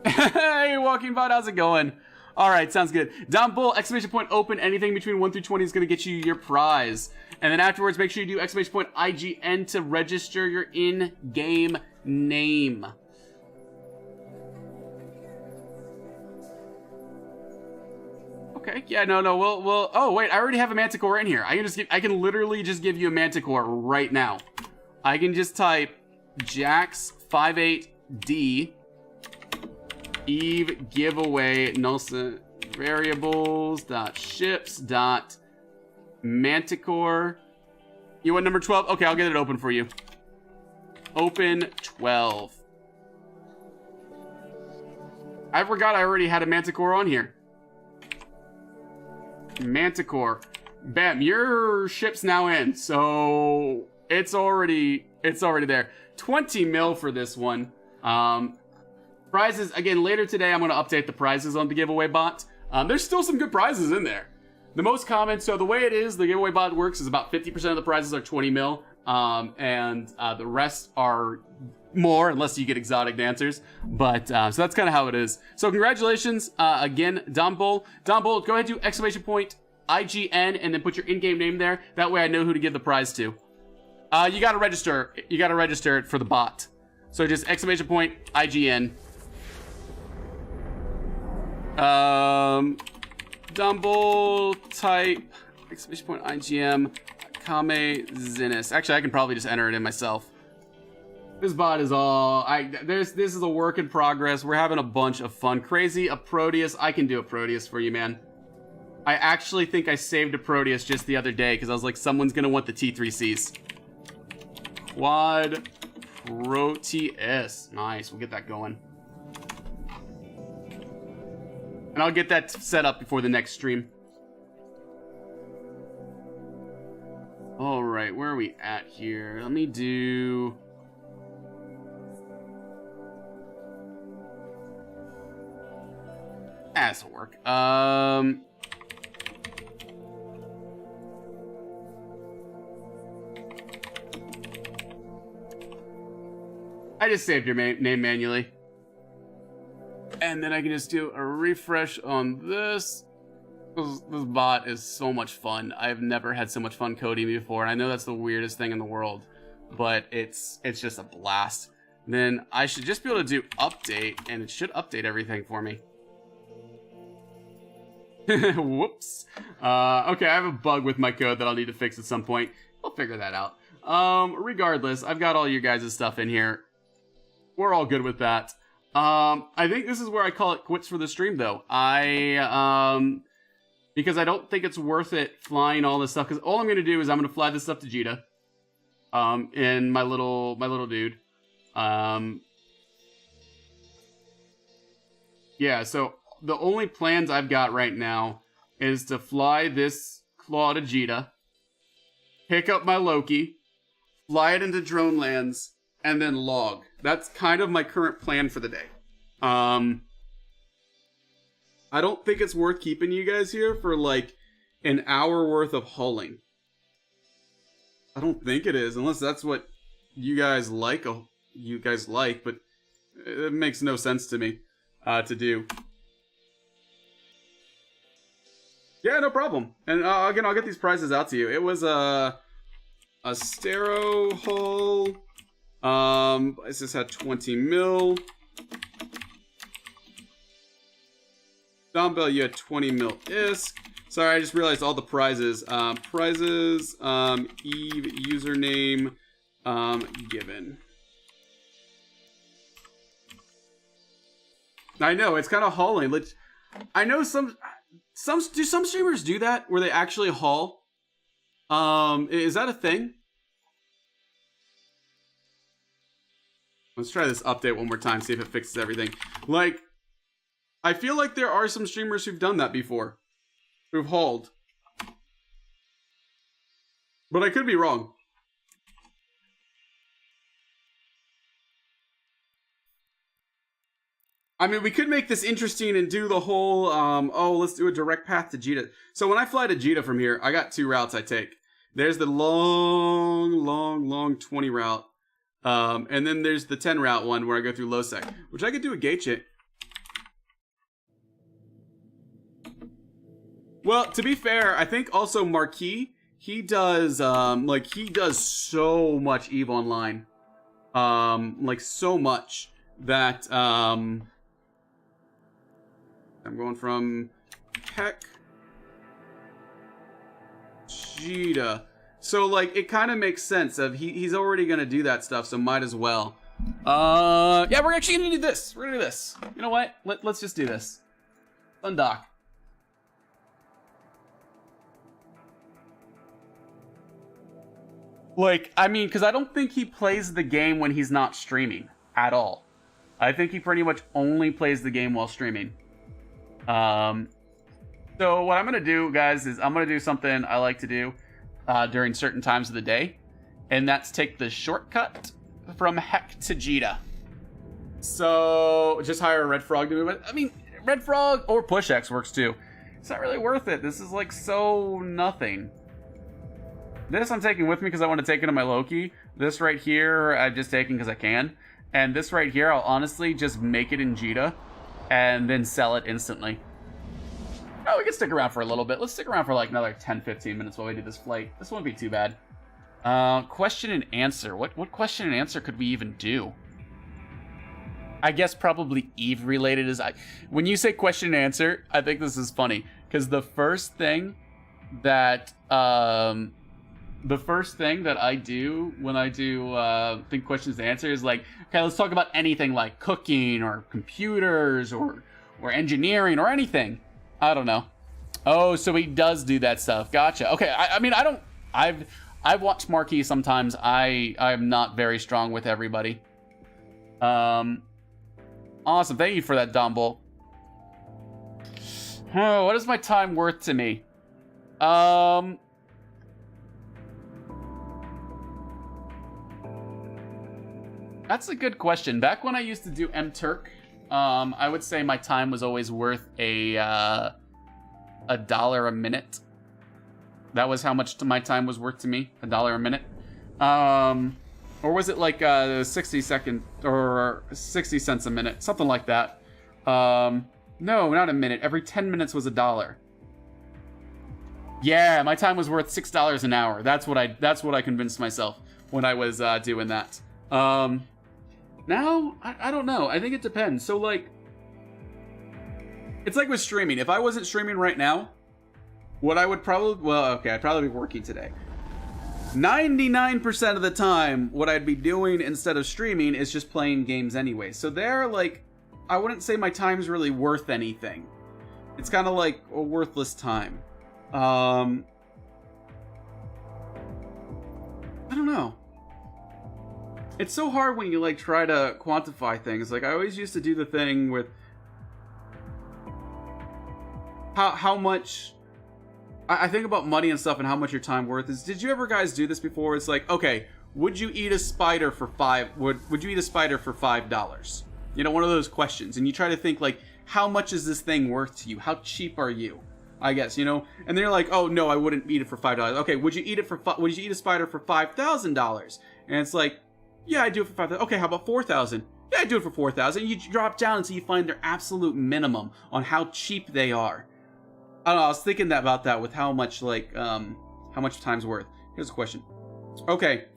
Hey, Walking Bot, how's it going? All right, sounds good. Down Bull, exclamation point open. Anything between 1 through 20 is going to get you your prize. And then afterwards, make sure you do exclamation point IGN to register your in-game name. Okay, yeah, no, we'll. Oh wait, I already have a Manticore in here. I can literally just give you a Manticore right now. I can just type Jax 58D Eve giveaway Nelson variables dot ships dot Manticore. You want number 12? Okay, I'll get it open for you. Open 12. I forgot I already had a Manticore on here. Manticore. Bam, your ship's now in, so it's already there. 20 mil for this one. Prizes, again, later today, I'm going to update the prizes on the giveaway bot. There's still some good prizes in there. The most common, so the way it is, the giveaway bot works is about 50% of the prizes are 20 mil, and the rest are more, unless you get exotic dancers. But, so that's kind of how it is. So congratulations, again, Dombull. Dombull, go ahead and do exclamation point IGN, and then put your in-game name there. That way I know who to give the prize to. You gotta register it for the bot. So just exclamation point IGN. Dumble type exclamation point IGM Kame Zinnis. Actually, I can probably just enter it in myself. This bot is all this is a work in progress. We're having a bunch of fun. Crazy, a Proteus. I can do a Proteus for you, man. I actually think I saved a Proteus just the other day because I was like, someone's gonna want the T3Cs. Quad Proteus. Nice, we'll get that going. And I'll get that set up before the next stream. Alright, where are we at here? Let me do... guess it'll work. I just saved your name manually. And then I can just do a refresh on this. This bot is so much fun. I've never had so much fun coding before, and I know that's the weirdest thing in the world, but it's just a blast. Then I should just be able to do update, and it should update everything for me. Whoops. Okay, I have a bug with my code that I'll need to fix at some point. I'll figure that out. Regardless, I've got all your guys' stuff in here. We're all good with that. I think this is where I call it quits for the stream, though. Because I don't think it's worth it flying all this stuff. Because all I'm gonna do is I'm gonna fly this stuff to Jita. In my little dude. Yeah. So the only plans I've got right now is to fly this claw to Jita, pick up my Loki, fly it into drone lands, and then log. That's kind of my current plan for the day. I don't think it's worth keeping you guys here for like an hour worth of hauling. I don't think it is, unless that's what you guys like. But it makes no sense to me to do. Yeah, no problem. And again, I'll get these prizes out to you. It was a Stero hull. This just had 20 mil. Dumbbell, you had 20 mil ISK. Sorry, I just realized all the prizes. Prizes, Eve, username, given. I know, it's kind of hauling. I know some streamers do that, where they actually haul? Is that a thing? Let's try this update one more time, see if it fixes everything. Like, I feel like there are some streamers who've done that before. Who've hauled. But I could be wrong. I mean, we could make this interesting and do the whole, let's do a direct path to Jita. So when I fly to Jita from here, I got 2 routes I take. There's the long 20 route. And then there's the 10 route one where I go through Losec, which I could do a gate it. Well, to be fair, I think also Marquis, he does, he does so much EVE Online. Like, so much that, I'm going from Heck, Jita. So, like, it kind of makes sense of he's already going to do that stuff, so might as well. Yeah, we're actually going to do this. We're going to do this. You know what? Let's just do this. Undock. Like, I mean, because I don't think he plays the game when he's not streaming at all. I think he pretty much only plays the game while streaming. So what I'm going to do, guys, is I'm going to do something I like to do during certain times of the day. And that's take the shortcut from Heck to Jita. So just hire a Red Frog to move it. I mean, Red Frog or Push X works too. It's not really worth it. This is like so nothing. This I'm taking with me because I want to take it to my Loki. This right here, I'm just taking because I can. And this right here, I'll honestly just make it in Jita and then sell it instantly. Oh, we can stick around for a little bit. Let's stick around for like another 10-15 minutes while we do this flight. This won't be too bad. Question and answer. What question and answer could we even do? I guess probably Eve related is... When you say question and answer, I think this is funny. Because the first thing that... the first thing that I do when I do think questions and answers is like, okay, let's talk about anything like cooking or computers or engineering or anything. I don't know. Oh, so he does do that stuff. Gotcha. Okay, I mean, I've watched Marquis sometimes. I'm not very strong with everybody. Awesome. Thank you for that, Dumble. Oh, what is my time worth to me? That's a good question. Back when I used to do M-Turk I would say my time was always worth $1 a minute. That was how much my time was worth to me, $1 a minute. Or was it like 60 cents a minute, something like that. No, not a minute. Every 10 minutes was $1. Yeah, my time was worth $6 an hour. That's what I convinced myself when I was doing that. Now, I don't know. I think it depends. So, like, it's like with streaming. If I wasn't streaming right now, what I would probably... Well, okay, I'd probably be working today. 99% of the time, what I'd be doing instead of streaming is just playing games anyway. So there, like, I wouldn't say my time's really worth anything. It's kind of like a worthless time. I don't know. It's so hard when you, like, try to quantify things. Like, I always used to do the thing with how much... I think about money and stuff and how much your time worth is. Did you ever guys do this before? It's like, okay, would you eat a spider for would you eat a spider for $5? You know, one of those questions. And you try to think, like, how much is this thing worth to you? How cheap are you? I guess, you know? And they're like, oh, no, I wouldn't eat it for $5. Okay, would you eat a spider for $5,000? And it's like, yeah, I do it for $5,000. Okay, how about $4,000? Yeah, I do it for $4,000. You drop down until you find their absolute minimum on how cheap they are. I don't know, I was thinking about that with how much, like, how much time's worth. Here's a question. Okay,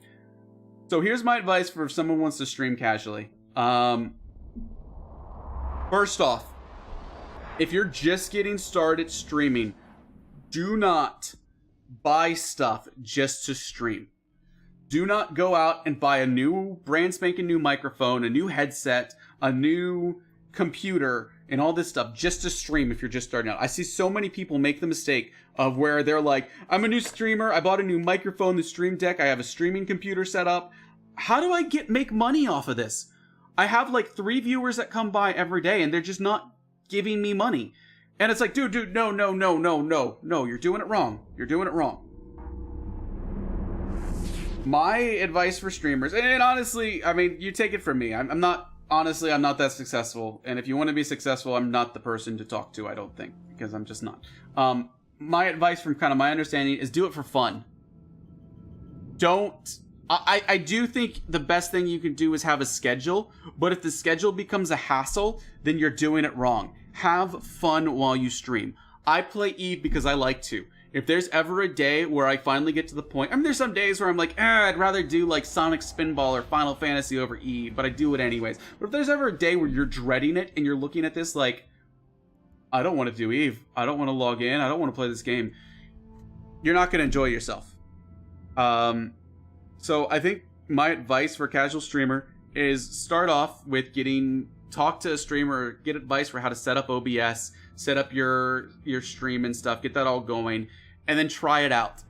so here's my advice for if someone wants to stream casually. First off, if you're just getting started streaming, do not buy stuff just to stream. Do not go out and buy a new brand spanking new microphone, a new headset, a new computer, and all this stuff just to stream if you're just starting out. I see so many people make the mistake of where they're like, I'm a new streamer, I bought a new microphone, the Stream Deck, I have a streaming computer set up. How do I make money off of this? I have like 3 viewers that come by every day and they're just not giving me money. And it's like, dude, no, you're doing it wrong. You're doing it wrong. My advice for streamers, and honestly, I mean, you take it from me. I'm not that successful. And if you want to be successful, I'm not the person to talk to, I don't think, because I'm just not. My advice from kind of my understanding is do it for fun. I do think the best thing you can do is have a schedule, but if the schedule becomes a hassle, then you're doing it wrong. Have fun while you stream. I play Eve because I like to. If there's ever a day where I finally get to the point... I mean, there's some days where I'm like, I'd rather do, like, Sonic Spinball or Final Fantasy over Eve, but I do it anyways. But if there's ever a day where you're dreading it and you're looking at this like, I don't want to do Eve. I don't want to log in. I don't want to play this game. You're not going to enjoy yourself. So I think my advice for a casual streamer is start off with talk to a streamer, get advice for how to set up OBS, set up your stream and stuff, get that all going, and then try it out.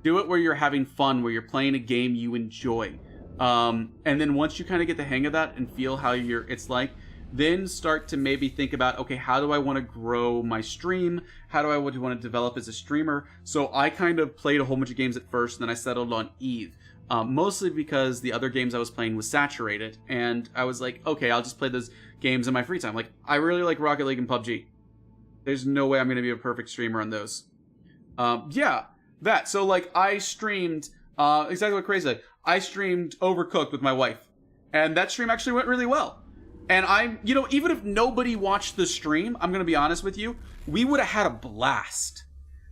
Do it where you're having fun, where you're playing a game you enjoy. And then once you kind of get the hang of that and feel how it's like, then start to maybe think about, okay, how do I want to grow my stream? How do I want to develop as a streamer? So I kind of played a whole bunch of games at first, and then I settled on Eve. Mostly because the other games I was playing was saturated, and I was like, okay, I'll just play those games in my free time. Like, I really like Rocket League and PUBG. There's no way I'm going to be a perfect streamer on those. Yeah, that. So, like, I streamed, exactly what Crazy said. I streamed Overcooked with my wife, and that stream actually went really well. And even if nobody watched the stream, I'm going to be honest with you, we would have had a blast.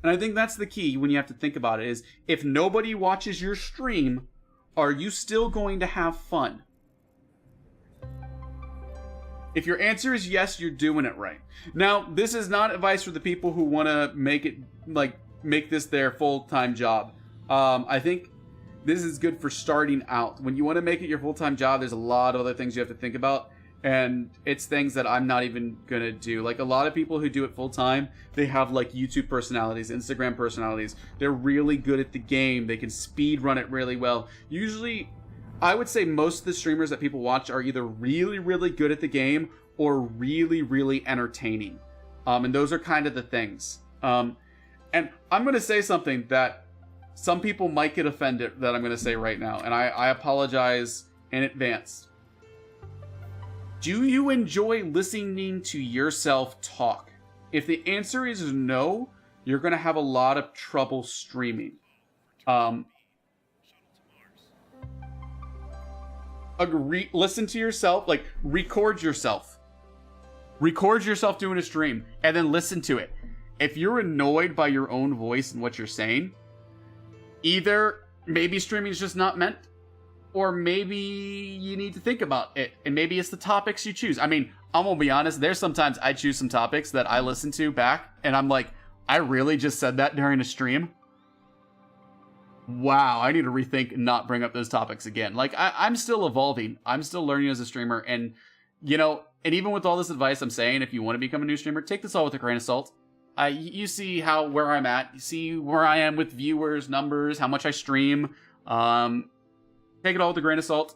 And I think that's the key when you have to think about it is, if nobody watches your stream, are you still going to have fun? If your answer is yes, you're doing it right. Now, this is not advice for the people who want to make this their full-time job. I think this is good for starting out. When you want to make it your full-time job, there's a lot of other things you have to think about. And it's things that I'm not even going to do. Like, a lot of people who do it full-time, they have, like, YouTube personalities, Instagram personalities. They're really good at the game. They can speed run it really well. Usually, I would say most of the streamers that people watch are either really, really good at the game or really, really entertaining. And those are kind of the things. And I'm going to say something that some people might get offended that I'm going to say right now. And I apologize in advance. Do you enjoy listening to yourself talk? If the answer is no, you're going to have a lot of trouble streaming. Listen to yourself, like record yourself. Record yourself doing a stream and then listen to it. If you're annoyed by your own voice and what you're saying, either maybe streaming is just not meant, or maybe you need to think about it, and maybe it's the topics you choose. I mean, I'm gonna be honest, there's sometimes I choose some topics that I listen to back, and I'm like, I really just said that during a stream? Wow, I need to rethink and not bring up those topics again. Like, I'm still evolving. I'm still learning as a streamer, and, you know, and even with all this advice I'm saying, if you want to become a new streamer, take this all with a grain of salt. You see where I'm at. You see where I am with viewers, numbers, how much I stream. Take it all with a grain of salt.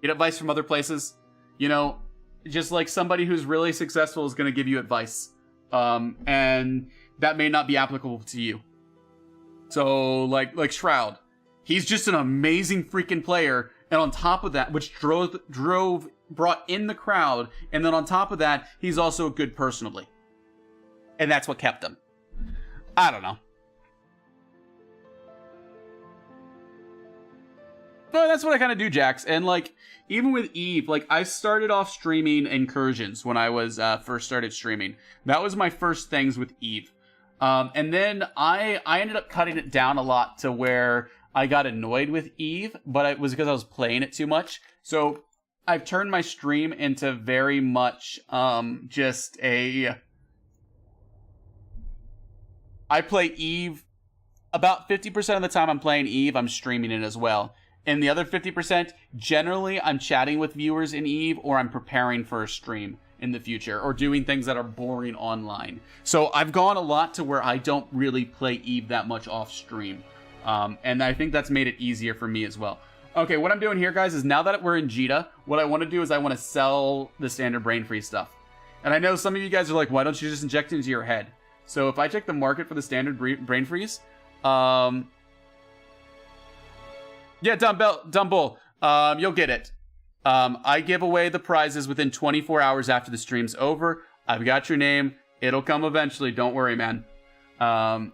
Get advice from other places. You know, just like somebody who's really successful is going to give you advice. And that may not be applicable to you. So, like Shroud. He's just an amazing freaking player. And on top of that, which brought in the crowd. And then on top of that, he's also good personally. And that's what kept him. I don't know. But that's what I kind of do, Jax. And, like, even with Eve, like, I started off streaming incursions when I was first started streaming. That was my first things with Eve. And then I ended up cutting it down a lot to where I got annoyed with Eve, but it was because I was playing it too much. So I've turned my stream into very much just a... I play Eve. About 50% of the time I'm playing Eve, I'm streaming it as well. And the other 50%, generally, I'm chatting with viewers in Eve, or I'm preparing for a stream in the future, or doing things that are boring online. So I've gone a lot to where I don't really play Eve that much off stream. And I think that's made it easier for me as well. Okay, what I'm doing here, guys, is now that we're in Jita, what I want to do is I want to sell the standard brain freeze stuff. And I know some of you guys are like, why don't you just inject it into your head? So if I check the market for the standard brain freeze, yeah, Dumbull, you'll get it. I give away the prizes within 24 hours after the stream's over. I've got your name. It'll come eventually. Don't worry, man. I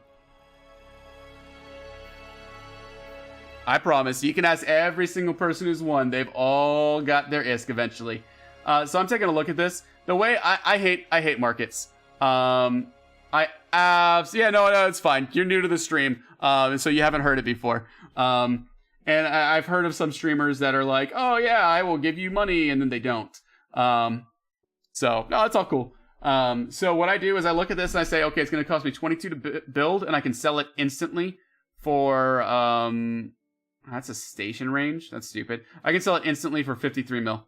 promise. You can ask every single person who's won. They've all got their ISK eventually. So I'm taking a look at this. The way I hate markets. Yeah, no, it's fine. You're new to the stream, so you haven't heard it before. And I've heard of some streamers that are like, oh yeah, I will give you money, and then they don't. So, no, it's all cool. So what I do is I look at this and I say, okay, it's going to cost me 22 to build, and I can sell it instantly for, that's a station range. That's stupid. I can sell it instantly for 53 mil.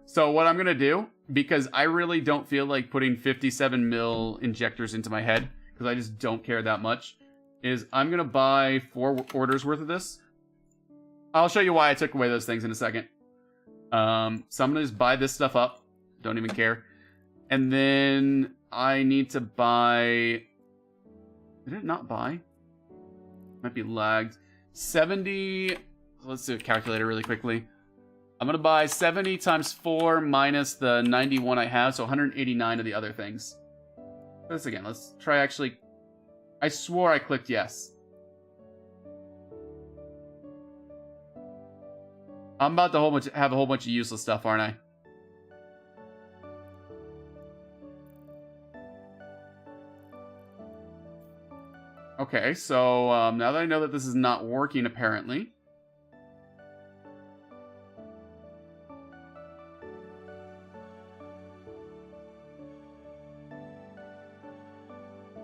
So what I'm going to do, because I really don't feel like putting 57 mil injectors into my head, because I just don't care that much, is I'm going to buy 4 orders worth of this. I'll show you why I took away those things in a second. So I'm going to just buy this stuff up. Don't even care. And then I need to buy... Did it not buy? Might be lagged. 70... Let's do a calculator really quickly. I'm going to buy 70 times 4 minus the 91 I have, so 189 of the other things. This again, let's try actually... I swore I clicked yes. I'm about to have a whole bunch of useless stuff, aren't I? Okay, so now that I know that this is not working, apparently...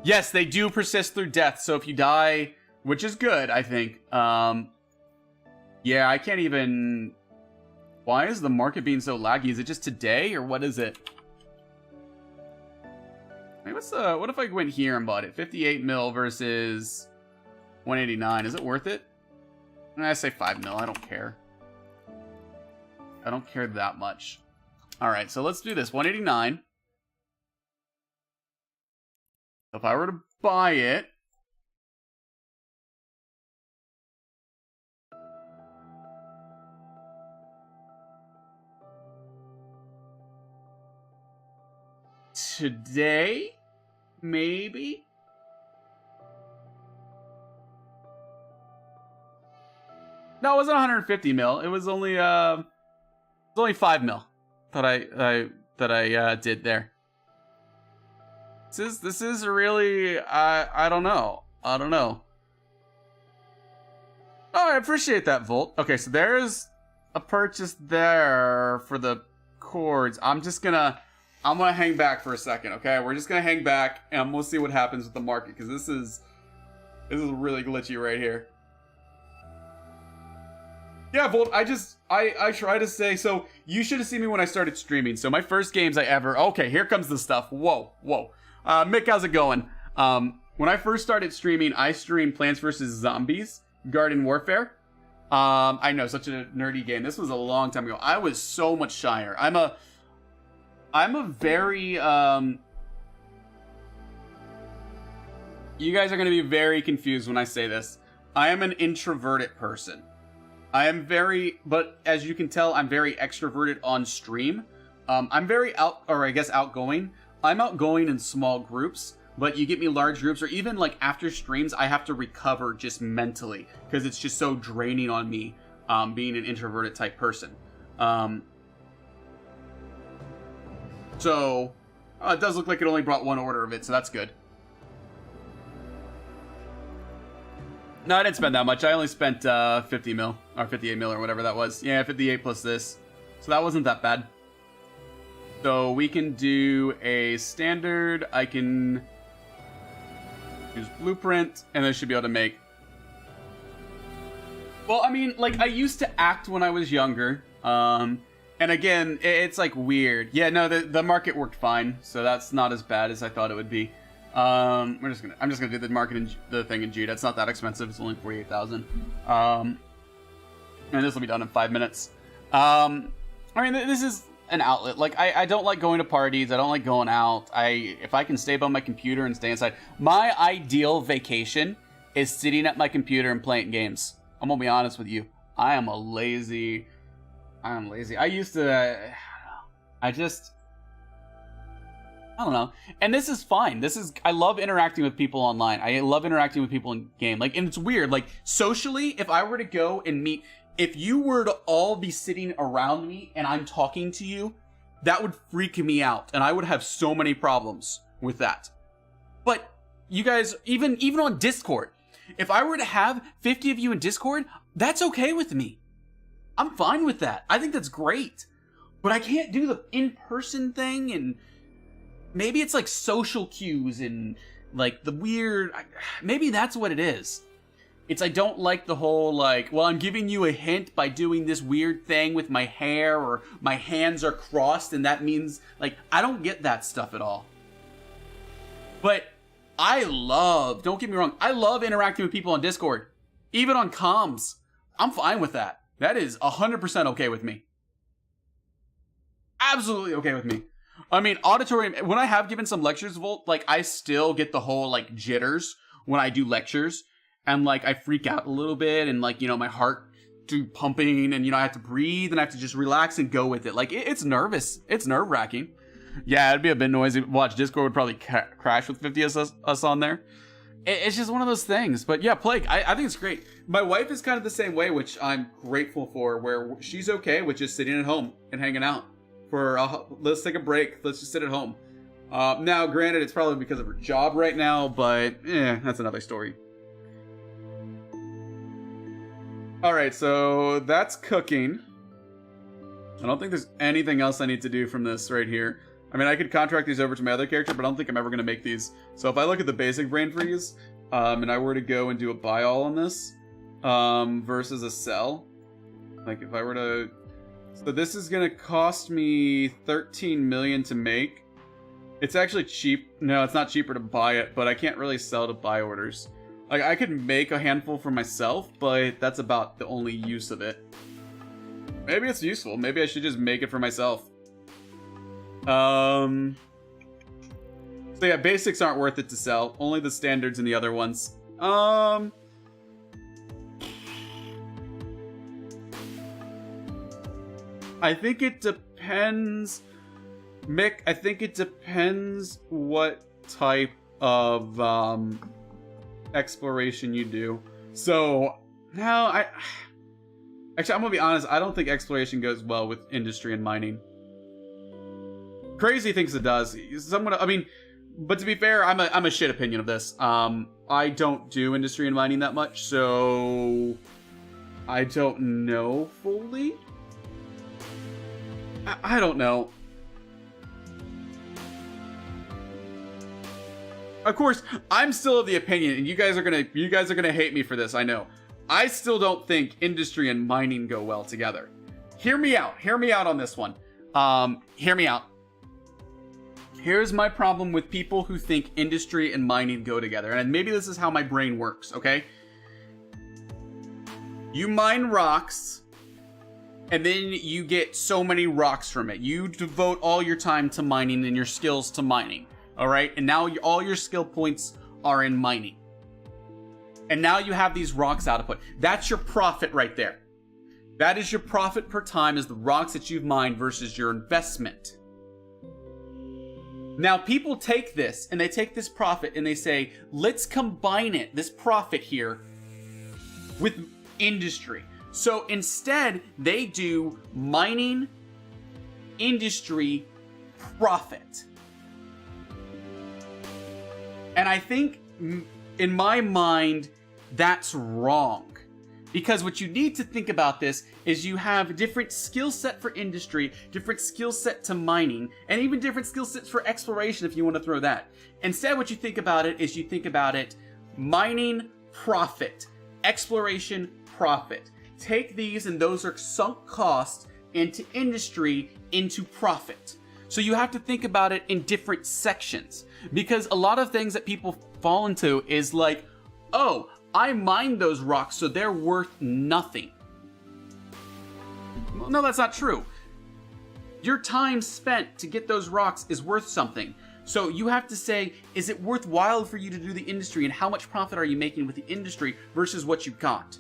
Yes, they do persist through death, so if you die, which is good, I think. Yeah, I can't even... Why is the market being so laggy? Is it just today, or what is it? Hey, what if I went here and bought it? 58 mil versus 189. Is it worth it? I say 5 mil. I don't care. I don't care that much. Alright, so let's do this. 189. If I were to buy it... today, maybe. No, it wasn't 150 mil. It was only 5 mil that I did there. This is really I don't know. Oh, I appreciate that, Volt. Okay, so there's a purchase there for the cords. I'm gonna hang back for a second, okay? We're just gonna hang back and we'll see what happens with the market, because this is really glitchy right here. Yeah, Volt, I try to say, so you should have seen me when I started streaming. So my first games I ever, okay, here comes the stuff. Whoa. Mick, how's it going? When I first started streaming, I streamed Plants vs. Zombies, Garden Warfare. I know, such a nerdy game. This was a long time ago. I was so much shyer. I'm a very, you guys are going to be very confused when I say this. I am an introverted person. I am but as you can tell, I'm very extroverted on stream. I'm very outgoing. I'm outgoing in small groups, but you get me large groups, or even like after streams, I have to recover just mentally because it's just so draining on me, being an introverted type person. So it does look like it only brought one order of it, so that's good. No, I didn't spend that much. I only spent 50 mil, or 58 mil, or whatever that was. Yeah, 58 plus this. So that wasn't that bad. So we can do a standard. I can use blueprint, and I should be able to make... Well, I mean, like, I used to act when I was younger. And again, it's like weird. Yeah, no, the market worked fine, so that's not as bad as I thought it would be. I'm just gonna do the market and the thing in Jude. It's not that expensive. It's only 48,000. And this will be done in 5 minutes. I mean, this is an outlet. Like, I don't like going to parties. I don't like going out. If I can stay by my computer and stay inside. My ideal vacation is sitting at my computer and playing games. I'm gonna be honest with you. I am lazy. I used to. I don't know. And this is fine. I love interacting with people online. I love interacting with people in game. Like, and it's weird. Like, socially, if I were to go and meet, if you were to all be sitting around me and I'm talking to you, that would freak me out. And I would have so many problems with that. But you guys, even on Discord, if I were to have 50 of you in Discord, that's okay with me. I'm fine with that. I think that's great. But I can't do the in-person thing, and maybe it's like social cues and like the weird, maybe that's what it is. It's I don't like the whole like, well, I'm giving you a hint by doing this weird thing with my hair, or my hands are crossed and that means, like, I don't get that stuff at all. But don't get me wrong, I love interacting with people on Discord. Even on comms. I'm fine with that. That is 100% okay with me. Absolutely okay with me. I mean, auditory, when I have given some lectures, Volt, like, I still get the whole, like, jitters when I do lectures. And, like, I freak out a little bit, and, like, you know, my heart pumping, and, you know, I have to breathe, and I have to just relax and go with it. Like, it's nervous. It's nerve-wracking. Yeah, it'd be a bit noisy. Watch, Discord would probably crash with 50 of us on there. It's just one of those things. But, yeah, Plague, I think it's great. My wife is kind of the same way, which I'm grateful for, where she's okay with just sitting at home and hanging out. Let's take a break. Let's just sit at home. Now, granted, it's probably because of her job right now, but that's another story. All right, so that's cooking. I don't think there's anything else I need to do from this right here. I mean, I could contract these over to my other character, but I don't think I'm ever going to make these. So if I look at the basic brain freeze, and I were to go and do a buy all on this, versus a sell, like if I were to... So this is going to cost me 13 million to make. It's actually cheap. No, it's not cheaper to buy it, but I can't really sell to buy orders. Like, I could make a handful for myself, but that's about the only use of it. Maybe it's useful. Maybe I should just make it for myself. So yeah, basics aren't worth it to sell. Only the standards and the other ones. I think it depends. Mick, I think it depends what type of exploration you do. So, no, actually, I'm gonna be honest, I don't think exploration goes well with industry and mining. Crazy thinks it does. But to be fair, I'm a shit opinion of this. I don't do industry and mining that much, so I don't know fully. I don't know. Of course, I'm still of the opinion, and you guys are gonna hate me for this, I know. I still don't think industry and mining go well together. Hear me out on this one. Hear me out. Here's my problem with people who think industry and mining go together, and maybe this is how my brain works, okay? You mine rocks, and then you get so many rocks from it. You devote all your time to mining and your skills to mining, all right? And now all your skill points are in mining. And now you have these rocks output. That's your profit right there. That is your profit per time, is the rocks that you've mined versus your investment. Now, people take this, and they take this profit, and they say, let's combine it, this profit here, with industry. So instead, they do mining, industry, profit. And I think, in my mind, that's wrong. Because what you need to think about this is you have a different skill set for industry, different skill set to mining, and even different skill sets for exploration if you want to throw that. Instead, what you think about it is you think about it mining, profit, exploration, profit. Take these, and those are sunk costs into industry, into profit. So you have to think about it in different sections. Because a lot of things that people fall into is like, oh, I mined those rocks, so they're worth nothing. Well, no, that's not true. Your time spent to get those rocks is worth something. So you have to say, is it worthwhile for you to do the industry, and how much profit are you making with the industry versus what you got?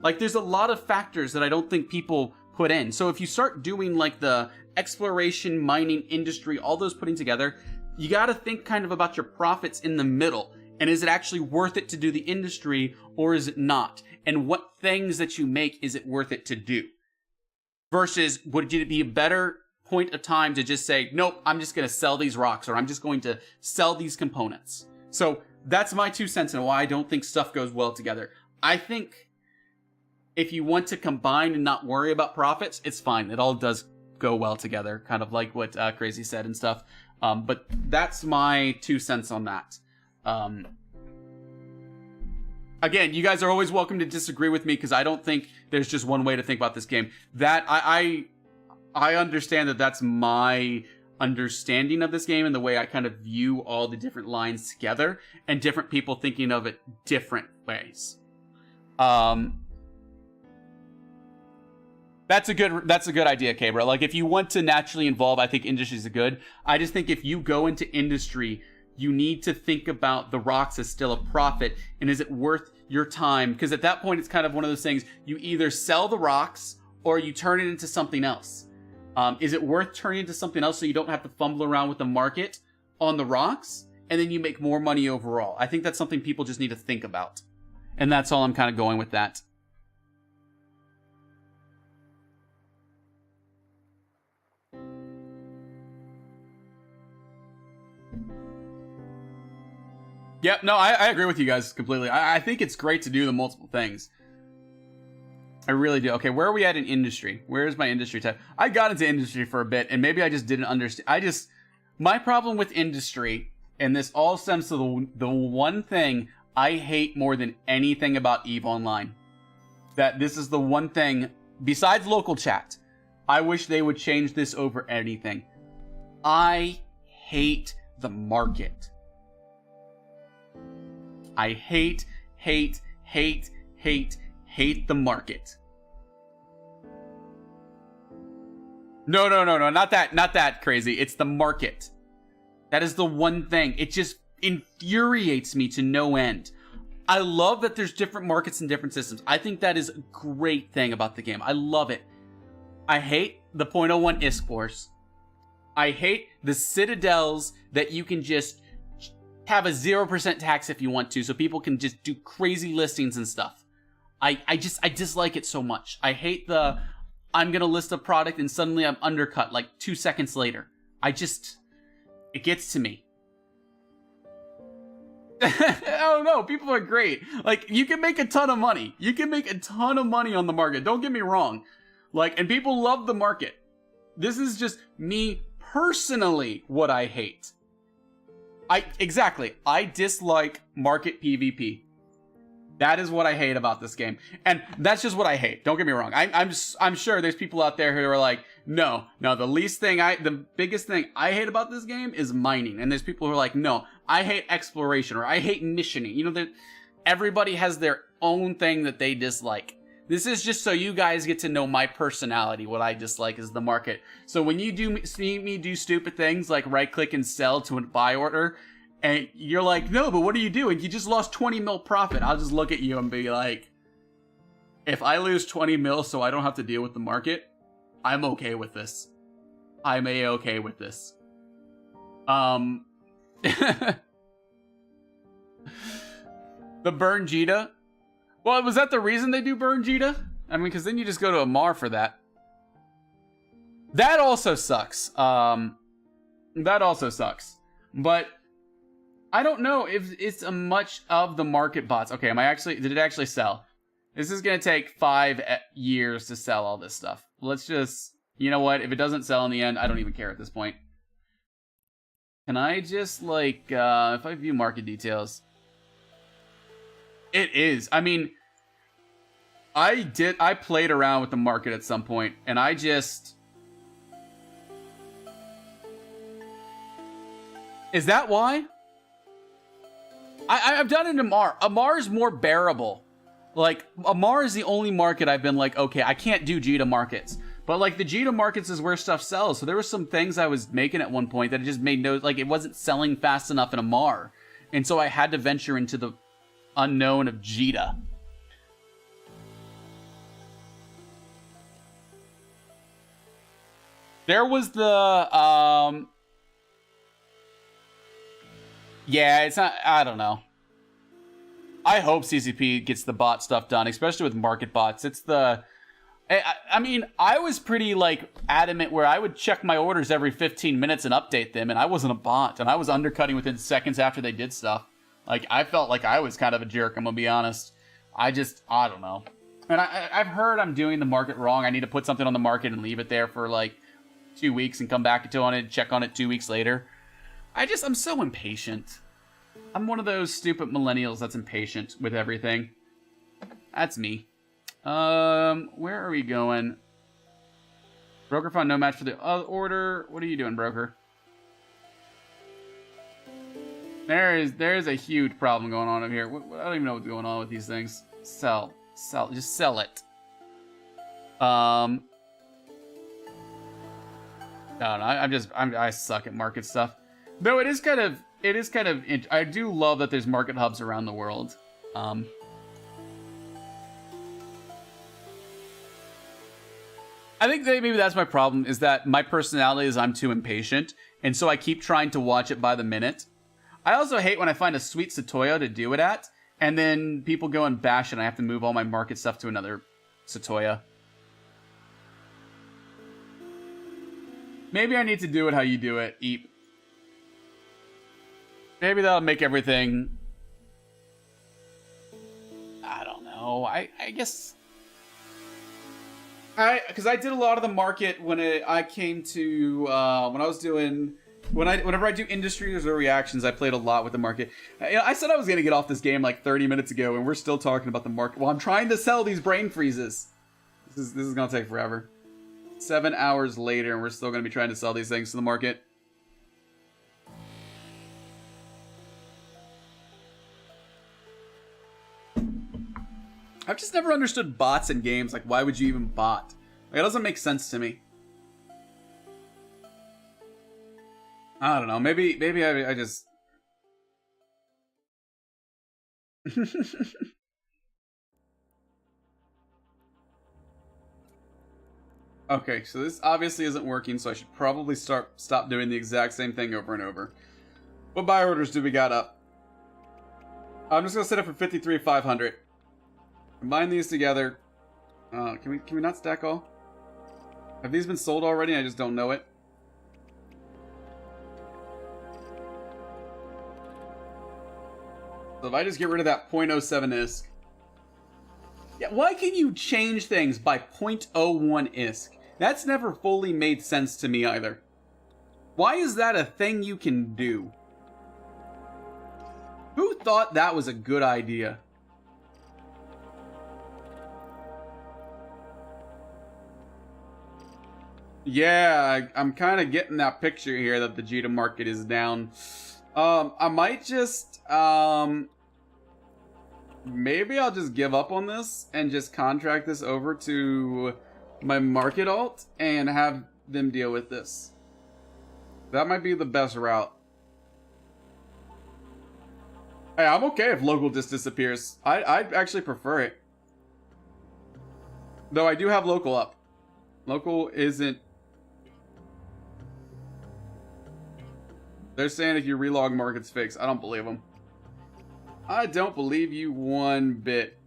Like, there's a lot of factors that I don't think people put in. So if you start doing like the exploration, mining, industry, all those putting together, you got to think kind of about your profits in the middle. And is it actually worth it to do the industry, or is it not? And what things that you make is it worth it to do? Versus, would it be a better point of time to just say, nope, I'm just going to sell these rocks, or I'm just going to sell these components? So that's my 2 cents on why I don't think stuff goes well together. I think if you want to combine and not worry about profits, it's fine. It all does go well together, kind of like what Crazy said and stuff. But that's my 2 cents on that. Again, you guys are always welcome to disagree with me, because I don't think there's just one way to think about this game. That I understand that that's my understanding of this game and the way I kind of view all the different lines together, and different people thinking of it different ways. That's a good idea, Cabra. Like, if you want to naturally involve, I think industry is good. I just think if you go into industry, you need to think about the rocks as still a profit, and is it worth your time? Because at that point, it's kind of one of those things, you either sell the rocks or you turn it into something else. Is it worth turning into something else so you don't have to fumble around with the market on the rocks, and then you make more money overall? I think that's something people just need to think about. And that's all I'm kind of going with that. Yep, no, I agree with you guys completely. I think it's great to do the multiple things. I really do. Okay, where are we at in industry? Where's my industry tab? I got into industry for a bit, and maybe I just didn't understand. My problem with industry, and this all stems to the one thing I hate more than anything about EVE Online. That this is the one thing, besides local chat, I wish they would change this over anything. I hate the market. I hate the market. No, not that Crazy. It's the market. That is the one thing. It just infuriates me to no end. I love that there's different markets and different systems. I think that is a great thing about the game. I love it. I hate the .01 ISK wars. I hate the citadels that you can just have a 0% tax if you want to, so people can just do crazy listings and stuff. I dislike it so much. I hate the, I'm gonna list a product and suddenly I'm undercut like 2 seconds later. It gets to me. I don't know, people are great. Like, you can make a ton of money. You can make a ton of money on the market, don't get me wrong. Like, and people love the market. This is just me personally what I hate. Exactly, I dislike market PvP. That is what I hate about this game. And that's just what I hate. Don't get me wrong. I'm sure there's people out there who are like, no, the biggest thing I hate about this game is mining. And there's people who are like, no, I hate exploration, or I hate missioning. You know, everybody has their own thing that they dislike. This is just so you guys get to know my personality. What I dislike is the market. So when you see me do stupid things like right click and sell to a buy order, and you're like, no, but what are you doing? You just lost 20 mil profit. I'll just look at you and be like, if I lose 20 mil so I don't have to deal with the market, I'm okay with this. I'm a-okay with this. The burn Jita. Well, was that the reason they do burn Jita? I mean, because then you just go to Amar for that. That also sucks. That also sucks. But I don't know if it's a much of the market bots. Okay, did it actually sell? This is going to take 5 years to sell all this stuff. Let's just, you know what? If it doesn't sell in the end, I don't even care at this point. Can I just, like, if I view market details? It is. I mean, I played around with the market at some point, and I just... Is that why? I've done it in Amar. Amar is more bearable. Like, Amar is the only market I've been like, okay, I can't do Jita markets. But, like, the Jita markets is where stuff sells. So there were some things I was making at one point that it just made no... Like, it wasn't selling fast enough in Amar. And so I had to venture into the unknown of Jita. There was the, yeah, it's not, I don't know. I hope CCP gets the bot stuff done, especially with market bots. It's the... I mean, I was pretty, like, adamant where I would check my orders every 15 minutes and update them, and I wasn't a bot, and I was undercutting within seconds after they did stuff. Like, I felt like I was kind of a jerk, I'm gonna be honest. I don't know. And I've heard I'm doing the market wrong. I need to put something on the market and leave it there for, like, 2 weeks and come back on it, check on it 2 weeks later. I'm so impatient. I'm one of those stupid millennials that's impatient with everything. That's me. Where are we going? Broker found no match for the order. What are you doing, broker? There is a huge problem going on over here. I don't even know what's going on with these things. Sell, just sell it. No, I suck at market stuff. Though it is kind of, I do love that there's market hubs around the world. I think that maybe that's my problem, is that my personality is I'm too impatient, and so I keep trying to watch it by the minute. I also hate when I find a sweet Satoya to do it at, and then people go and bash it, and I have to move all my market stuff to another Satoya. Maybe I need to do it how you do it, Eep. Maybe that'll make everything... I don't know. I guess... Because I did a lot of the market when I came to... when I was doing... Whenever I do industries or reactions, I played a lot with the market. I said I was going to get off this game like 30 minutes ago, and we're still talking about the market. Well, I'm trying to sell these brain freezes. This is going to take forever. 7 hours later, and we're still going to be trying to sell these things to the market. I've just never understood bots in games. Like, why would you even bot? Like, it doesn't make sense to me. I don't know. Maybe I just... Okay, so this obviously isn't working, so I should probably stop doing the exact same thing over and over. What buy orders do we got up? I'm just gonna set it for 53,500. Combine these together. Can we not stack all? Have these been sold already? I just don't know it. So if I just get rid of that 0.07 ISK. Yeah, why can you change things by 0.01 ISK? That's never fully made sense to me either. Why is that a thing you can do? Who thought that was a good idea? Yeah, I'm kind of getting that picture here that the Jita market is down. I might just, maybe I'll just give up on this and just contract this over to my market alt and have them deal with this. That might be the best route. Hey, I'm okay if local just disappears. I'd actually prefer it. Though I do have local up. Local isn't... They're saying if you relog markets fixed. I don't believe them. I don't believe you one bit.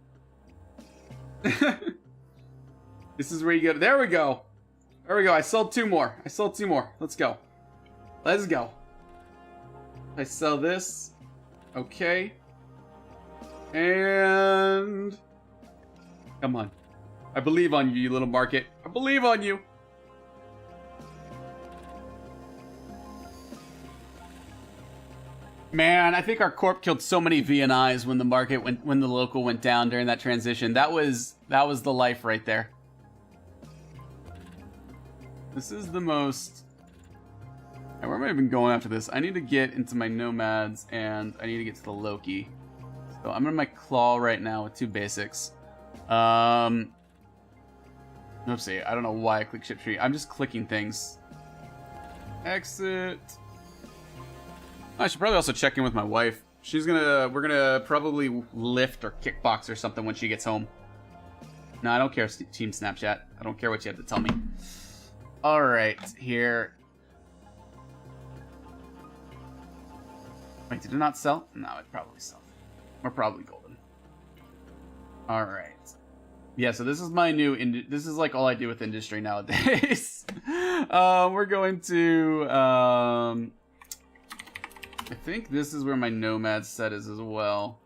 This is where you go. There we go. There we go. I sold 2 more. I sold 2 more. Let's go. Let's go. I sell this. Okay. And... Come on. I believe on you, you little market. I believe on you. Man, I think our corp killed so many VNIs when the market went, when the local went down during that transition. That was the life right there. This is the most... Where am I even going after this? I need to get into my nomads and I need to get to the Loki. So I'm in my claw right now with 2 basics. Oopsie, I don't know why I click ship tree. I'm just clicking things. Exit. I should probably also check in with my wife. We're gonna probably lift or kickbox or something when she gets home. No, I don't care, Team Snapchat. I don't care what you have to tell me. Alright, here. Wait, did it not sell? No, it probably sold. We're probably golden. Alright. Yeah, so this is my new... This is like all I do with industry nowadays. We're going to... I think this is where my nomad set is as well.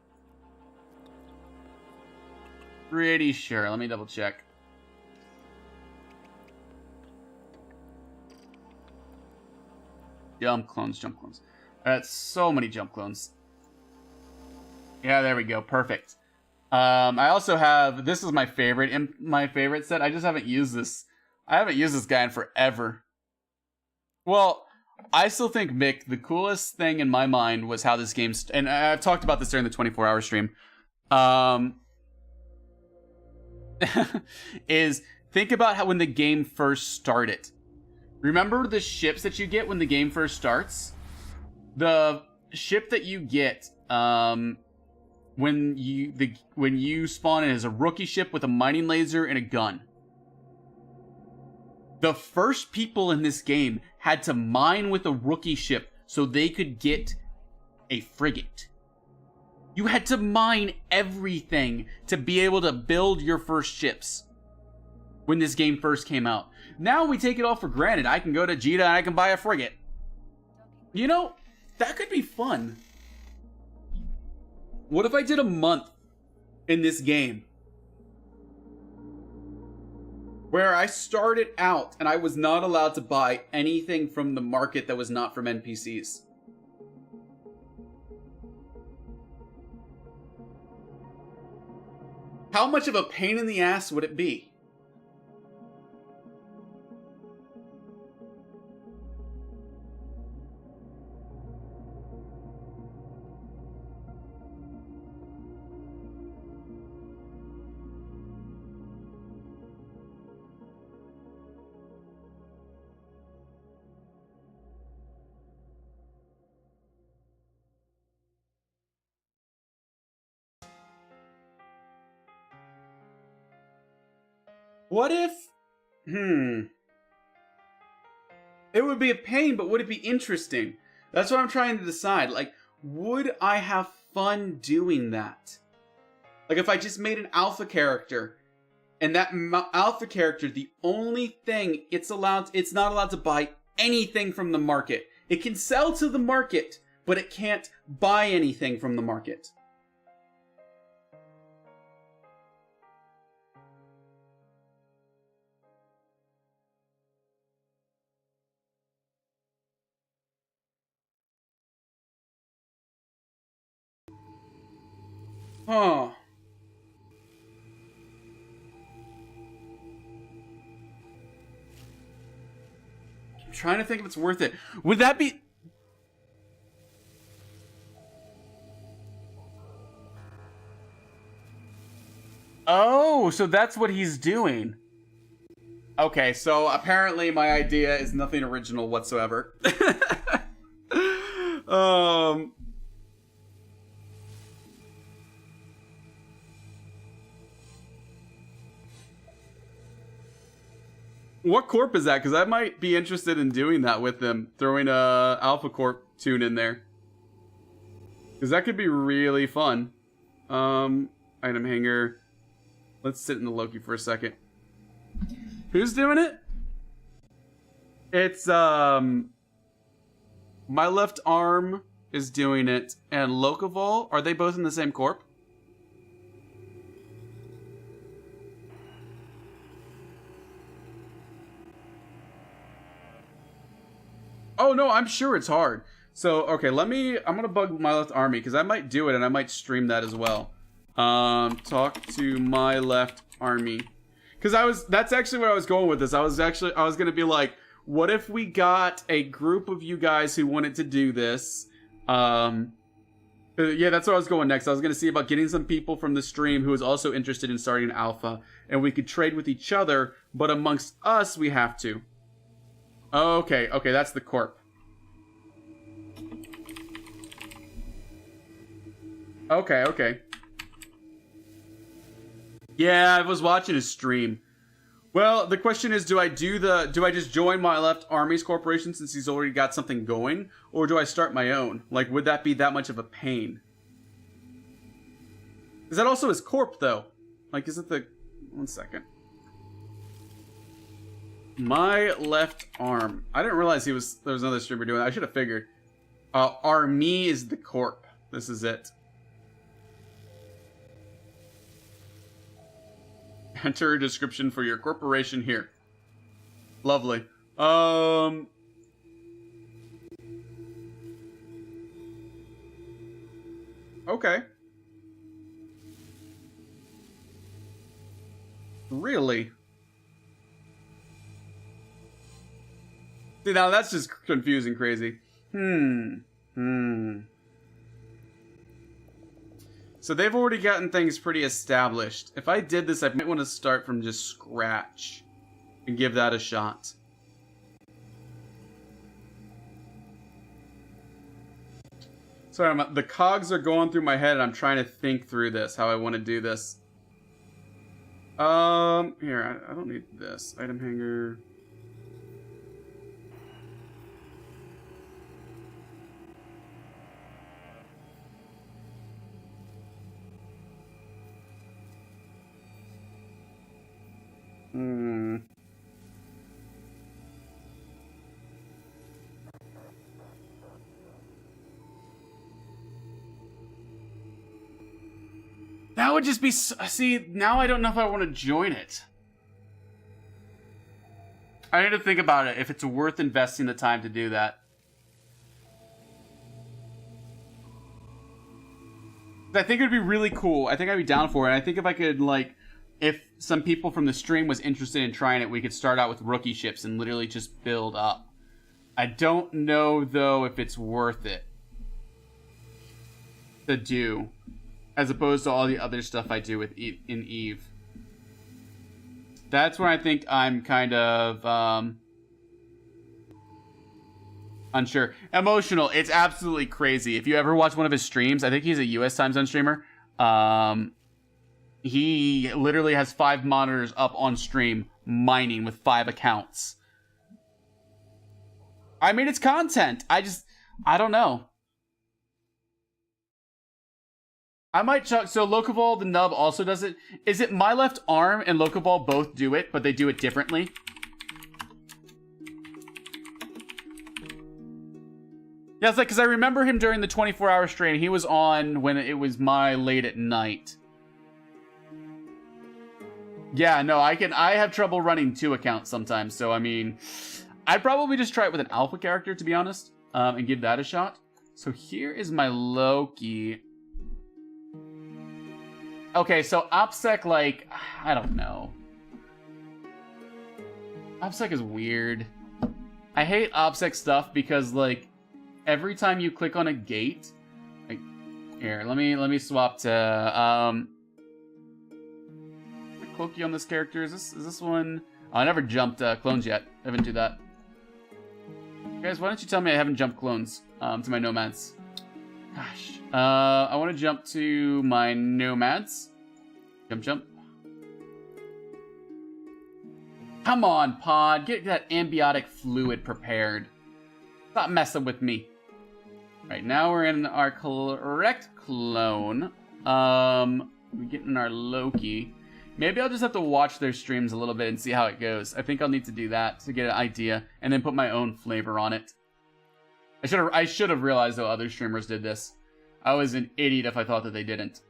Pretty sure. Let me double check. Jump clones, jump clones. That's so many jump clones. Yeah, there we go. Perfect. I also have... This is my favorite set. I just haven't used this. I haven't used this guy in forever. Well... I still think, Mick, the coolest thing in my mind was how this game... And I've talked about this during the 24-hour stream. Is think about how when the game first started. Remember the ships that you get when the game first starts? The ship that you get when you spawn in is a rookie ship with a mining laser and a gun. The first people in this game had to mine with a rookie ship so they could get a frigate. You had to mine everything to be able to build your first ships when this game first came out. Now we take it all for granted. I can go to Jita and I can buy a frigate. You know, that could be fun. What if I did a month in this game where I started out and I was not allowed to buy anything from the market that was not from NPCs? How much of a pain in the ass would it be? What if It would be a pain, but would it be interesting? That's what I'm trying to decide. Like, would I have fun doing that? Like, if I just made an alpha character, and that alpha character, the only thing it's not allowed to buy anything from the market. It can sell to the market, but it can't buy anything from the market. Huh. I'm trying to think if it's worth it. Would that be... Oh, so that's what he's doing. Okay, so apparently my idea is nothing original whatsoever. What corp is that? Because I might be interested in doing that with them. Throwing a Alpha Corp tune in there. Because that could be really fun. Item hanger. Let's sit in the Loki for a second. Who's doing it? It's, my left arm is doing it. And Lokavol, are they both in the same corp? Oh, no, I'm sure it's hard. So, okay, I'm gonna bug my left army, because I might do it, and I might stream that as well. Talk to my left army. Because that's actually where I was going with this. I was gonna be like, what if we got a group of you guys who wanted to do this? Yeah, that's where I was going next. I was gonna see about getting some people from the stream who was also interested in starting an alpha, and we could trade with each other, but amongst us, we have to. Okay, that's the corp. Okay. Yeah, I was watching his stream. Well, the question is, do I just join my left army's corporation since he's already got something going? Or do I start my own? Like, would that be that much of a pain? Is that also his corp, though? Like, is it the... One second. My left arm. I didn't realize there was another streamer doing that. I should have figured. Army is the corp. This is it. Enter a description for your corporation here. Lovely. Okay. Really? See, now that's just confusing crazy. So they've already gotten things pretty established. If I did this, I might want to start from just scratch and give that a shot. Sorry, the cogs are going through my head and I'm trying to think through this, how I want to do this. Here, I don't need this. Item hanger... That would just be... See, now I don't know if I want to join it. I need to think about it, if it's worth investing the time to do that. I think it would be really cool. I think I'd be down for it. I think if I could, like... If some people from the stream was interested in trying it, we could start out with rookie ships and literally just build up. I don't know, though, if it's worth it to do, as opposed to all the other stuff I do with in Eve. That's where I think I'm kind of unsure. Emotional. It's absolutely crazy. If you ever watch one of his streams, I think he's a US time zone streamer. He literally has 5 monitors up on stream mining with 5 accounts. I mean, it's content. I don't know. I might chuck. So Lokaball, the nub, also does it. Is it my left arm and Lokaball both do it, but they do it differently? Yeah, it's like, because I remember him during the 24-hour stream. He was on when it was my late at night. Yeah, no, I have trouble running 2 accounts sometimes. So, I mean, I'd probably just try it with an alpha character, to be honest, and give that a shot. So here is my Loki. Okay, so OPSEC, like, I don't know. OPSEC is weird. I hate OPSEC stuff because, like, every time you click on a gate, like, here, let me swap to, Cloaky on this character. Is this one? Oh, I never jumped clones yet. I haven't do that. Guys, why don't you tell me I haven't jumped clones to my nomads? Gosh. I want to jump to my nomads. Jump. Come on, pod. Get that ambiotic fluid prepared. Stop messing with me. Right, now we're in our correct clone. We're getting our Loki. Maybe I'll just have to watch their streams a little bit and see how it goes. I think I'll need to do that to get an idea and then put my own flavor on it. I should have realized though other streamers did this. I was an idiot if I thought that they didn't.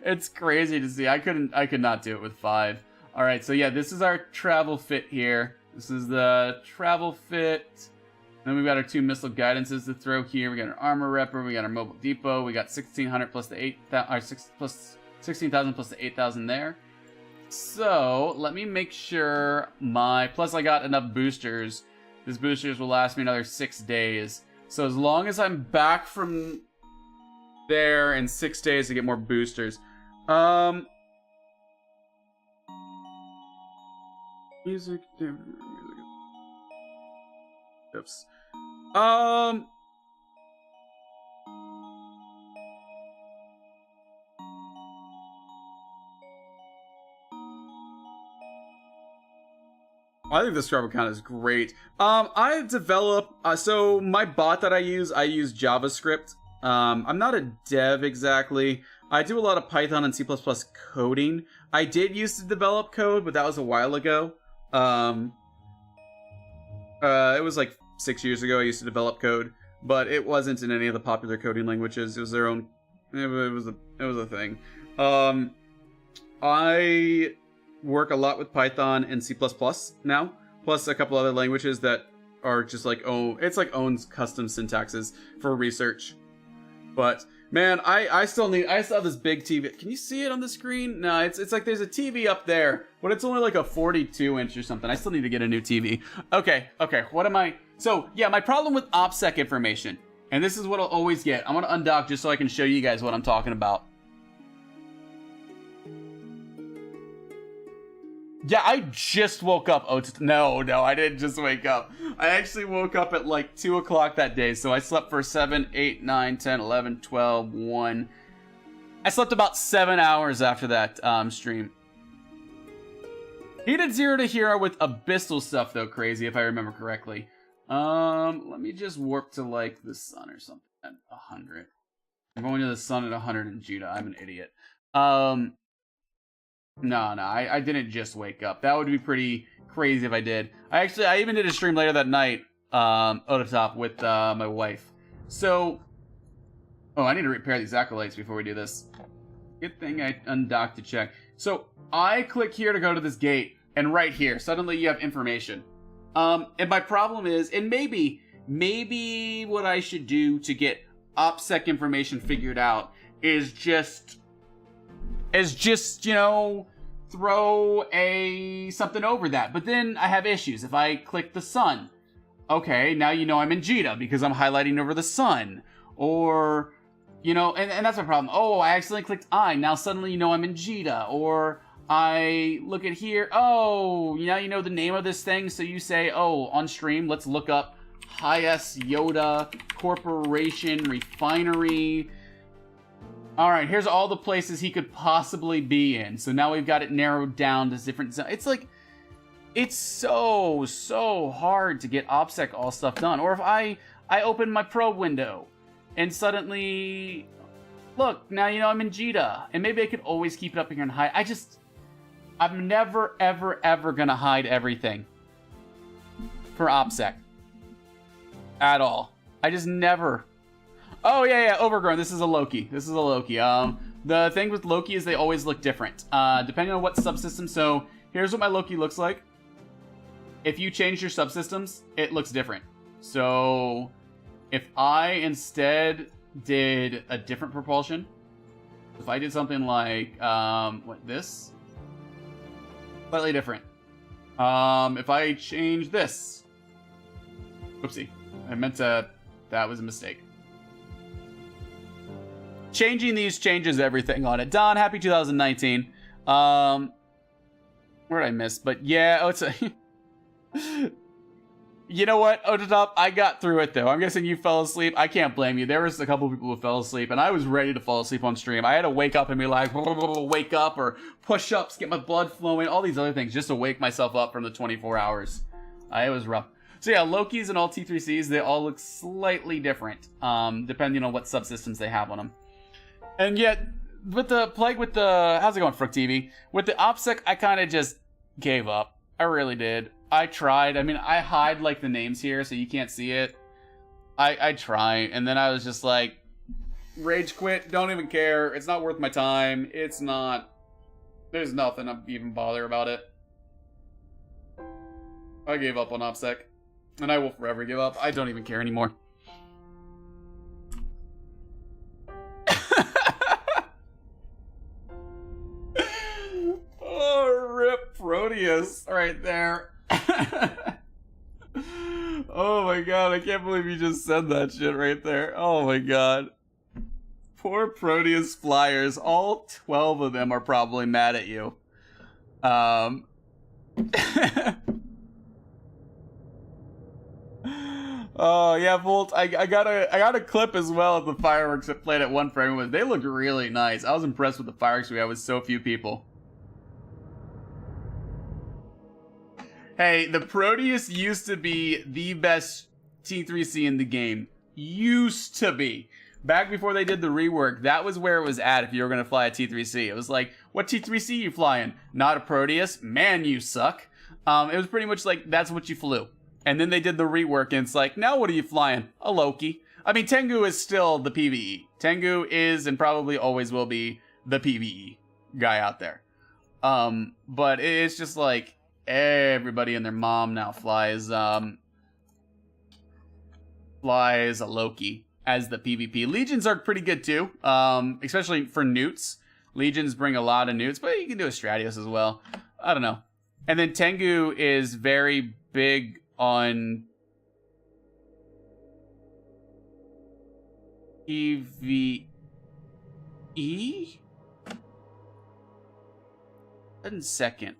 It's crazy to see. I could not do it with 5. All right, so yeah, this is our travel fit here. This is the travel fit. Then we've got our 2 missile guidances to throw here. We got our armor repper. We got our mobile depot. We got 1,600 plus the 16,000 plus the 8,000 there. So let me make sure plus I got enough boosters. These boosters will last me another 6 days. So as long as I'm back from there in 6 days to get more boosters. Music. Oops. I think this Scrubber account is great. I develop, so my bot that I use JavaScript. I'm not a dev exactly. I do a lot of Python and C++ coding. I did used to develop code, but that was a while ago. It was like 6 years ago I used to develop code, but it wasn't in any of the popular coding languages. It was their own, it was a thing. I work a lot with Python and C++ now, plus a couple other languages that are just like, it's like owns custom syntaxes for research. But man, I still have this big TV. Can you see it on the screen? No, it's like there's a TV up there, but it's only like a 42-inch or something. I still need to get a new TV. Okay, what am I? So yeah, my problem with OPSEC information, and this is what I'll always get. I'm gonna undock just so I can show you guys what I'm talking about. Yeah, I just woke up. No, I didn't just wake up. I actually woke up at like 2 o'clock that day. So I slept for 7, 8, 9, 10, 11, 12, 1. I slept about 7 hours after that stream. He did 0 to hero with abyssal stuff though, crazy if I remember correctly. Let me just warp to like the sun or something at 100. I'm going to the sun at 100 in Judah. I'm an idiot. No, I didn't just wake up. That would be pretty crazy if I did. I even did a stream later that night, Ototop, with my wife. So, I need to repair these acolytes before we do this. Good thing I undocked to check. So, I click here to go to this gate, and right here, suddenly you have information. And my problem is, and maybe what I should do to get OPSEC information figured out is just, you know, throw something over that. But then I have issues. If I click the sun, okay, now you know I'm in Jita because I'm highlighting over the sun. Or, you know, and that's my problem. Oh, I accidentally clicked I. Now suddenly you know I'm in Jita. Or I look at here. Oh, now you know the name of this thing. So you say, oh, on stream, let's look up High-S Yoda, Corporation, Refinery. All right, here's all the places he could possibly be in. So now we've got it narrowed down to different zones. It's like, it's so hard to get OPSEC all stuff done. Or if I open my probe window and suddenly, look, now you know I'm in Jita. And maybe I could always keep it up here and hide. I'm never, ever gonna hide everything for OPSEC. At all. I just never. Oh, yeah, Overgrown. This is a Loki. The thing with Loki is they always look different, depending on what subsystem. So here's what my Loki looks like. If you change your subsystems, it looks different. So if I instead did a different propulsion, if I did something like, this? Slightly different. If I change this. Oopsie. I meant to... That was a mistake. Changing these changes everything on it. Don, happy 2019. Where did I miss? But yeah, oh, it's a... You know what, Ototop? I got through it, though. I'm guessing you fell asleep. I can't blame you. There was a couple people who fell asleep, and I was ready to fall asleep on stream. I had to wake up and be like, wake up, or push-ups, get my blood flowing, all these other things, just to wake myself up from the 24 hours. It was rough. So yeah, Lokis and all T3Cs, they all look slightly different, depending on what subsystems they have on them. And yet, with the Plague, with the... How's it going, Fruct TV? With the OPSEC, I kind of just gave up. I really did. I tried. I mean, I hide, like, the names here, so you can't see it. I try, and then I was just like, rage quit, don't even care. It's not worth my time. It's not... There's nothing to even bother about it. I gave up on OPSEC. And I will forever give up. I don't even care anymore. Oh, rip Proteus right there. Oh my god, I can't believe you just said that shit right there. Oh my god. Poor Proteus Flyers. All 12 of them are probably mad at you. Oh yeah, Volt. I got a clip as well of the fireworks that played at one frame. They looked really nice. I was impressed with the fireworks we had with so few people. Hey, the Proteus used to be the best T3C in the game. Used to be. Back before they did the rework, that was where it was at if you were going to fly a T3C. It was like, what T3C you flying? Not a Proteus? Man, you suck. It was pretty much like, that's what you flew. And then they did the rework, and it's like, now what are you flying? A Loki. I mean, Tengu is still the PvE. Tengu is, and probably always will be, the PvE guy out there. But it's just like, everybody and their mom now flies a Loki as the PvP. Legions are pretty good too, especially for newts. Legions bring a lot of newts, but you can do a Stratios as well. I don't know. And then Tengu is very big on PvE? One second.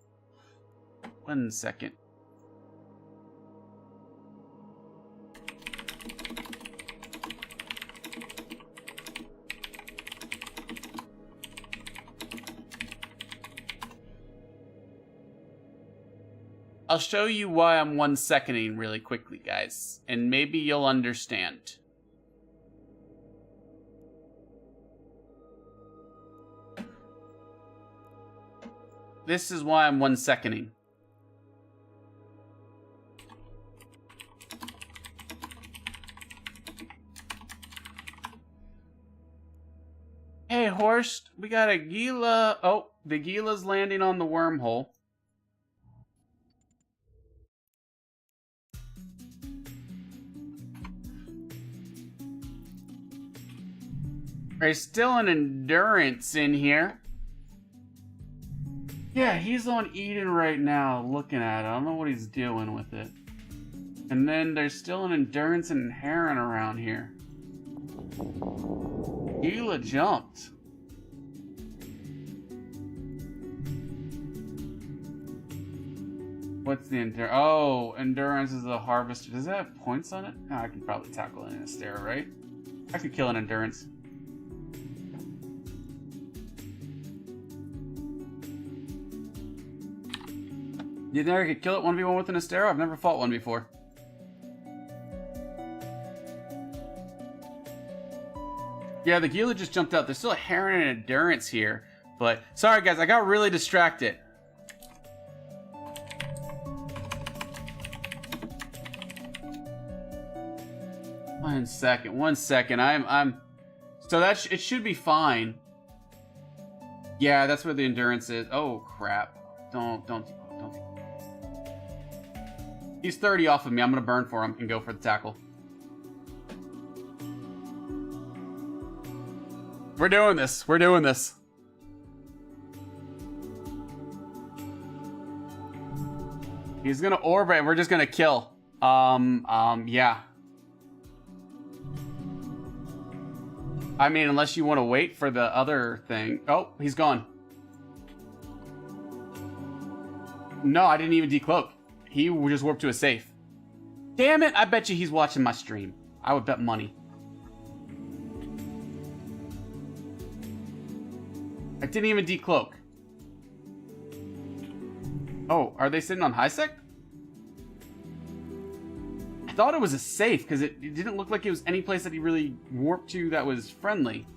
I'll show you why I'm 1 seconding really quickly, guys, and maybe you'll understand. This is why I'm 1 seconding. Hey, Horst, we got a Gila. Oh, the Gila's landing on the wormhole. There's still an endurance in here. Yeah, he's on Eden right now, looking at it. I don't know what he's doing with it. And then there's still an endurance and Heron around here. Gila jumped. What's the endurance? Oh, endurance is a harvester. Does it have points on it? Oh, I can probably tackle it in a stare, right? I could kill an endurance. You think I could kill it 1v1 with an Astero? I've never fought one before. Yeah, the Gila just jumped out. There's still a Heron and Endurance here. But, sorry guys, I got really distracted. One second. So it should be fine. Yeah, that's where the Endurance is. Oh, crap. Don't. He's 30 off of me. I'm gonna burn for him and go for the tackle. We're doing this. He's gonna orbit and we're just gonna kill. Yeah. I mean, unless you want to wait for the other thing. Oh, he's gone. No, I didn't even decloak. He just warped to a safe. Damn it, I bet you he's watching my stream. I would bet money. I didn't even decloak. Oh, are they sitting on high sec? I thought it was a safe because it didn't look like it was any place that he really warped to that was friendly.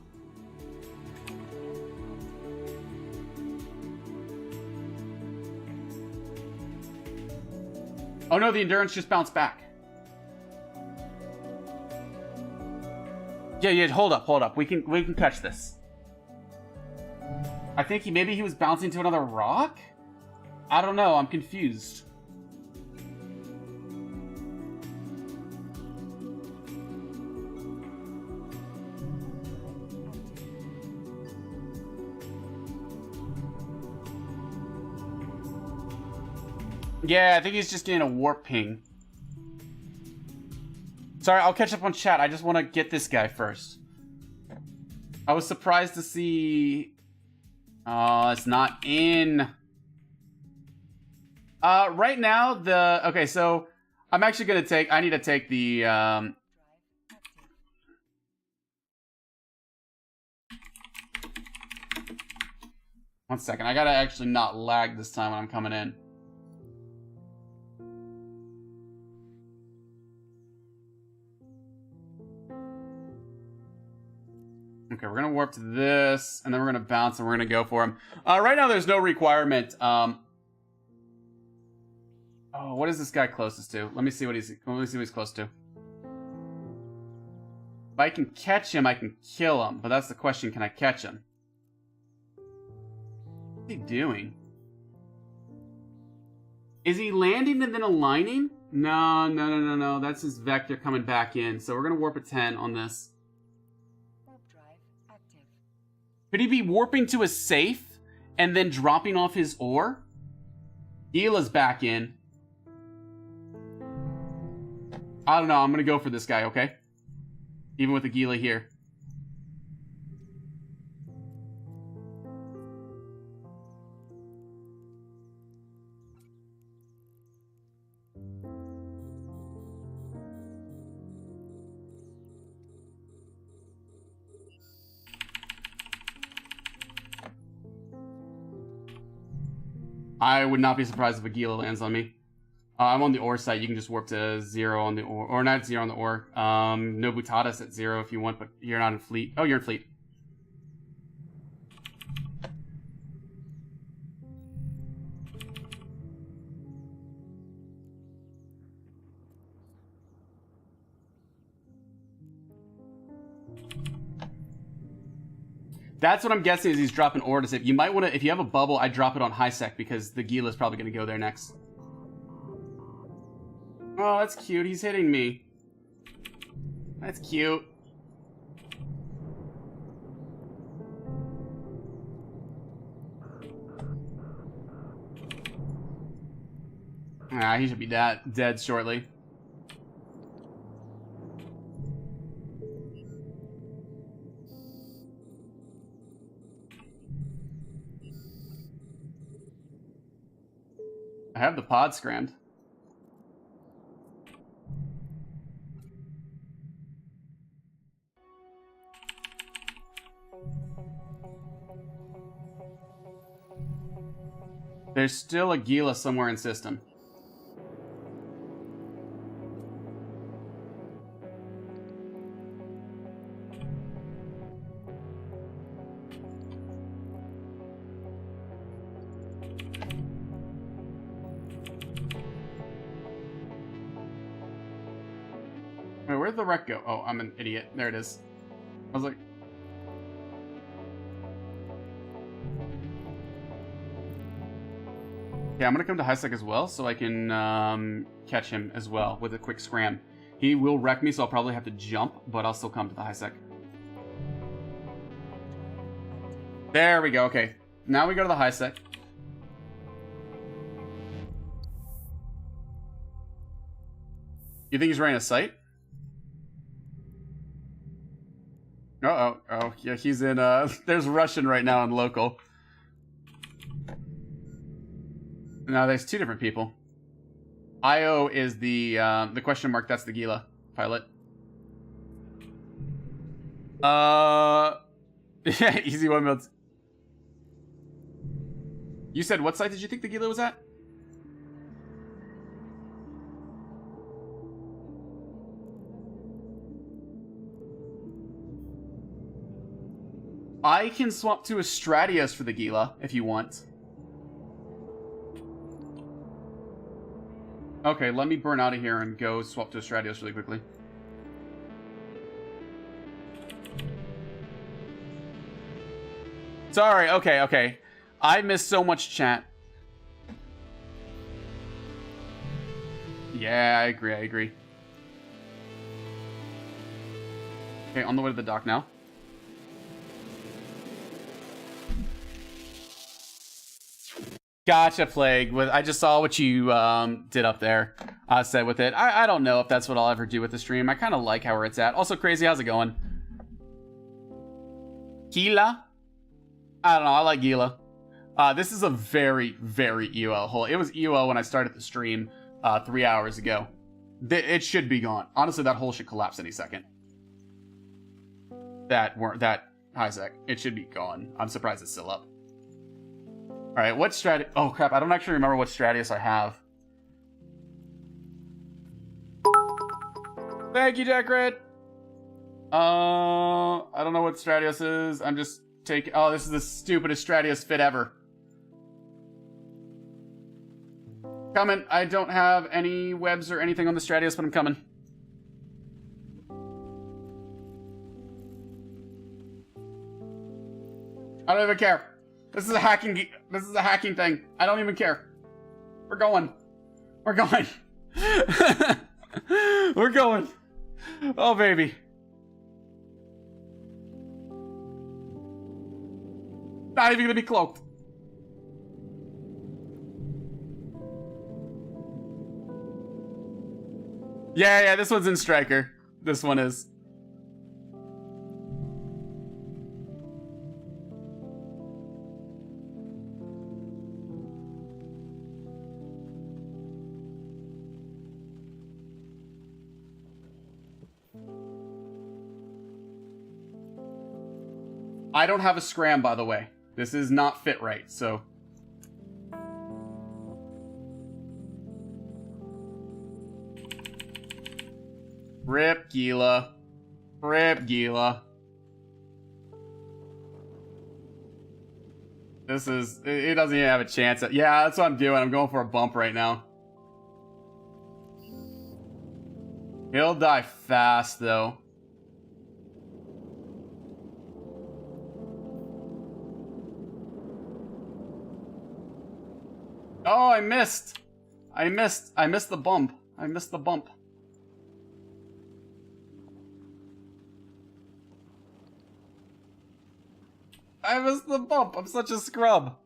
Oh no, the Endurance just bounced back. Yeah, hold up. We can catch this. I think maybe he was bouncing to another rock? I don't know, I'm confused. Yeah, I think he's just getting a warp ping. Sorry, I'll catch up on chat. I just want to get this guy first. I was surprised to see... Oh, it's not in. Right now, okay, so I'm actually going to I need to take the, one second. I got to actually not lag this time when I'm coming in. Okay, we're gonna warp to this, and then we're gonna bounce, and we're gonna go for him. Right now, there's no requirement. Oh, what is this guy closest to? Let me see what he's close to. If I can catch him, I can kill him. But that's the question: can I catch him? What's he doing? Is he landing and then aligning? No. That's his vector coming back in. So we're gonna warp a 10 on this. Could he be warping to a safe and then dropping off his ore? Gila's back in. I don't know. I'm going to go for this guy, okay? Even with the Gila here. I would not be surprised if a Gila lands on me. I'm on the ore site. You can just warp to 0 on the ore. Or not 0 on the ore. No Butadas at 0 if you want, but you're not in fleet. Oh, you're in fleet. That's what I'm guessing is he's dropping ore to save. You might want to, if you have a bubble, I'd drop it on high sec because the Gila's probably going to go there next. Oh, that's cute. He's hitting me. That's cute. Ah, he should be dead shortly. I have the pod scrammed. There's still a Gila somewhere in system. Wait, where'd the wreck go? Oh, I'm an idiot. There it is. I was like... Yeah, I'm gonna come to high sec as well, so I can catch him as well with a quick scram. He will wreck me, so I'll probably have to jump, but I'll still come to the high sec. There we go, okay. Now we go to the high sec. You think he's running a site? Uh-oh. Oh, yeah, he's in, there's Russian right now in local. No, there's two different people. IO is the question mark. That's the Gila pilot. Yeah, easy 1 minute. You said what site did you think the Gila was at? I can swap to a Stratios for the Gila if you want. Okay, let me burn out of here and go swap to a Stratios really quickly. Sorry, okay. I missed so much chat. Yeah, I agree. Okay, on the way to the dock now. Gotcha, Plague. I just saw what you did up there. Said with it. I don't know if that's what I'll ever do with the stream. I kind of like how it's at. Also, Crazy, how's it going? Gila? I don't know. I like Gila. This is a very, very EOL hole. It was EOL when I started the stream 3 hours ago. It should be gone. Honestly, that hole should collapse any second. That high sec. It should be gone. I'm surprised it's still up. Alright, what strat... Oh, crap. I don't actually remember what Stratios I have. Thank you, Jackred! I don't know what Stratios is. I'm just taking... Oh, this is the stupidest Stratios fit ever. Coming. I don't have any webs or anything on the Stratios, but I'm coming. I don't even care. This is a hacking thing. I don't even care. We're going. We're going. We're going. Oh, baby. Not even gonna be cloaked. Yeah, this one's in Striker. This one is. I don't have a scram, by the way. This is not fit right, so... Rip Gila. Rip Gila. This is... It doesn't even have a chance. Yeah, that's what I'm doing. I'm going for a bump right now. He'll die fast, though. Oh, I missed. I missed the bump. I missed the bump. I missed the bump. I'm such a scrub.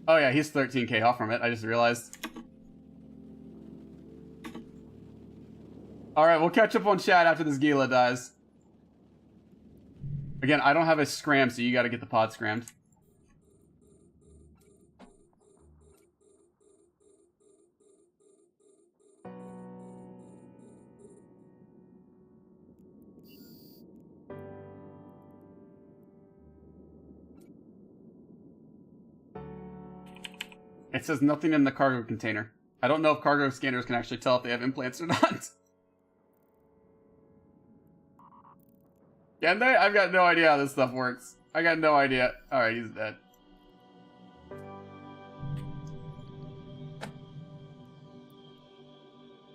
Oh yeah, he's 13k off from it. I just realized. Alright, we'll catch up on chat after this Gila dies. Again, I don't have a scram, so you gotta get the pod scrammed. It says nothing in the cargo container. I don't know if cargo scanners can actually tell if they have implants or not. Can they? I've got no idea how this stuff works. I got no idea. Alright, he's dead.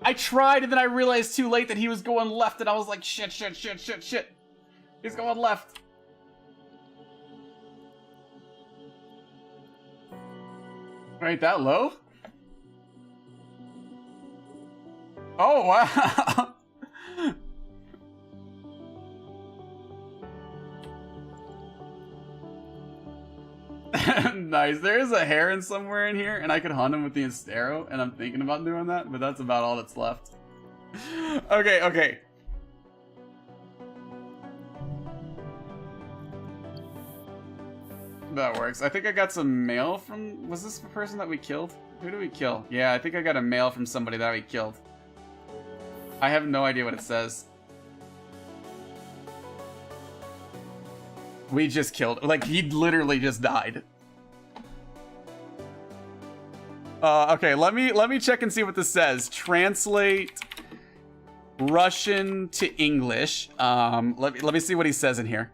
I tried and then I realized too late that he was going left and I was like, shit. He's going left. Ain't that low? Oh, wow. Nice. There is a heron somewhere in here, and I could hunt him with the Instero, and I'm thinking about doing that, but that's about all that's left. Okay. That works. I think I got some mail from... Was this the person that we killed? Who did we kill? Yeah, I think I got a mail from somebody that we killed. I have no idea what it says. We just killed... Like, he literally just died. Okay, let me check and see what this says. Translate Russian to English. Let me see what he says in here.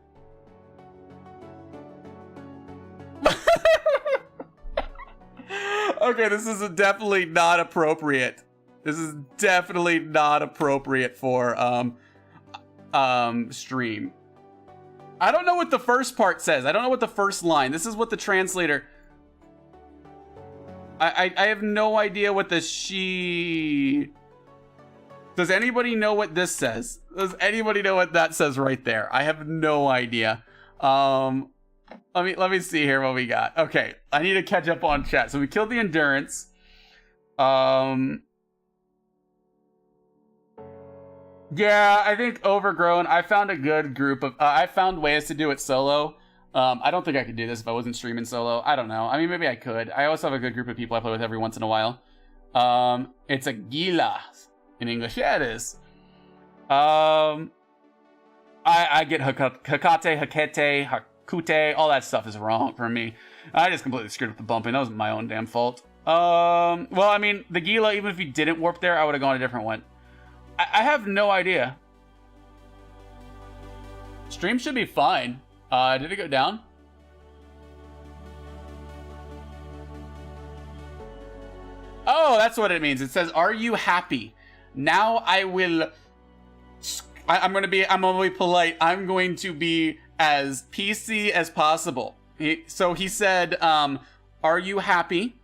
Okay, this is definitely not appropriate. This is definitely not appropriate for stream. I don't know what the first part says. I don't know what the first line. This is what the translator. I have no idea what the she. Does anybody know what this says? Does anybody know what that says right there? I have no idea. Let me see here what we got. Okay, I need to catch up on chat. So we killed the endurance. Yeah, I think overgrown. I found a good group of. I found ways to do it solo. I don't think I could do this if I wasn't streaming solo. I don't know. I mean, maybe I could. I also have a good group of people I play with every once in a while. It's a gila in English. Yeah, it is. I get Hakate, Hakete, Hakute. All that stuff is wrong for me. I just completely screwed up the bumping. That was my own damn fault. Well, I mean, the gila, even if you didn't warp there, I would have gone a different one. I have no idea. Stream should be fine. Did it go down? Oh, that's what it means. It says, "Are you happy?" Now I will. I'm gonna be polite. I'm going to be as PC as possible. So he said, "Are you happy?"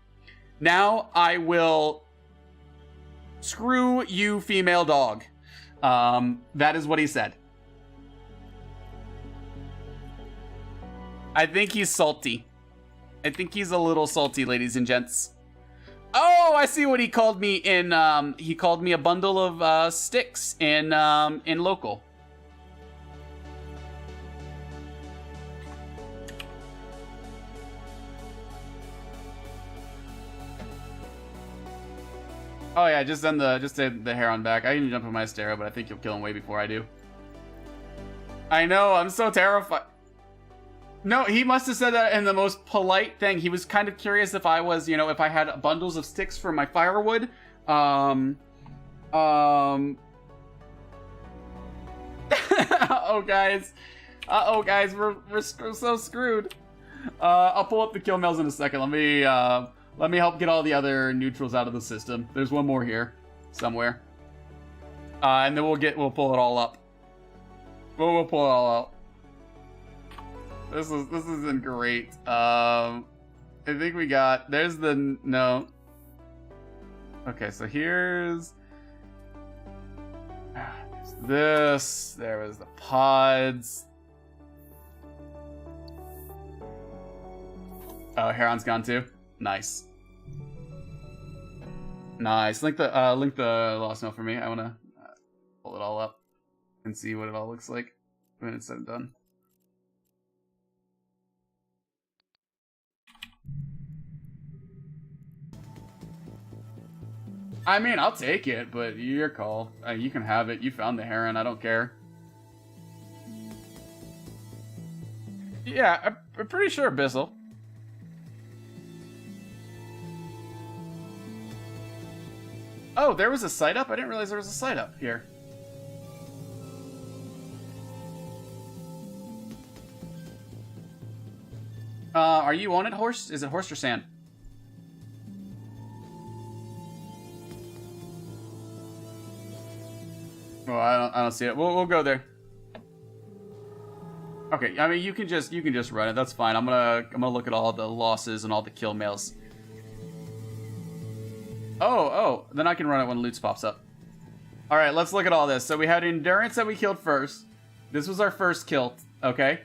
Now I will. Screw you, female dog. That is what he said. I think he's salty. I think he's a little salty, ladies and gents. Oh, I see what he called me in. He called me a bundle of sticks in local. Oh yeah, just send the Heron back. I can jump on my Astero, but I think you'll kill him way before I do. I know, I'm so terrified. No, he must have said that in the most polite thing. He was kind of curious if I was, if I had bundles of sticks for my firewood. Oh guys. Uh-oh guys, we're so screwed. I'll pull up the kill mails in a second. Let me help get all the other neutrals out of the system. There's one more here, somewhere. And then we'll pull it all up. We'll pull it all out. This isn't great. I think we got. There's the no. Okay, so here's this. There was the pods. Oh, Heron's gone too. Nice. Nice. Link the lost note for me. I want to pull it all up and see what it all looks like when it's said and done. I mean, I'll take it, but your call. You can have it. You found the heron. I don't care. Yeah, I'm pretty sure Bissell. Oh, there was a site up? I didn't realize there was a site up here. Are you on it, Horse? Is it Horse or Sand? Oh, I don't see it. We'll go there. Okay, I mean you can just run it. That's fine. I'm gonna look at all the losses and all the kill mails. Oh, then I can run it when Loots pops up. All right, let's look at all this. So we had Endurance that we killed first. This was our first kill. Okay.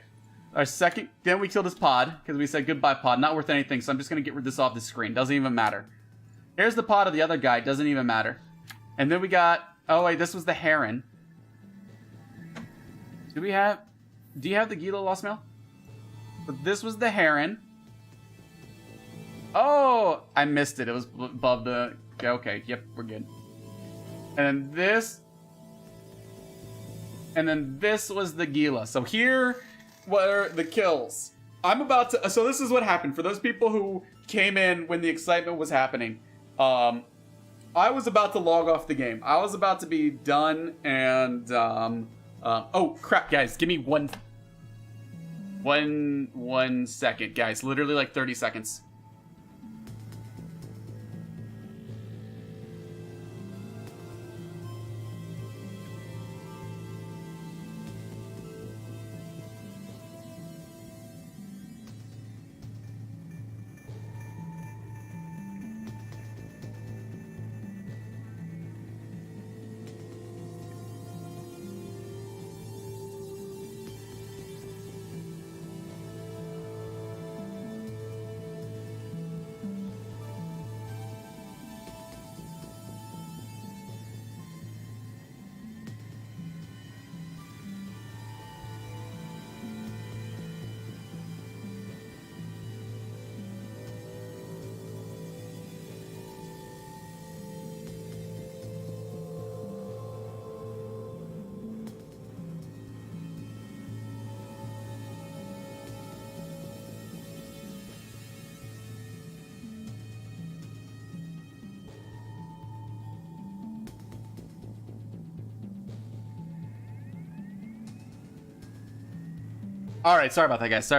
Our second, then we killed his pod because we said goodbye pod. Not worth anything. So I'm just gonna get this off the screen. Doesn't even matter. Here's the pod of the other guy. Doesn't even matter. And then we got. Oh wait, this was the heron. Do you have the Gila Lost Mail? But this was the heron. Oh, I missed it. It was above the... Okay, yep, we're good. And then this... And then this was the Gila. So here were the kills. I'm about to... So this is what happened. For those people who came in when the excitement was happening, I was about to log off the game. I was about to be done and... oh, crap, guys. Give me one second, guys. Literally like 30 seconds. All right, sorry about that, guys.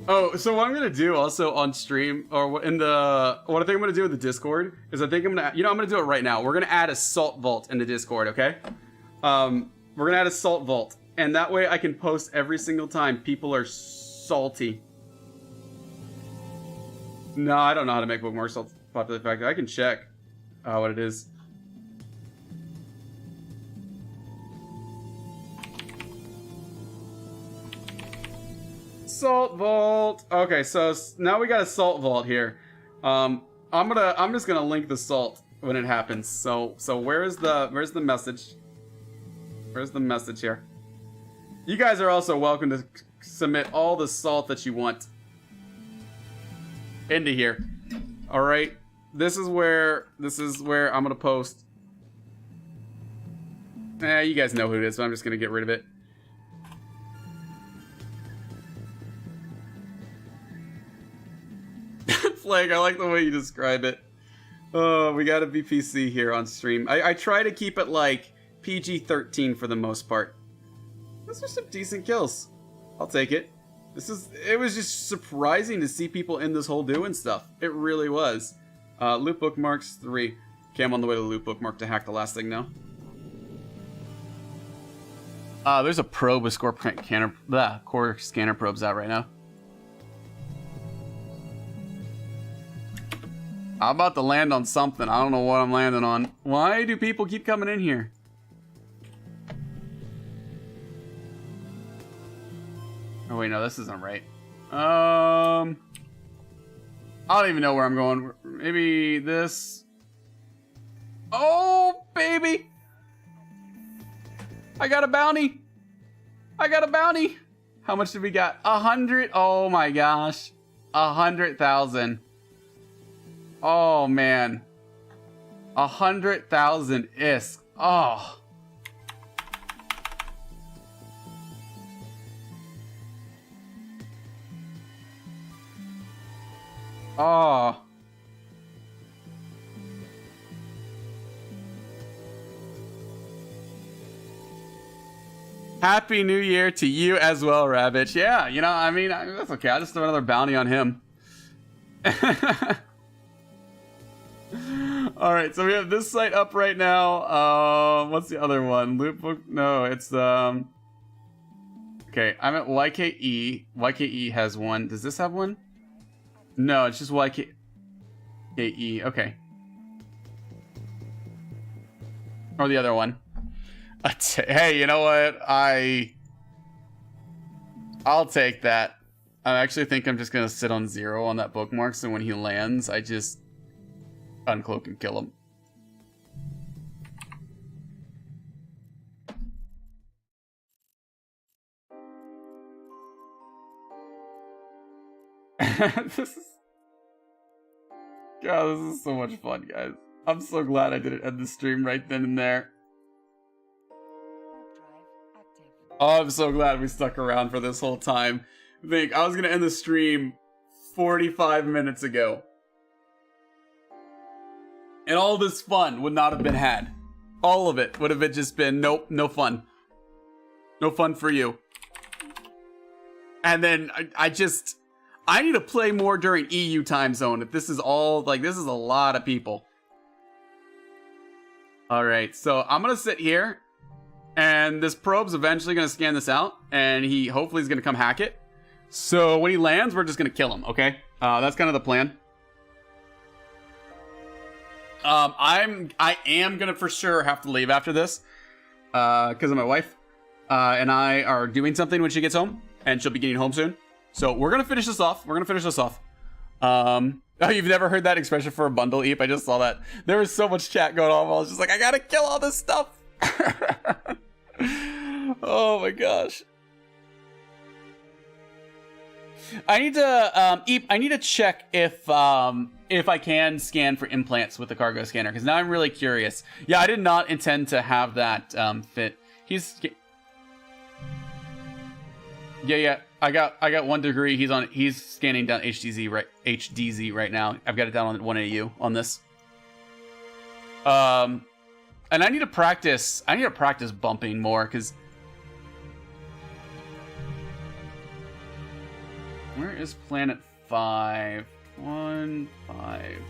Oh, so what I'm gonna do also on stream, or in the what I think I'm gonna do in the Discord is I think I'm gonna do it right now. We're gonna add a salt vault in the Discord, okay? We're gonna add a salt vault, and that way I can post every single time people are salty. No, I don't know how to make bookmark salt popular factor. I can check what it is. Salt vault. Okay, so now we got a salt vault here. I'm just gonna link the salt when it happens. So where's the message? Where's the message here? You guys are also welcome to submit all the salt that you want into here. All right, this is where I'm gonna post. You guys know who it is, so I'm just gonna get rid of it. Flag, I like the way you describe it. Oh, we got a VPC here on stream. I try to keep it like PG-13 for the most part. Those are some decent kills. I'll take it. It was just surprising to see people in this hole doing stuff. It really was. Loot bookmarks 3. Okay, I'm on the way to the loot bookmark to hack the last thing now. There's a probe with core scanner probes out right now. I'm about to land on something. I don't know what I'm landing on. Why do people keep coming in here? Oh wait, no, this isn't right. I don't even know where I'm going. Maybe this. Oh, I got a bounty. I got a bounty. How much did we got? 100. Oh my gosh. 100,000. Oh man. 100,000 ISK. Oh. Oh. Happy New Year to you as well, Ravitch. Yeah, you know, I mean, that's okay. I'll just throw another bounty on him. Alright, so we have this site up right now. What's the other one? Lootbook? No, it's, okay, I'm at YKE. YKE has one. Does this have one? No, it's just YKE. Okay. Or the other one. Hey, you know what? I'll take that. I actually think I'm just gonna sit on 0 on that bookmark, so when he lands, I just uncloak and kill him. this is so much fun, guys. I'm so glad I didn't end the stream right then and there. Oh, I'm so glad we stuck around for this whole time. I was gonna end the stream 45 minutes ago. And all this fun would not have been had. All of it would have just been, nope, no fun. No fun for you. And then I need to play more during EU time zone. If this is all, like, this is a lot of people. Alright, so I'm gonna sit here. And this probe's eventually gonna scan this out. And he hopefully is gonna come hack it. So when he lands, we're just gonna kill him, okay? That's kind of the plan. I am gonna for sure have to leave after this. Because of my wife. And I are doing something when she gets home. And she'll be getting home soon. So we're gonna finish this off. Oh, you've never heard that expression for a bundle, Eep? I just saw that. There was so much chat going on. I was just like, I gotta kill all this stuff. Oh my gosh. I need to, Eep, I need to check if I can scan for implants with the cargo scanner, because now I'm really curious. Yeah, I did not intend to have that fit. Yeah. I got 1 degree. He's scanning down HDZ right now. I've got it down on 1 AU on this. And I need to practice bumping more, because where is planet 5? 1, 5.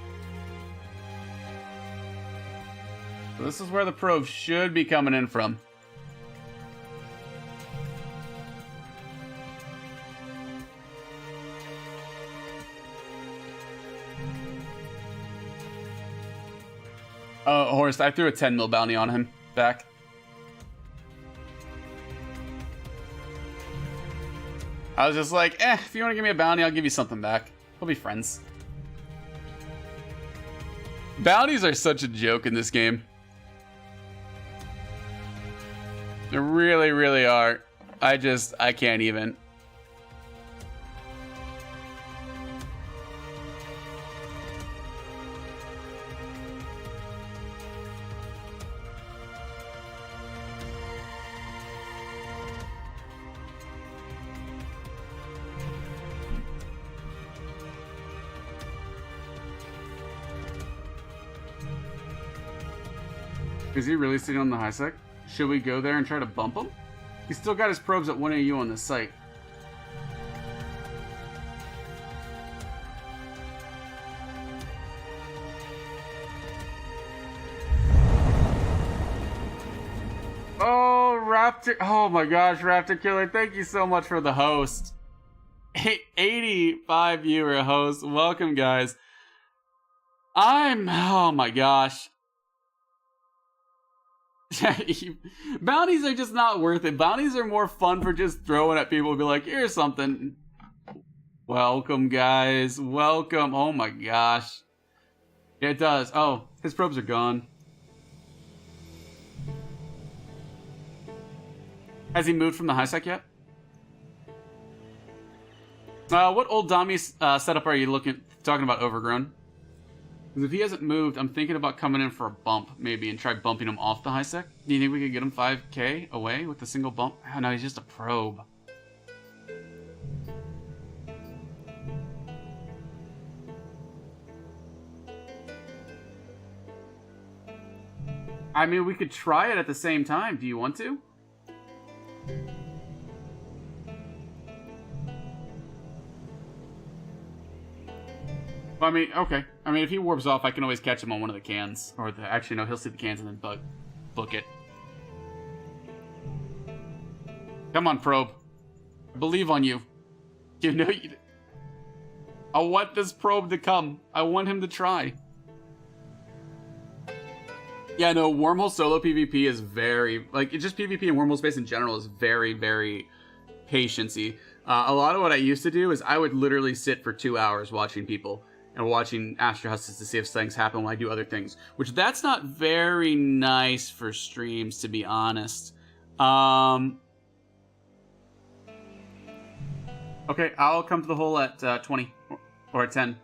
So this is where the probe should be coming in from. Oh, Horst, I threw a 10 mil bounty on him back. I was just like, if you want to give me a bounty, I'll give you something back. We'll be friends. Bounties are such a joke in this game. They really, really are. I can't even. Is he really sitting on the high sec? Should we go there and try to bump him? He's still got his probes at 1 AU on this site. Oh, Raptor. Oh my gosh, Raptor Killer. Thank you so much for the host. 85 viewer host. Welcome, guys. Oh my gosh. Bounties are just not worth it. Bounties are more fun for just throwing at people and be like, here's something. Welcome, guys. Welcome. Oh my gosh. It does. Oh, his probes are gone. Has he moved from the high sec yet? What old dummy setup are you talking about, Overgrown? Because if he hasn't moved, I'm thinking about coming in for a bump, maybe, and try bumping him off the high sec. Do you think we could get him 5k away with a single bump? Oh, no, he's just a probe. I mean, we could try it at the same time. Do you want to? I mean, okay. I mean, if he warps off, I can always catch him on one of the cans. Or actually, no, he'll see the cans and then book it. Come on, probe. I believe on you. You know you... I want this probe to come. I want him to try. Yeah, no, wormhole solo PvP is very... Like, just PvP and wormhole space in general is very, very patience-y. A lot of what I used to do is I would literally sit for 2 hours watching people and watching Astro Husses to see if things happen when I do other things. Which, that's not very nice for streams, to be honest. Okay, I'll come to the hole at 20. Or at 10.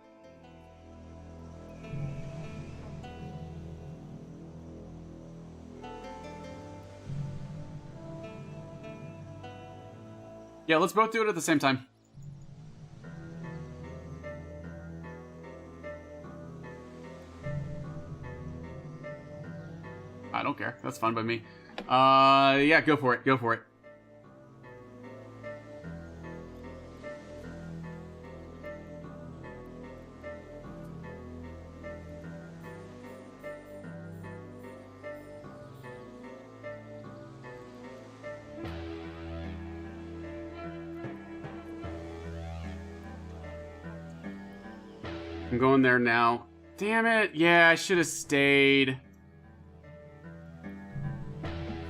Yeah, let's both do it at the same time. I don't care. That's fine by me. Yeah, go for it. Go for it. I'm going there now. Damn it. Yeah, I should have stayed.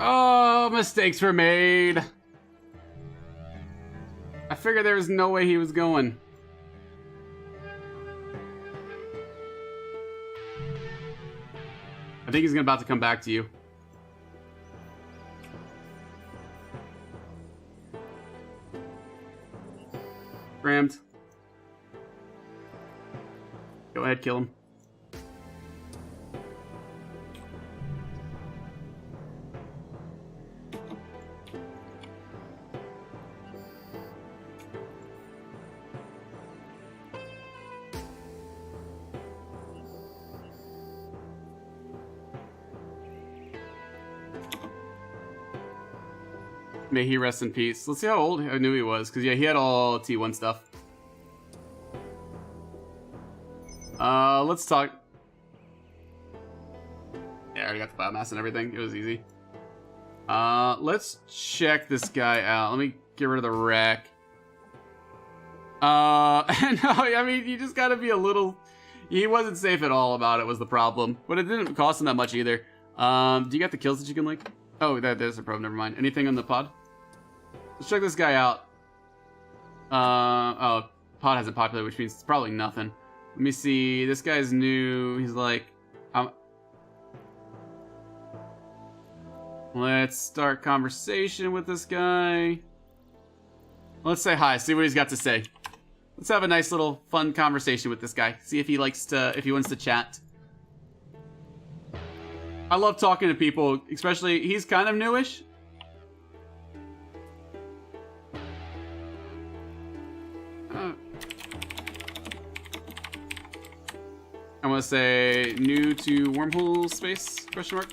Oh, mistakes were made. I figured there was no way he was going. I think he's about to come back to you. Rammed. Go ahead, kill him. May he rest in peace. Let's see how old I knew he was, because yeah, he had all T1 stuff. Let's talk. Yeah, I already got the biomass and everything. It was easy. Let's check this guy out. Let me get rid of the wreck. No, I mean, you just gotta be a little... He wasn't safe at all about it was the problem. But it didn't cost him that much either. Do you got the kills that you can link? Oh, there's a probe, never mind. Anything on the pod? Let's check this guy out. Oh, pod hasn't populated, which means it's probably nothing. Let me see. This guy's new. He's like... let's start conversation with this guy. Let's say hi. See what he's got to say. Let's have a nice little fun conversation with this guy. See if he likes to... if he wants to chat. I love talking to people, especially... He's kind of newish. I'm gonna say new to wormhole space, question mark.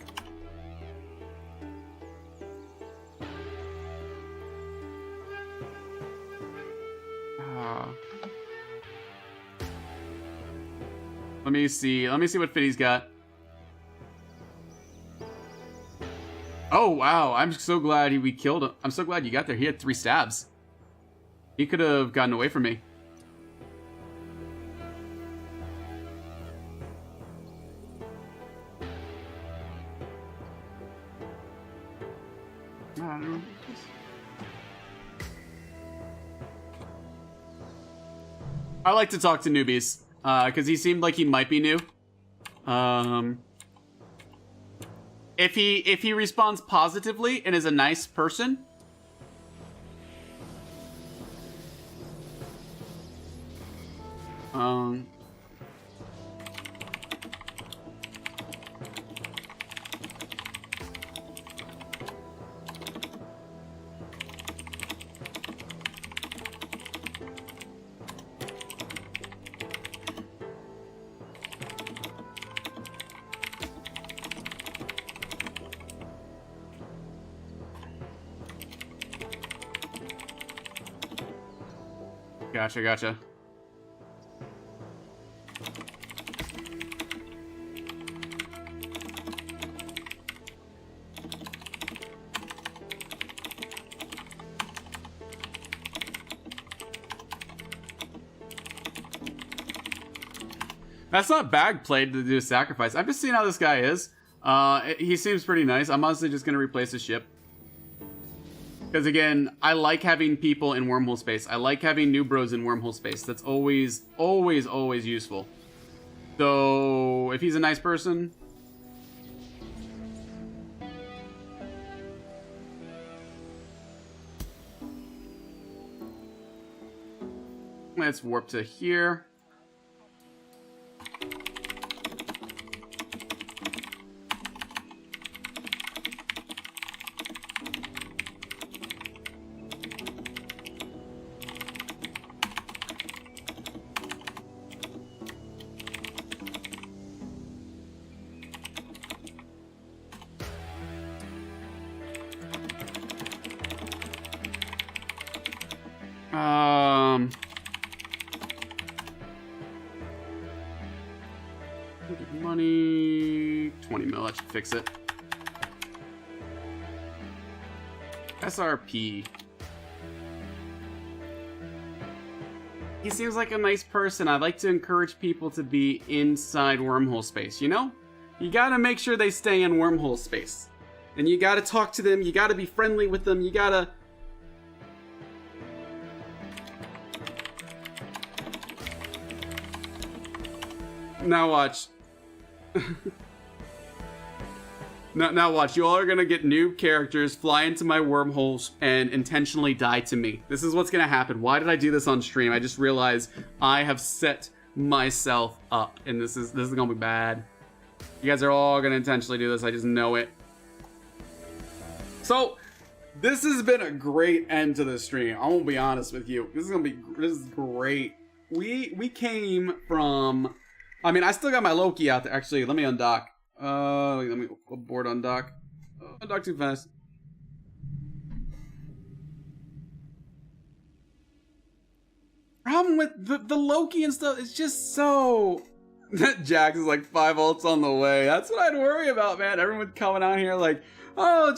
Let me see what fit he's got. Oh wow, I'm so glad we killed him. I'm so glad you got there. He had 3 stabs. He could have gotten away from me. I like to talk to newbies, because he seemed like he might be new. If he responds positively and is a nice person, Gotcha, gotcha. That's not bad played to do a sacrifice. I've just seen how this guy is. He seems pretty nice. I'm honestly just gonna replace his ship. Because again, I like having people in wormhole space. I like having new bros in wormhole space. That's always, always, always useful. So, if he's a nice person... Let's warp to here. Money, 20 mil, that should fix it. SRP. He seems like a nice person. I'd like to encourage people to be inside wormhole space, you know? You gotta make sure they stay in wormhole space. And you gotta talk to them, you gotta be friendly with them, you gotta... Now watch. Now watch, you all are gonna get new characters, fly into my wormholes, and intentionally die to me. This is what's gonna happen. Why did I do this on stream? I just realized I have set myself up, and this is gonna be bad. You guys are all gonna intentionally do this, I just know it. So, this has been a great end to the stream. I'm gonna be honest with you. This is great. We came from... I mean, I still got my Loki out there. Actually, let me undock. Let me abort undock. Undock too fast. Problem with the Loki and stuff, it's just so... Jax is like 5 ults on the way. That's what I'd worry about, man. Everyone coming out here like, oh,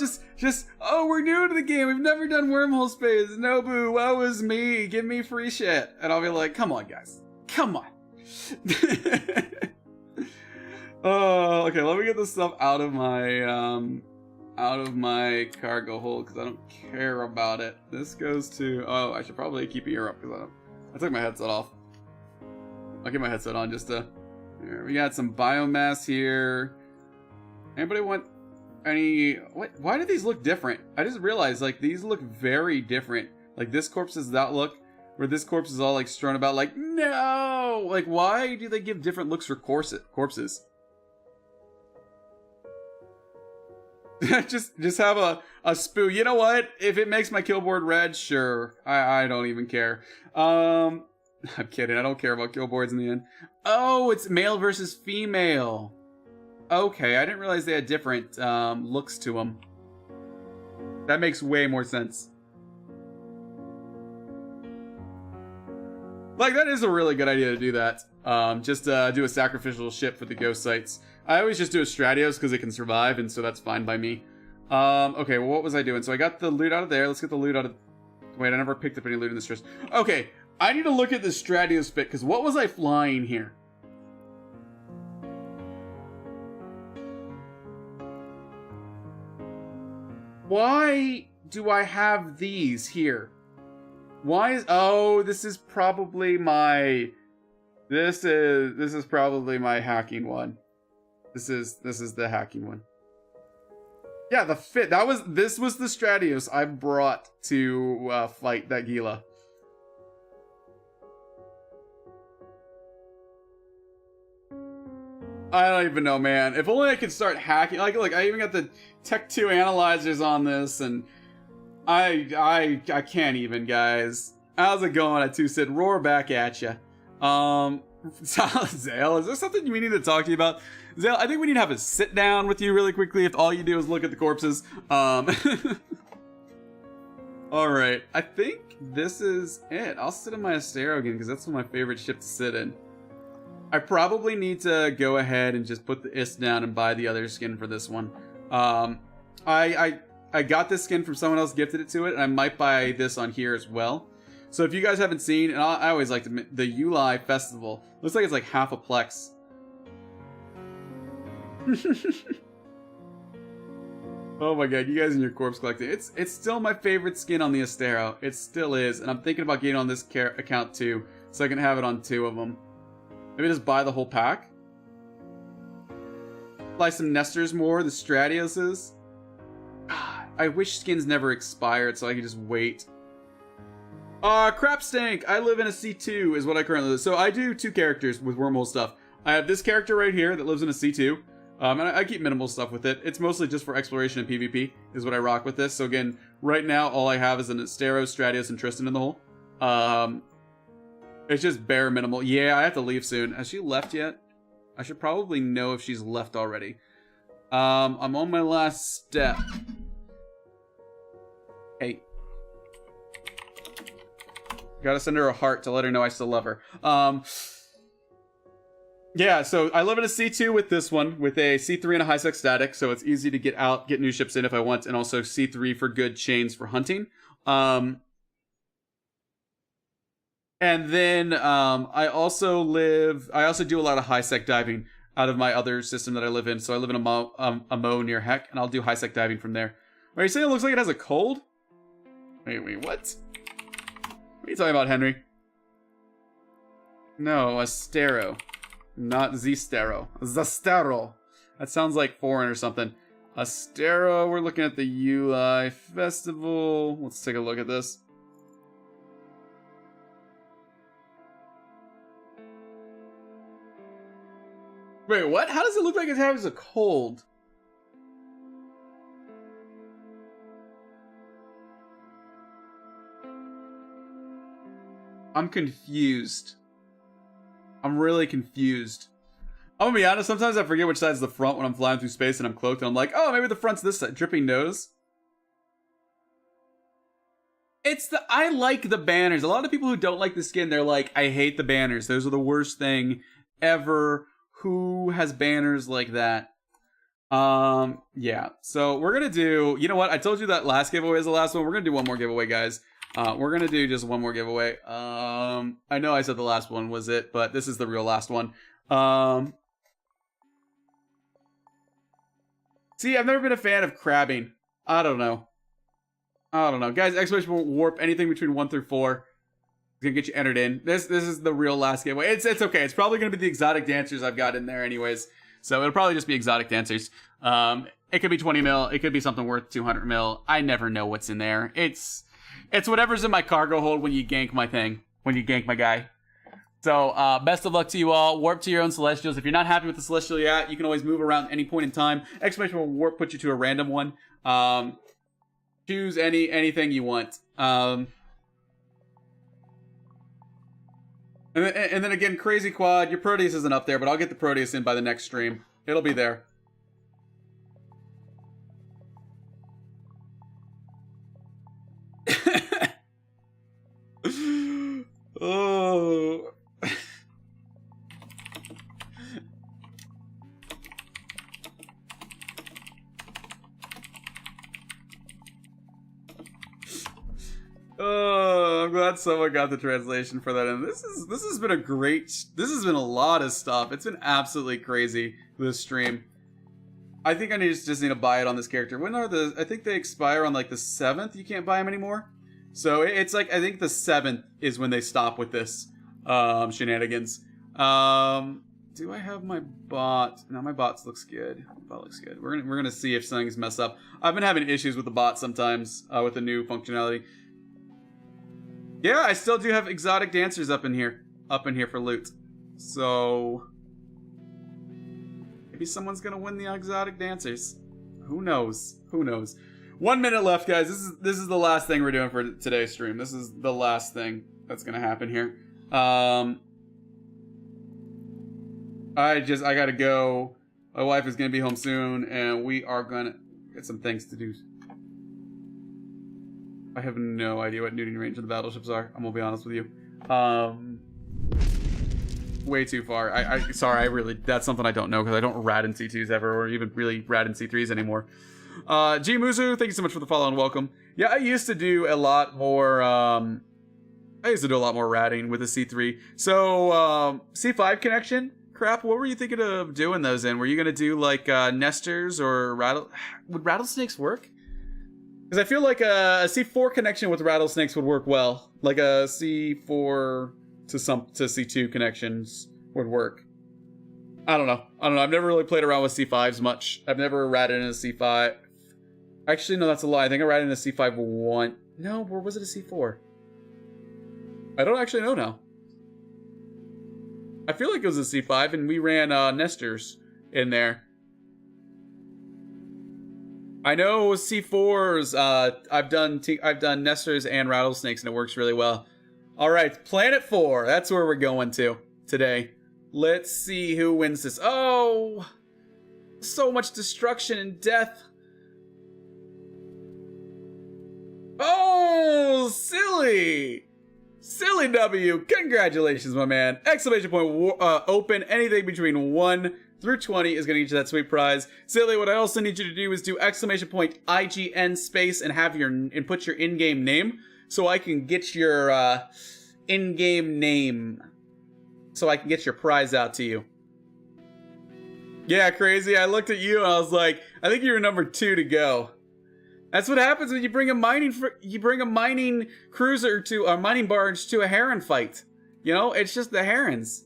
oh, we're new to the game. We've never done wormhole space. Nobu, woe is me. Give me free shit. And I'll be like, come on, guys. Come on. Oh, okay, let me get this stuff out of my cargo hold because I don't care about it. This goes to... Oh, I should probably keep a ear up because I took my headset off. I'll get my headset on just to... Here, we got some biomass here. Anybody want any... Why do these look different? I just realized, like, these look very different. Like, this corpse is that look, where this corpse is all, like, strewn about, like, no! Like, why do they give different looks for corpses? just have a spoo. You know what? If it makes my kill board red, sure. I don't even care. I'm kidding. I don't care about kill boards in the end. Oh, it's male versus female. Okay, I didn't realize they had different looks to them. That makes way more sense. Like, that is a really good idea to do that. Just do a sacrificial ship for the ghost sites. I always just do a Stratios because it can survive, and so that's fine by me. Okay, well, what was I doing? So I got the loot out of there. Let's get the loot out of... Wait, I never picked up any loot in this chest. Okay, I need to look at the Stratios bit, because what was I flying here? Why do I have these here? Why is... Oh, this is probably my... This is probably my hacking one. This is the hacking one. Yeah, the fit. This was the Stratios I brought to fight that Gila. I don't even know, man. If only I could start hacking. Like, look, I even got the Tech 2 analyzers on this, and I can't even, guys. How's it going at 2 Sid? Roar back at ya. Zale, is there something we need to talk to you about? Zale, I think we need to have a sit down with you really quickly if all you do is look at the corpses. Alright, I think this is it. I'll sit in my Astero again because that's one of my favorite ships to sit in. I probably need to go ahead and just put the ist down and buy the other skin for this one. I got this skin from someone else, gifted it to it, and I might buy this on here as well. So if you guys haven't seen, and I always like the Uli Festival. Looks like it's like half a plex. Oh my god, you guys and your corpse collecting. It's still my favorite skin on the Astero. It still is, and I'm thinking about getting on this account too, so I can have it on 2 of them. Maybe just buy the whole pack. Buy some Nestors more, the Stratiuses. I wish skins never expired so I could just wait. Crap stink! I live in a C2 is what I currently live. So I do 2 characters with wormhole stuff. I have this character right here that lives in a C2. And I keep minimal stuff with it. It's mostly just for exploration and PvP is what I rock with this. So again, right now all I have is an Astero, Stratius, and Tristan in the hole. It's just bare minimal. Yeah, I have to leave soon. Has she left yet? I should probably know if she's left already. I'm on my last step. Hey. Gotta send her a heart to let her know I still love her. Yeah, so I live in a C2 with this one, with a C3 and a high-sec static, so it's easy to get new ships in if I want, and also C3 for good chains for hunting. And then I also do a lot of high-sec diving out of my other system that I live in. So I live in a Mo near Heck, and I'll do high-sec diving from there. Are you saying it looks like it has a cold? Wait, what? What are you talking about, Henry? No, Astero. Not Zestero. Zestero. That sounds like foreign or something. Astero, we're looking at the Uli Festival. Let's take a look at this. Wait, what? How does it look like it has a cold? I'm confused. I'm really confused. I'm gonna be honest, sometimes I forget which side's the front when I'm flying through space and I'm cloaked, and I'm like, oh, maybe the front's this side. Dripping nose. I like the banners. A lot of people who don't like the skin, they're like, I hate the banners. Those are the worst thing ever. Who has banners like that? Yeah. So we're gonna do, you know what? I told you that last giveaway is the last one. We're gonna do one more giveaway, guys. We're gonna do just one more giveaway. I know I said the last one was it, but this is the real last one. See, I've never been a fan of crabbing. I don't know. Guys, exclamation warp, anything between 1 through 4 is gonna get you entered in. This is the real last giveaway. It's okay. It's probably gonna be the exotic dancers I've got in there anyways. So it'll probably just be exotic dancers. It could be 20 mil. It could be something worth 200 mil. I never know what's in there. It's whatever's in my cargo hold when you gank my thing. When you gank my guy. So, best of luck to you all. Warp to your own Celestials. If you're not happy with the Celestial you're at, you can always move around at any point in time. Exclamation warp puts you to a random one. Choose anything you want. And then again, Crazy Quad, your Proteus isn't up there, but I'll get the Proteus in by the next stream. It'll be there. Oh. Oh, I'm glad someone got the translation for that. And this has been a lot of stuff. It's been absolutely crazy, this stream. I think I just need to buy it on this character. I think they expire on like the 7th. You can't buy them anymore. So it's like, I think the 7th is when they stop with this shenanigans. Do I have my bot? No, my bot looks good. My bot looks good. We're gonna see if something's messed up. I've been having issues with the bot sometimes with the new functionality. Yeah, I still do have exotic dancers up in here for loot. So Maybe someone's gonna win the exotic dancers. Who knows? Who knows? 1 minute left, guys. This is the last thing we're doing for today's stream. This is the last thing that's gonna happen here. I gotta go. My wife is gonna be home soon, and we are gonna get some things to do. I have no idea what nudity range of the battleships are. I'm gonna be honest with you. Way too far. Sorry, I really, that's something I don't know because I don't rad in C2s ever, or even really rad in C3s anymore. G Muzu, thank you so much for the follow and welcome. Yeah, I used to do a lot more, ratting with the C3. So, C5 connection? Crap, what were you thinking of doing those in? Were you gonna do like, nesters or would rattlesnakes work? Because I feel like a C4 connection with rattlesnakes would work well. Like a C4 to C2 connections would work. I don't know. I've never really played around with C5s much. I've never ratted in a C5. Actually, no, that's a lie. I think I ratted in a C5 one. No, or was it a C4? I don't actually know now. I feel like it was a C5, and we ran nesters in there. I know C4s. I've done nesters and rattlesnakes, and it works really well. All right, Planet 4. That's where we're going to today. Let's see who wins this. Oh, so much destruction and death. Oh, silly W. Congratulations, my man. Exclamation point open. Anything between 1 through 20 is going to get you that sweet prize. Silly, what I also need you to do is do exclamation point IGN space and have and put your in-game name so I can get your in-game name. So I can get your prize out to you. Yeah, Crazy. I looked at you and I was like, I think you were number 2 to go. That's what happens when you bring a mining cruiser to a mining barge to a heron fight. You know, it's just the herons.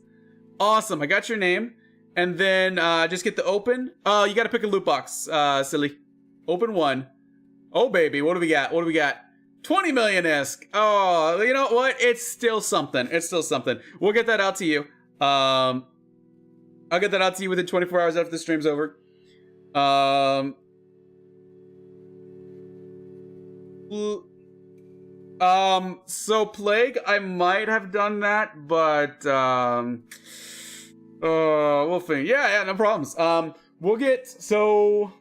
Awesome. I got your name. And then just get the open. Oh, you got to pick a loot box, silly. Open 1. Oh, baby. What do we got? 20 million-esque. Oh, you know what? It's still something. We'll get that out to you. I'll get that out to you within 24 hours after the stream's over. So Plague, I might have done that, but, we'll think. Yeah, no problems. We'll get, so,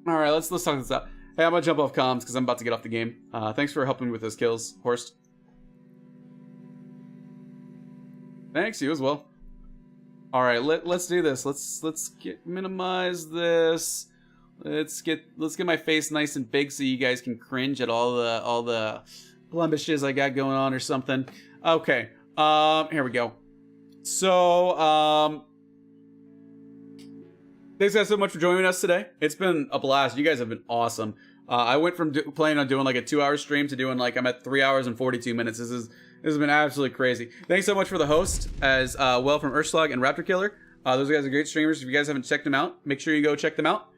alright, let's talk this out. Hey, I'm gonna jump off comms because I'm about to get off the game. Thanks for helping me with those kills, Horst. Thanks, you as well. Alright, let's do this. Let's minimize this. Let's get my face nice and big so you guys can cringe at all the blemishes I got going on or something. Okay. Here we go. So, thanks guys so much for joining us today. It's been a blast. You guys have been awesome. I went from planning on doing like a 2-hour stream to doing like I'm at 3 hours and 42 minutes. This has been absolutely crazy. Thanks so much for the host as well from Urslag and Raptor Killer. Those guys are great streamers. If you guys haven't checked them out, make sure you go check them out.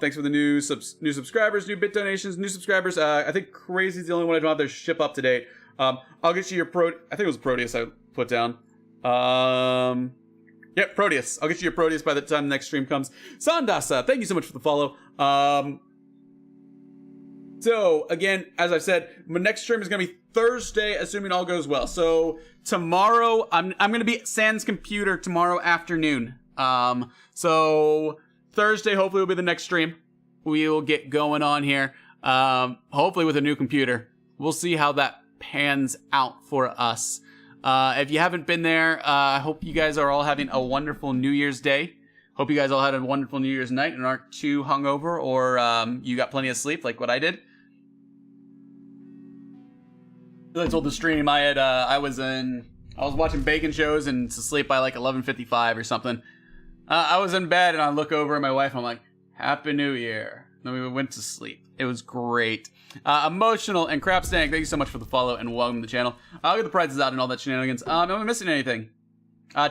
Thanks for the new subscribers, new bit donations, new subscribers. I think Crazy's the only one I don't have their ship up to date. I'll get you your I think it was Proteus I put down. Yep, Proteus. I'll get you your Proteus by the time the next stream comes. Sandasa, thank you so much for the follow. So, again, as I've said, my next stream is going to be Thursday, assuming all goes well. So, tomorrow, I'm going to be at Sans Computer tomorrow afternoon. So, Thursday, hopefully, will be the next stream. We will get going on here, hopefully with a new computer. We'll see how that pans out for us. If you haven't been there, I hope you guys are all having a wonderful New Year's Day. Hope you guys all had a wonderful New Year's night and aren't too hungover or you got plenty of sleep like what I did. I told the stream I was watching bacon shows and to sleep by like 11:55 or something. I was in bed and I look over at my wife and I'm like, Happy New Year. Then we went to sleep. It was great. Emotional and Crap Stank, thank you so much for the follow and welcome to the channel. I'll get the prizes out and all that shenanigans. Am I missing anything?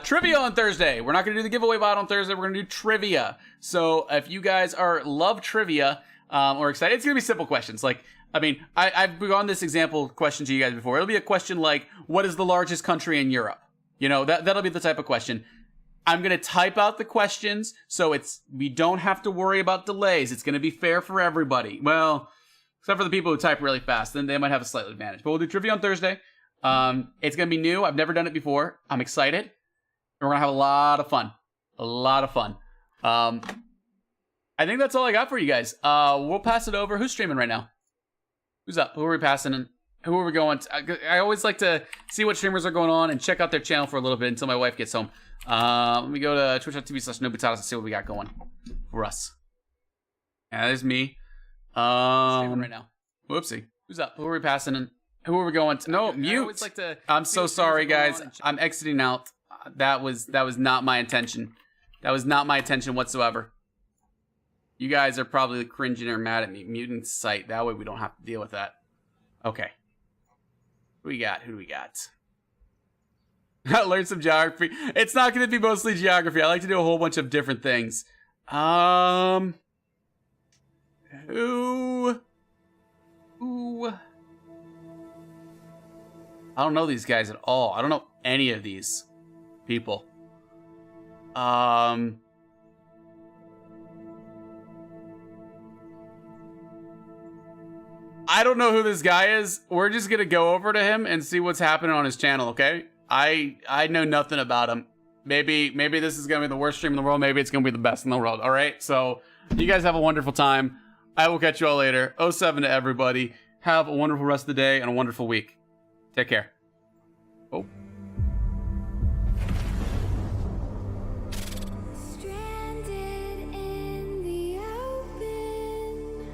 Trivia on Thursday. We're not going to do the giveaway bot on Thursday. We're going to do trivia. So if you guys love trivia or excited, it's going to be simple questions. Like, I mean, I've gone this example question to you guys before. It'll be a question like, what is the largest country in Europe? You know, that'll be the type of question. I'm going to type out the questions so we don't have to worry about delays. It's going to be fair for everybody. Well, except for the people who type really fast, then they might have a slight advantage. But we'll do trivia on Thursday. It's going to be new. I've never done it before. I'm excited. And we're going to have a lot of fun. A lot of fun. I think that's all I got for you guys. We'll pass it over. Who's streaming right now? Who's up? Who are we passing? And who are we going to? I always like to see what streamers are going on and check out their channel for a little bit until my wife gets home. Let me go to twitch.tv/nobutatas and see what we got going for us. Yeah, there's me. Right now. Whoopsie. Who's up? Who are we passing? And who are we going to? No, mute. I'm so sorry, guys. I'm exiting out. That was not my intention. That was not my intention whatsoever. You guys are probably cringing or mad at me. Mutant site. That way we don't have to deal with that. Okay. Who we got? Who do we got? Learn some geography. It's not going to be mostly geography. I like to do a whole bunch of different things. Who? I don't know these guys at all. I don't know any of these people. I don't know who this guy is. We're just gonna go over to him and see what's happening on his channel, okay? I know nothing about him. Maybe this is gonna be the worst stream in the world. Maybe it's gonna be the best in the world. All right. So you guys have a wonderful time. I will catch you all later. 07 to everybody. Have a wonderful rest of the day and a wonderful week. Take care. Oh. Stranded in the open,